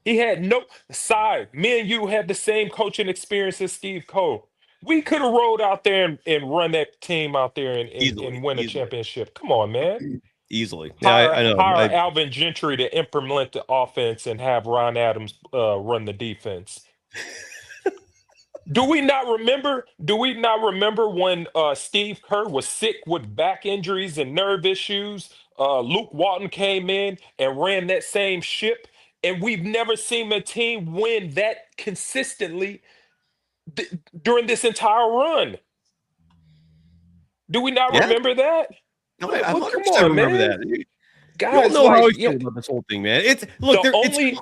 [SPEAKER 16] He had no side. Me and you had the same coaching experience as Steve Kerr. We could have rolled out there and run that team out there and win a championship. Come on, man.
[SPEAKER 1] Easily. Yeah, I know.
[SPEAKER 16] Hire Alvin Gentry to implement the offense and have Ron Adams run the defense. Do we not remember when Steve Kerr was sick with back injuries and nerve issues? Luke Walton came in and ran that same ship, and we've never seen a team win that consistently during this entire run. Do we not remember that?
[SPEAKER 1] No, I
[SPEAKER 16] Come
[SPEAKER 1] 100%
[SPEAKER 16] on,
[SPEAKER 1] remember
[SPEAKER 16] man.
[SPEAKER 1] that.
[SPEAKER 16] Guys,
[SPEAKER 1] you all know how I
[SPEAKER 16] like,
[SPEAKER 1] feel about this whole thing, man.
[SPEAKER 16] The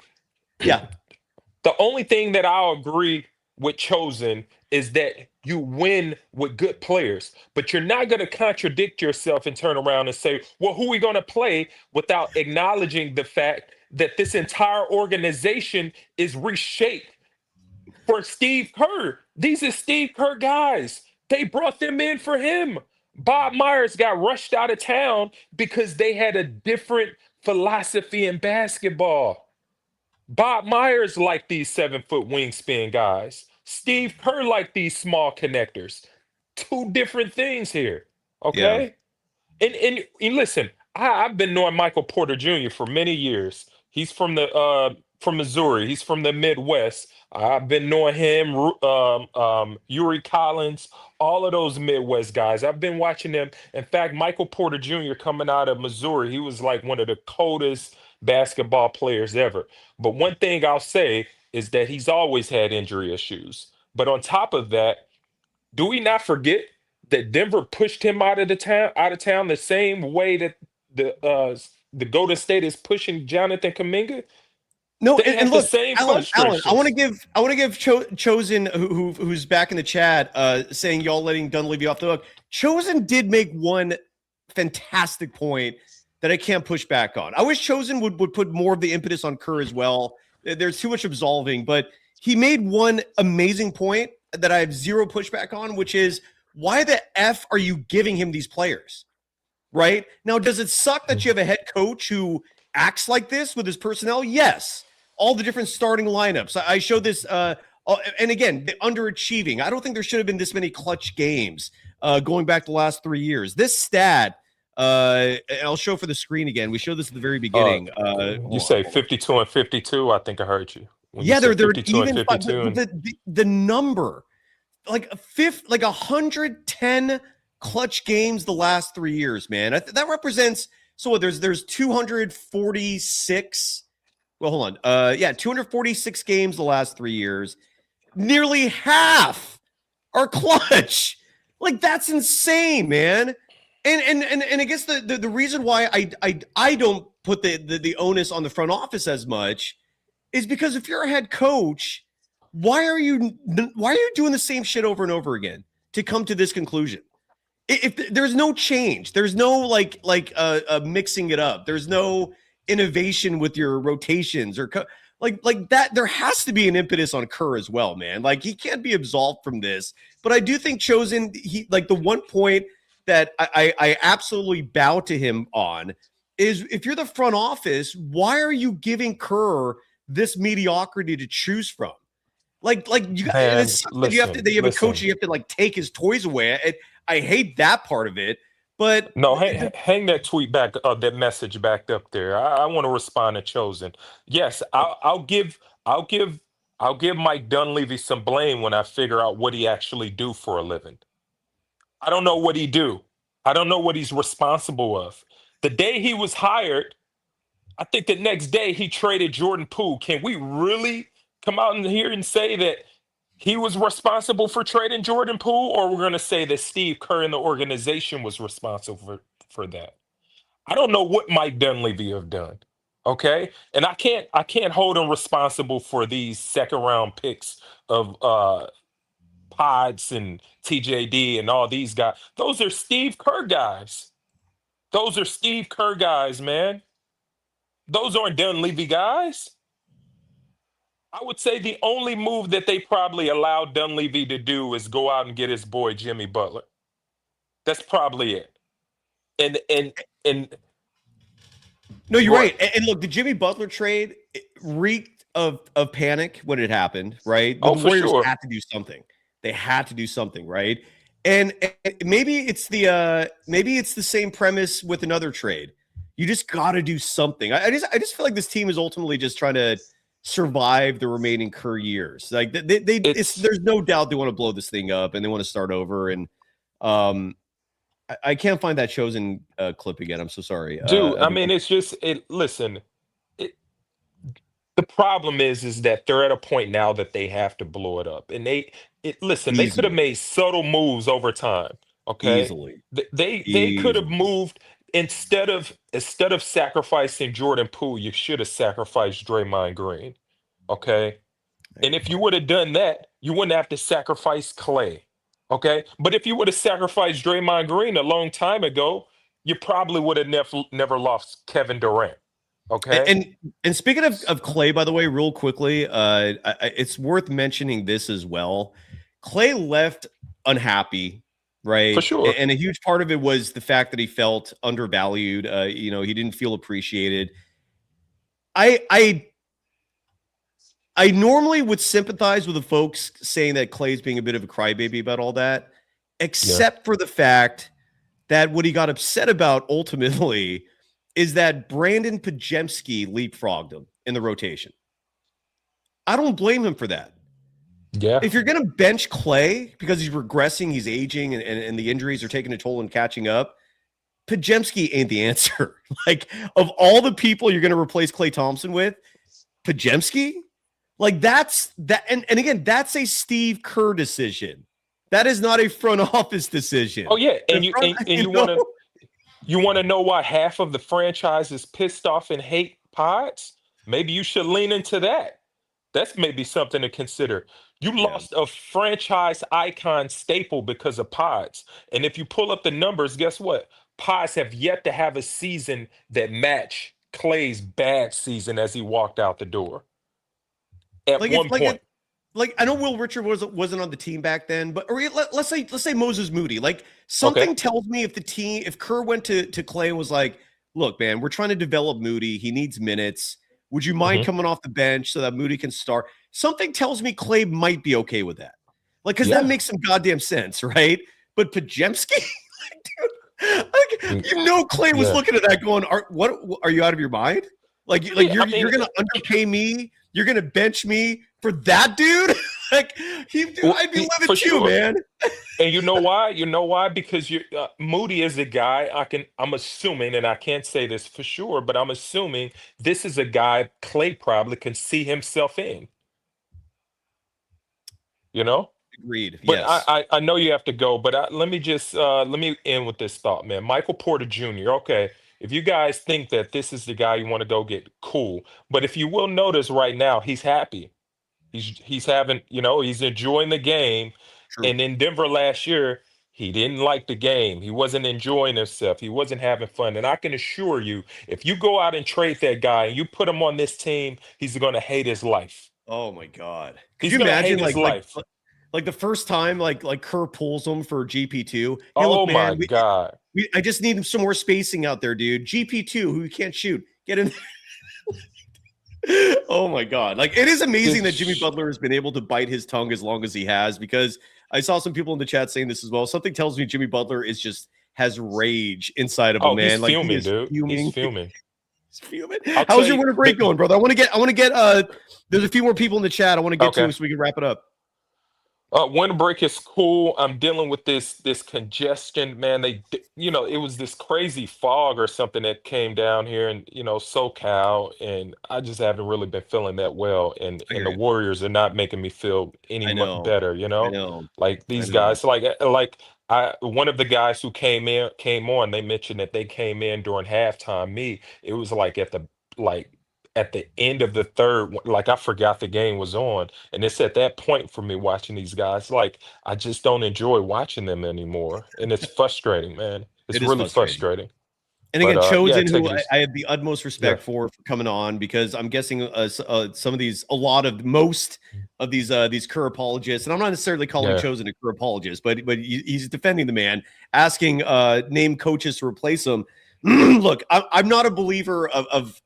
[SPEAKER 1] The
[SPEAKER 16] only thing that I'll agree with Chosen is that you win with good players, but you're not going to contradict yourself and turn around and say, well, who are we going to play, without acknowledging the fact that this entire organization is reshaped for Steve Kerr. These are Steve Kerr guys. They brought them in for him. Bob Myers got rushed out of town because they had a different philosophy in basketball. Bob Myers liked these 7-foot wingspan guys. Steve Kerr liked these small connectors. Two different things here. Okay? And listen, I've been knowing Michael Porter Jr. for many years. He's from Missouri. He's from the Midwest. I've been knowing him, Yuri Collins, all of those Midwest guys. I've been watching them. In fact, Michael Porter Jr. coming out of Missouri, he was like one of the coldest basketball players ever. But one thing I'll say is that he's always had injury issues. But on top of that, do we not forget that Denver pushed him out of town the same way that the Golden State is pushing Jonathan Kuminga?
[SPEAKER 1] No,
[SPEAKER 16] They
[SPEAKER 1] and
[SPEAKER 16] have the
[SPEAKER 1] look,
[SPEAKER 16] same
[SPEAKER 1] Alan,
[SPEAKER 16] frustrations.
[SPEAKER 1] I want to give Chosen, who's back in the chat, saying y'all letting Dunleavy off the hook. Chosen did make one fantastic point that I can't push back on. I wish Chosen would put more of the impetus on Kerr as well. There's too much absolving, but he made one amazing point that I have zero pushback on, which is why the F are you giving him these players? Right? Now, does it suck that you have a head coach who acts like this with his personnel? Yes. All the different starting lineups. I showed this, and again, the underachieving. I don't think there should have been this many clutch games going back the last 3 years. This stat, I'll show for the screen again. We showed this at the very beginning.
[SPEAKER 16] You say 52 and 52. I think I heard you. When
[SPEAKER 1] Yeah,
[SPEAKER 16] you
[SPEAKER 1] they're
[SPEAKER 16] said 52 and
[SPEAKER 1] even
[SPEAKER 16] 52.
[SPEAKER 1] but the number, like 110 clutch games the last 3 years, man. That represents, so what, there's 246. Well, hold on. 246 games the last 3 years. Nearly half are clutch. Like, that's insane, man. And I guess the reason why I don't put the onus on the front office as much is because if you're a head coach, why are you doing the same shit over and over again to come to this conclusion? If there's no change, there's no like mixing it up, there's no innovation with your rotations or like that, there has to be an impetus on Kerr as well, man. Like, he can't be absolved from this. But I do think he like the one point that I absolutely bow to him on is, if you're the front office, why are you giving Kerr this mediocrity to choose from? Like you got,
[SPEAKER 16] Man,
[SPEAKER 1] you have a coach, you have to like take his toys away. I hate that part of it, but
[SPEAKER 16] No, hang that tweet back, that message back up there. I want to respond to Chosen. Yes, I'll give Mike Dunleavy some blame when I figure out what he actually do for a living. I don't know what he do. I don't know what he's responsible of. The day he was hired, I think the next day he traded Jordan Poole. Can we really come out in here and say that he was responsible for trading Jordan Poole, or we're going to say that Steve Kerr and the organization was responsible for that? I don't know what Mike Dunleavy have done. Okay, and I can't hold him responsible for these second round picks of Pods and TJD and all these guys. Those are Steve Kerr guys. Those are Steve Kerr guys, man. Those aren't Dunleavy guys. I would say the only move that they probably allowed Dunleavy to do is go out and get his boy Jimmy Butler. That's probably it. And
[SPEAKER 1] no, you're right. And look, the Jimmy Butler trade reeked of panic when it happened, right? The Warriors had to do something. They had to do something, right? And maybe it's the same premise with another trade. You just got to do something. I just feel like this team is ultimately just trying to survive the remaining Kerr years. Like there's no doubt they want to blow this thing up and they want to start over. And I can't find that Chosen clip again. I'm so sorry,
[SPEAKER 16] dude. I mean, it's just listen. The problem is that they're at a point now that they have to blow it up, and they could have made subtle moves over time. Okay,
[SPEAKER 1] easily.
[SPEAKER 16] They could have moved instead of sacrificing Jordan Poole, you should have sacrificed Draymond Green. Okay, and if you would have done that, you wouldn't have to sacrifice Klay. Okay, but if you would have sacrificed Draymond Green a long time ago, you probably would have never lost Kevin Durant. Okay.
[SPEAKER 1] And speaking of Klay, by the way, real quickly, it's worth mentioning this as well. Klay left unhappy, right?
[SPEAKER 16] For sure.
[SPEAKER 1] And a huge part of it was the fact that he felt undervalued. He didn't feel appreciated. I normally would sympathize with the folks saying that Klay's being a bit of a crybaby about all that, except for the fact that what he got upset about ultimately is that Brandon Podziemski leapfrogged him in the rotation. I don't blame him for that.
[SPEAKER 16] Yeah.
[SPEAKER 1] If you're going to bench Klay because he's regressing, he's aging, and the injuries are taking a toll and catching up, Podziemski ain't the answer. Like, of all the people you're going to replace Klay Thompson with, Podziemski? Like, that's that. And again, that's a Steve Kerr decision. That is not a front office decision.
[SPEAKER 16] Oh, yeah. And you want to know why half of the franchise is pissed off and hate Pods? Maybe you should lean into that. That's maybe something to consider. You lost a franchise icon staple because of Pods. And if you pull up the numbers, guess what? Pods have yet to have a season that match Klay's bad season as he walked out the door. At one point.
[SPEAKER 1] like I know Will Richard wasn't on the team back then, but let's say Moses Moody. Like something tells me if Kerr went to Klay and was like, look, man, we're trying to develop Moody. He needs minutes. Would you mind coming off the bench so that Moody can start? Something tells me Klay might be okay with that. Like, because that makes some goddamn sense, right? But Podziemski, Klay was looking at that going, "What are you out of your mind? Like you're gonna underpay me? You're gonna bench me for that dude? Like, I'd be living too, man."
[SPEAKER 16] And you know why? You know why? Because Moody is a guy I'm assuming, and I can't say this for sure, but I'm assuming this is a guy Klay probably can see himself in. You know?
[SPEAKER 1] Agreed.
[SPEAKER 16] But
[SPEAKER 1] yes.
[SPEAKER 16] I know you have to go, but let me end with this thought, man. Michael Porter Jr. Okay, if you guys think that this is the guy you want to go get, cool. But if you will notice right now, he's happy. He's having, he's enjoying the game.
[SPEAKER 1] True.
[SPEAKER 16] And in Denver last year, he didn't like the game. He wasn't enjoying himself. He wasn't having fun. And I can assure you, if you go out and trade that guy and you put him on this team, he's going to hate his life.
[SPEAKER 1] Oh my God. Could
[SPEAKER 16] He's
[SPEAKER 1] you
[SPEAKER 16] gonna
[SPEAKER 1] imagine
[SPEAKER 16] hate his life.
[SPEAKER 1] like the first time like Kerr pulls him for GP2? Hey,
[SPEAKER 16] Oh
[SPEAKER 1] look, man,
[SPEAKER 16] my God.
[SPEAKER 1] I just need some more spacing out there, dude. GP2, who can't shoot. Get in there. Oh my God. Like, it is amazing that Jimmy Butler has been able to bite his tongue as long as he has, because I saw some people in the chat saying this as well. Something tells me Jimmy Butler has rage inside of him, man.
[SPEAKER 16] He's fuming, dude. He's fuming.
[SPEAKER 1] He's fuming. How's your winter break going, brother? I want to get there's a few more people in the chat I want to get to so we can wrap it up.
[SPEAKER 16] Winter break is cool. I'm dealing with this congestion, man. It was this crazy fog or something that came down here in, SoCal, and I just haven't really been feeling that well. And the Warriors are not making me feel any much better,
[SPEAKER 1] I know.
[SPEAKER 16] Like these guys, one of the guys who came on, they mentioned that they came in during halftime. It was like at the end of the third, like I forgot the game was on. And it's at that point for me watching these guys, like I just don't enjoy watching them anymore. And it's frustrating, man. It's really frustrating.
[SPEAKER 1] And again, Chosen, who I have the utmost respect for coming on, because I'm guessing most of these Kerr apologists, and I'm not necessarily calling Chosen a Kerr apologist, but he's defending the man, asking name coaches to replace him. Look, I'm not a believer of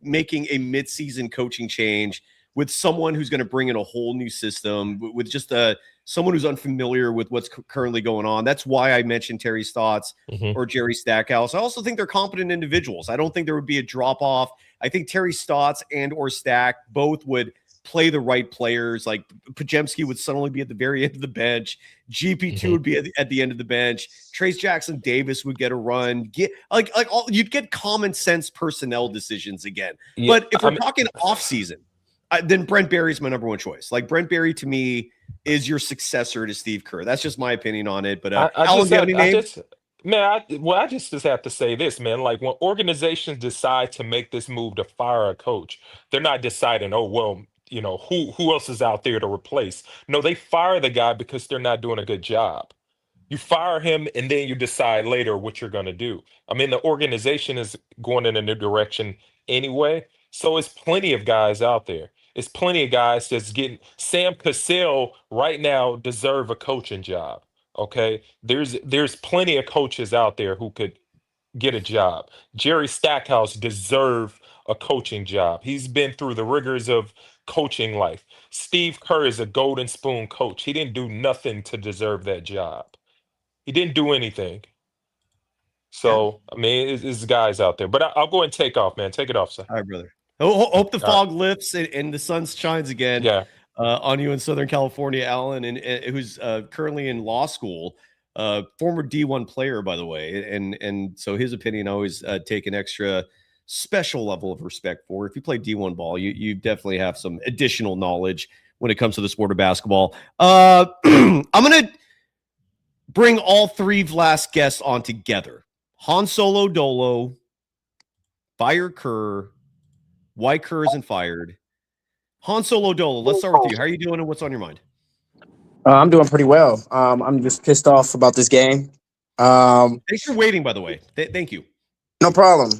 [SPEAKER 1] making a mid-season coaching change with someone who's going to bring in a whole new system, with just someone who's unfamiliar with what's currently going on. That's why I mentioned Terry Stotts or Jerry Stackhouse. I also think they're competent individuals. I don't think there would be a drop-off. I think Terry Stotts and or Stack both would play the right players. Like Podziemski would suddenly be at the very end of the bench. GP2 would be at the end of the bench. Trace Jackson Davis would get a run. You'd get common sense personnel decisions again.
[SPEAKER 16] Yeah,
[SPEAKER 1] but if we're talking off season, then Brent Barry's my number one choice. Like, Brent Barry to me is your successor to Steve Kerr. That's just my opinion on it. But Alan, do you have any names?
[SPEAKER 16] I just have to say this, man. Like, when organizations decide to make this move to fire a coach, they're not deciding, oh, well, who else is out there to replace? No, they fire the guy because they're not doing a good job. You fire him, and then you decide later what you're going to do. I mean, the organization is going in a new direction anyway, so it's plenty of guys out there. It's plenty of guys that's getting. Sam Cassell right now deserve a coaching job. Okay, there's plenty of coaches out there who could get a job. Jerry Stackhouse deserve a coaching job. He's been through the rigors of coaching life. Steve Kerr is a golden spoon coach. He didn't do nothing to deserve that job. He didn't do anything. So, I mean, it's guys out there. But I'll go and take off, man. Take it off, sir.
[SPEAKER 1] All right, brother. Hope the fog lifts and the sun shines again on you in Southern California, Alan, and who's currently in law school. Former D1 player, by the way. And so his opinion I always take an extra special level of respect for. If you play D1 ball, you definitely have some additional knowledge when it comes to the sport of basketball. I'm going to bring all three last guests on together. Han Solo Dolo, Fire Kerr, why Kerr isn't fired. Han Solo Dolo, let's start with you. How are you doing and what's on your mind?
[SPEAKER 17] I'm doing pretty well. I'm just pissed off about this game.
[SPEAKER 1] Thanks for waiting, by the way. Thank you.
[SPEAKER 17] No problem.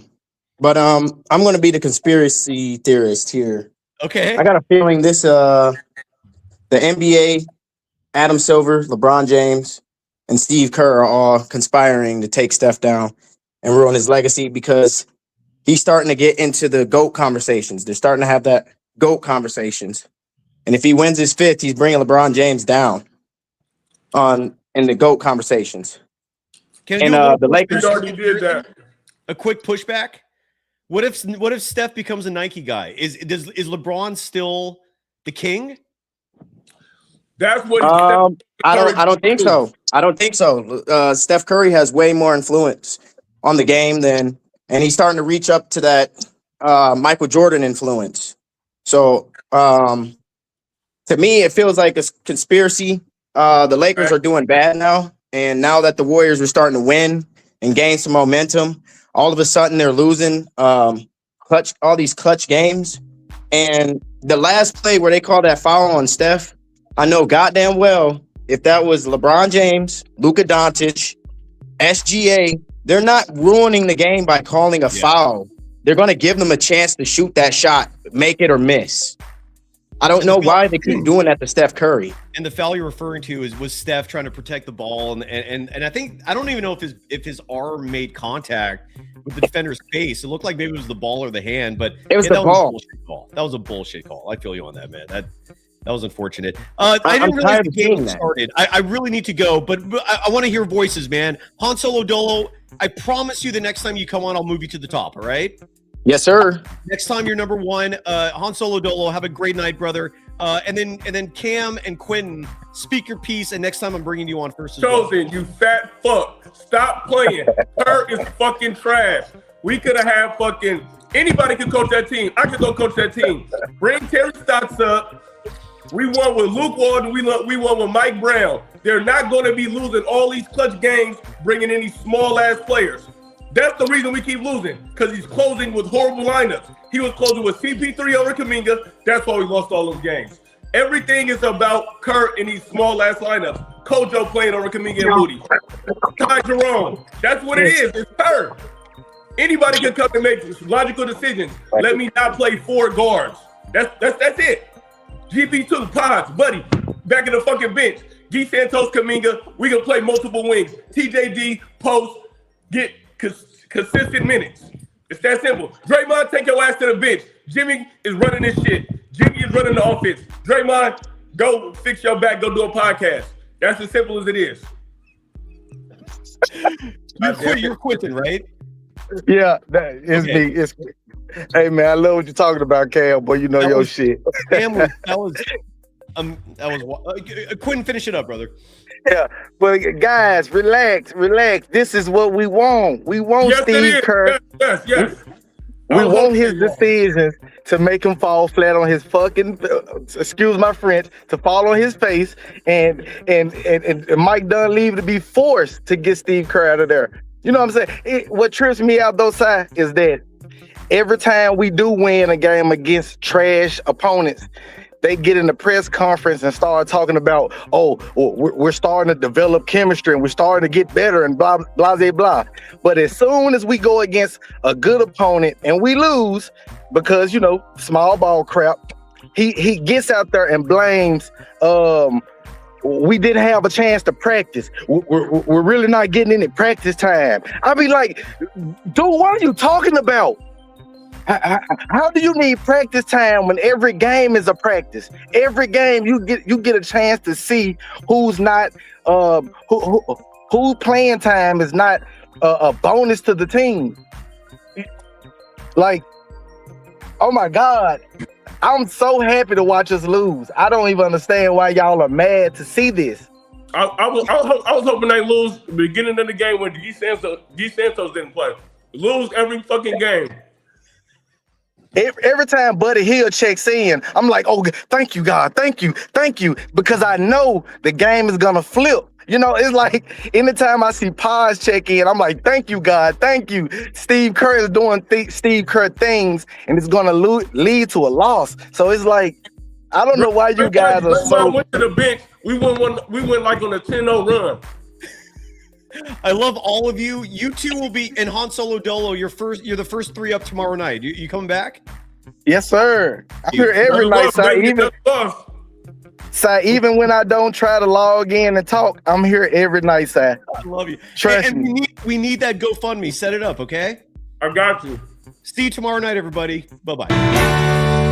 [SPEAKER 17] But I'm going to be the conspiracy theorist here.
[SPEAKER 1] Okay.
[SPEAKER 17] I got a feeling this the NBA, Adam Silver, LeBron James, and Steve Kerr are all conspiring to take Steph down and ruin his legacy because he's starting to get into the GOAT conversations. They're starting to have that GOAT conversations. And if he wins his 5th, he's bringing LeBron James down in the GOAT conversations.
[SPEAKER 1] Can
[SPEAKER 17] the Lakers
[SPEAKER 18] already did that.
[SPEAKER 1] A quick pushback. What if Steph becomes a Nike guy? Is LeBron still the king?
[SPEAKER 18] That's what
[SPEAKER 17] I don't think so. I don't think so. Steph Curry has way more influence on the game and he's starting to reach up to that Michael Jordan influence. So to me, it feels like a conspiracy. The Lakers are doing bad now, and now that the Warriors are starting to win and gain some momentum, all of a sudden they're losing all these clutch games. And the last play where they called that foul on Steph, I know goddamn well if that was LeBron James, Luka Doncic, SGA, they're not ruining the game by calling a foul. They're going to give them a chance to shoot that shot, make it or miss. I don't know why they keep doing that to Steph Curry.
[SPEAKER 1] And the foul you're referring to was Steph trying to protect the ball, and I think I don't even know if his arm made contact with the defender's face. It looked like maybe it was the ball or the hand, but
[SPEAKER 17] it was the ball.
[SPEAKER 1] That was a bullshit call. I feel you on that, man. That was unfortunate. I didn't realize the game started. I really need to go, but I want to hear voices, man. Han Solo Dolo, I promise you the next time you come on, I'll move you to the top, all right?
[SPEAKER 17] Yes, sir.
[SPEAKER 1] Next time you're number 1. Han Solo Dolo, have a great night, brother. And then Cam and Quentin, speak your piece, and next time I'm bringing you on first as well.
[SPEAKER 18] Chosen, you fat fuck. Stop playing. Kerr is fucking trash. We could have had fucking anybody could coach that team. I could go coach that team. Bring Terry Stotts up. We won with Luke Walton. We won with Mike Brown. They're not going to be losing all these clutch games bringing in these small-ass players. That's the reason we keep losing, because he's closing with horrible lineups. He was closing with CP3 over Kuminga. That's why we lost all those games. Everything is about Kerr in these small-ass lineups. Kojo playing over Kuminga and Moody. Ty Jerome. That's what it is. It's Kerr. Anybody can come and make logical decisions. Let me not play 4 guards. That's it. GP2, Pods, Buddy, back in the fucking bench. Guy Santos, Kuminga, we can play multiple wings. TJD, post, get consistent minutes. It's that simple. Draymond, take your ass to the bench. Jimmy is running this shit. Jimmy is running the offense. Draymond, go fix your back, go do a podcast. That's as simple as it is.
[SPEAKER 1] You're quitting, right?
[SPEAKER 19] Yeah, that is
[SPEAKER 1] Okay.
[SPEAKER 19] me. Hey man, I love what you're talking about, Cam, but you know your shit.
[SPEAKER 1] Cam that was Quentin, finish it up, brother.
[SPEAKER 19] Yeah, but guys, relax. This is what we want. We want
[SPEAKER 18] Yes, it
[SPEAKER 19] Steve
[SPEAKER 18] is.
[SPEAKER 19] Kerr.
[SPEAKER 18] Yes.
[SPEAKER 19] We want his decisions to make him fall flat on his fucking, excuse my French, to fall on his face, and Mike Dunleavy to be forced to get Steve Kerr out of there. You know what I'm saying? What trips me out though, Si, is that every time we do win a game against trash opponents, they get in the press conference and start talking about, we're starting to develop chemistry and we're starting to get better and blah, blah, blah, blah. But as soon as we go against a good opponent and we lose because, small ball crap, he gets out there and blames, we didn't have a chance to practice. We're really not getting any practice time. I be like, dude, what are you talking about? How do you need practice time when every game is a practice? Every game you get a chance to see who's not who playing time is not a bonus to the team. Like, oh my God, I'm so happy to watch us lose. I don't even understand why y'all are mad to see this.
[SPEAKER 18] I was hoping they lose the beginning of the game when Guy Santos didn't play. Lose every fucking game.
[SPEAKER 19] Every time Buddy Hill checks in, I'm like, oh, thank you, God. Thank you. Because I know the game is going to flip. It's like anytime I see Pods check in, I'm like, thank you, God. Thank you. Steve Kerr is doing Steve Kerr things, and it's going to lead to a loss. So it's like, I don't know why you guys are so...
[SPEAKER 18] went to the bench. We went like on a 10-0 run.
[SPEAKER 1] I love all of you. You two will be in Han Solo Dolo. You're the first 3 up tomorrow night. You coming back?
[SPEAKER 19] Yes, sir. I'm here every night, sir. Si, even when I don't try to log in and talk, I'm here every night, Si.
[SPEAKER 1] I love you.
[SPEAKER 19] Trust
[SPEAKER 1] and
[SPEAKER 19] me.
[SPEAKER 1] we need that GoFundMe. Set it up, okay?
[SPEAKER 18] I got you.
[SPEAKER 1] See you tomorrow night, everybody. Bye-bye.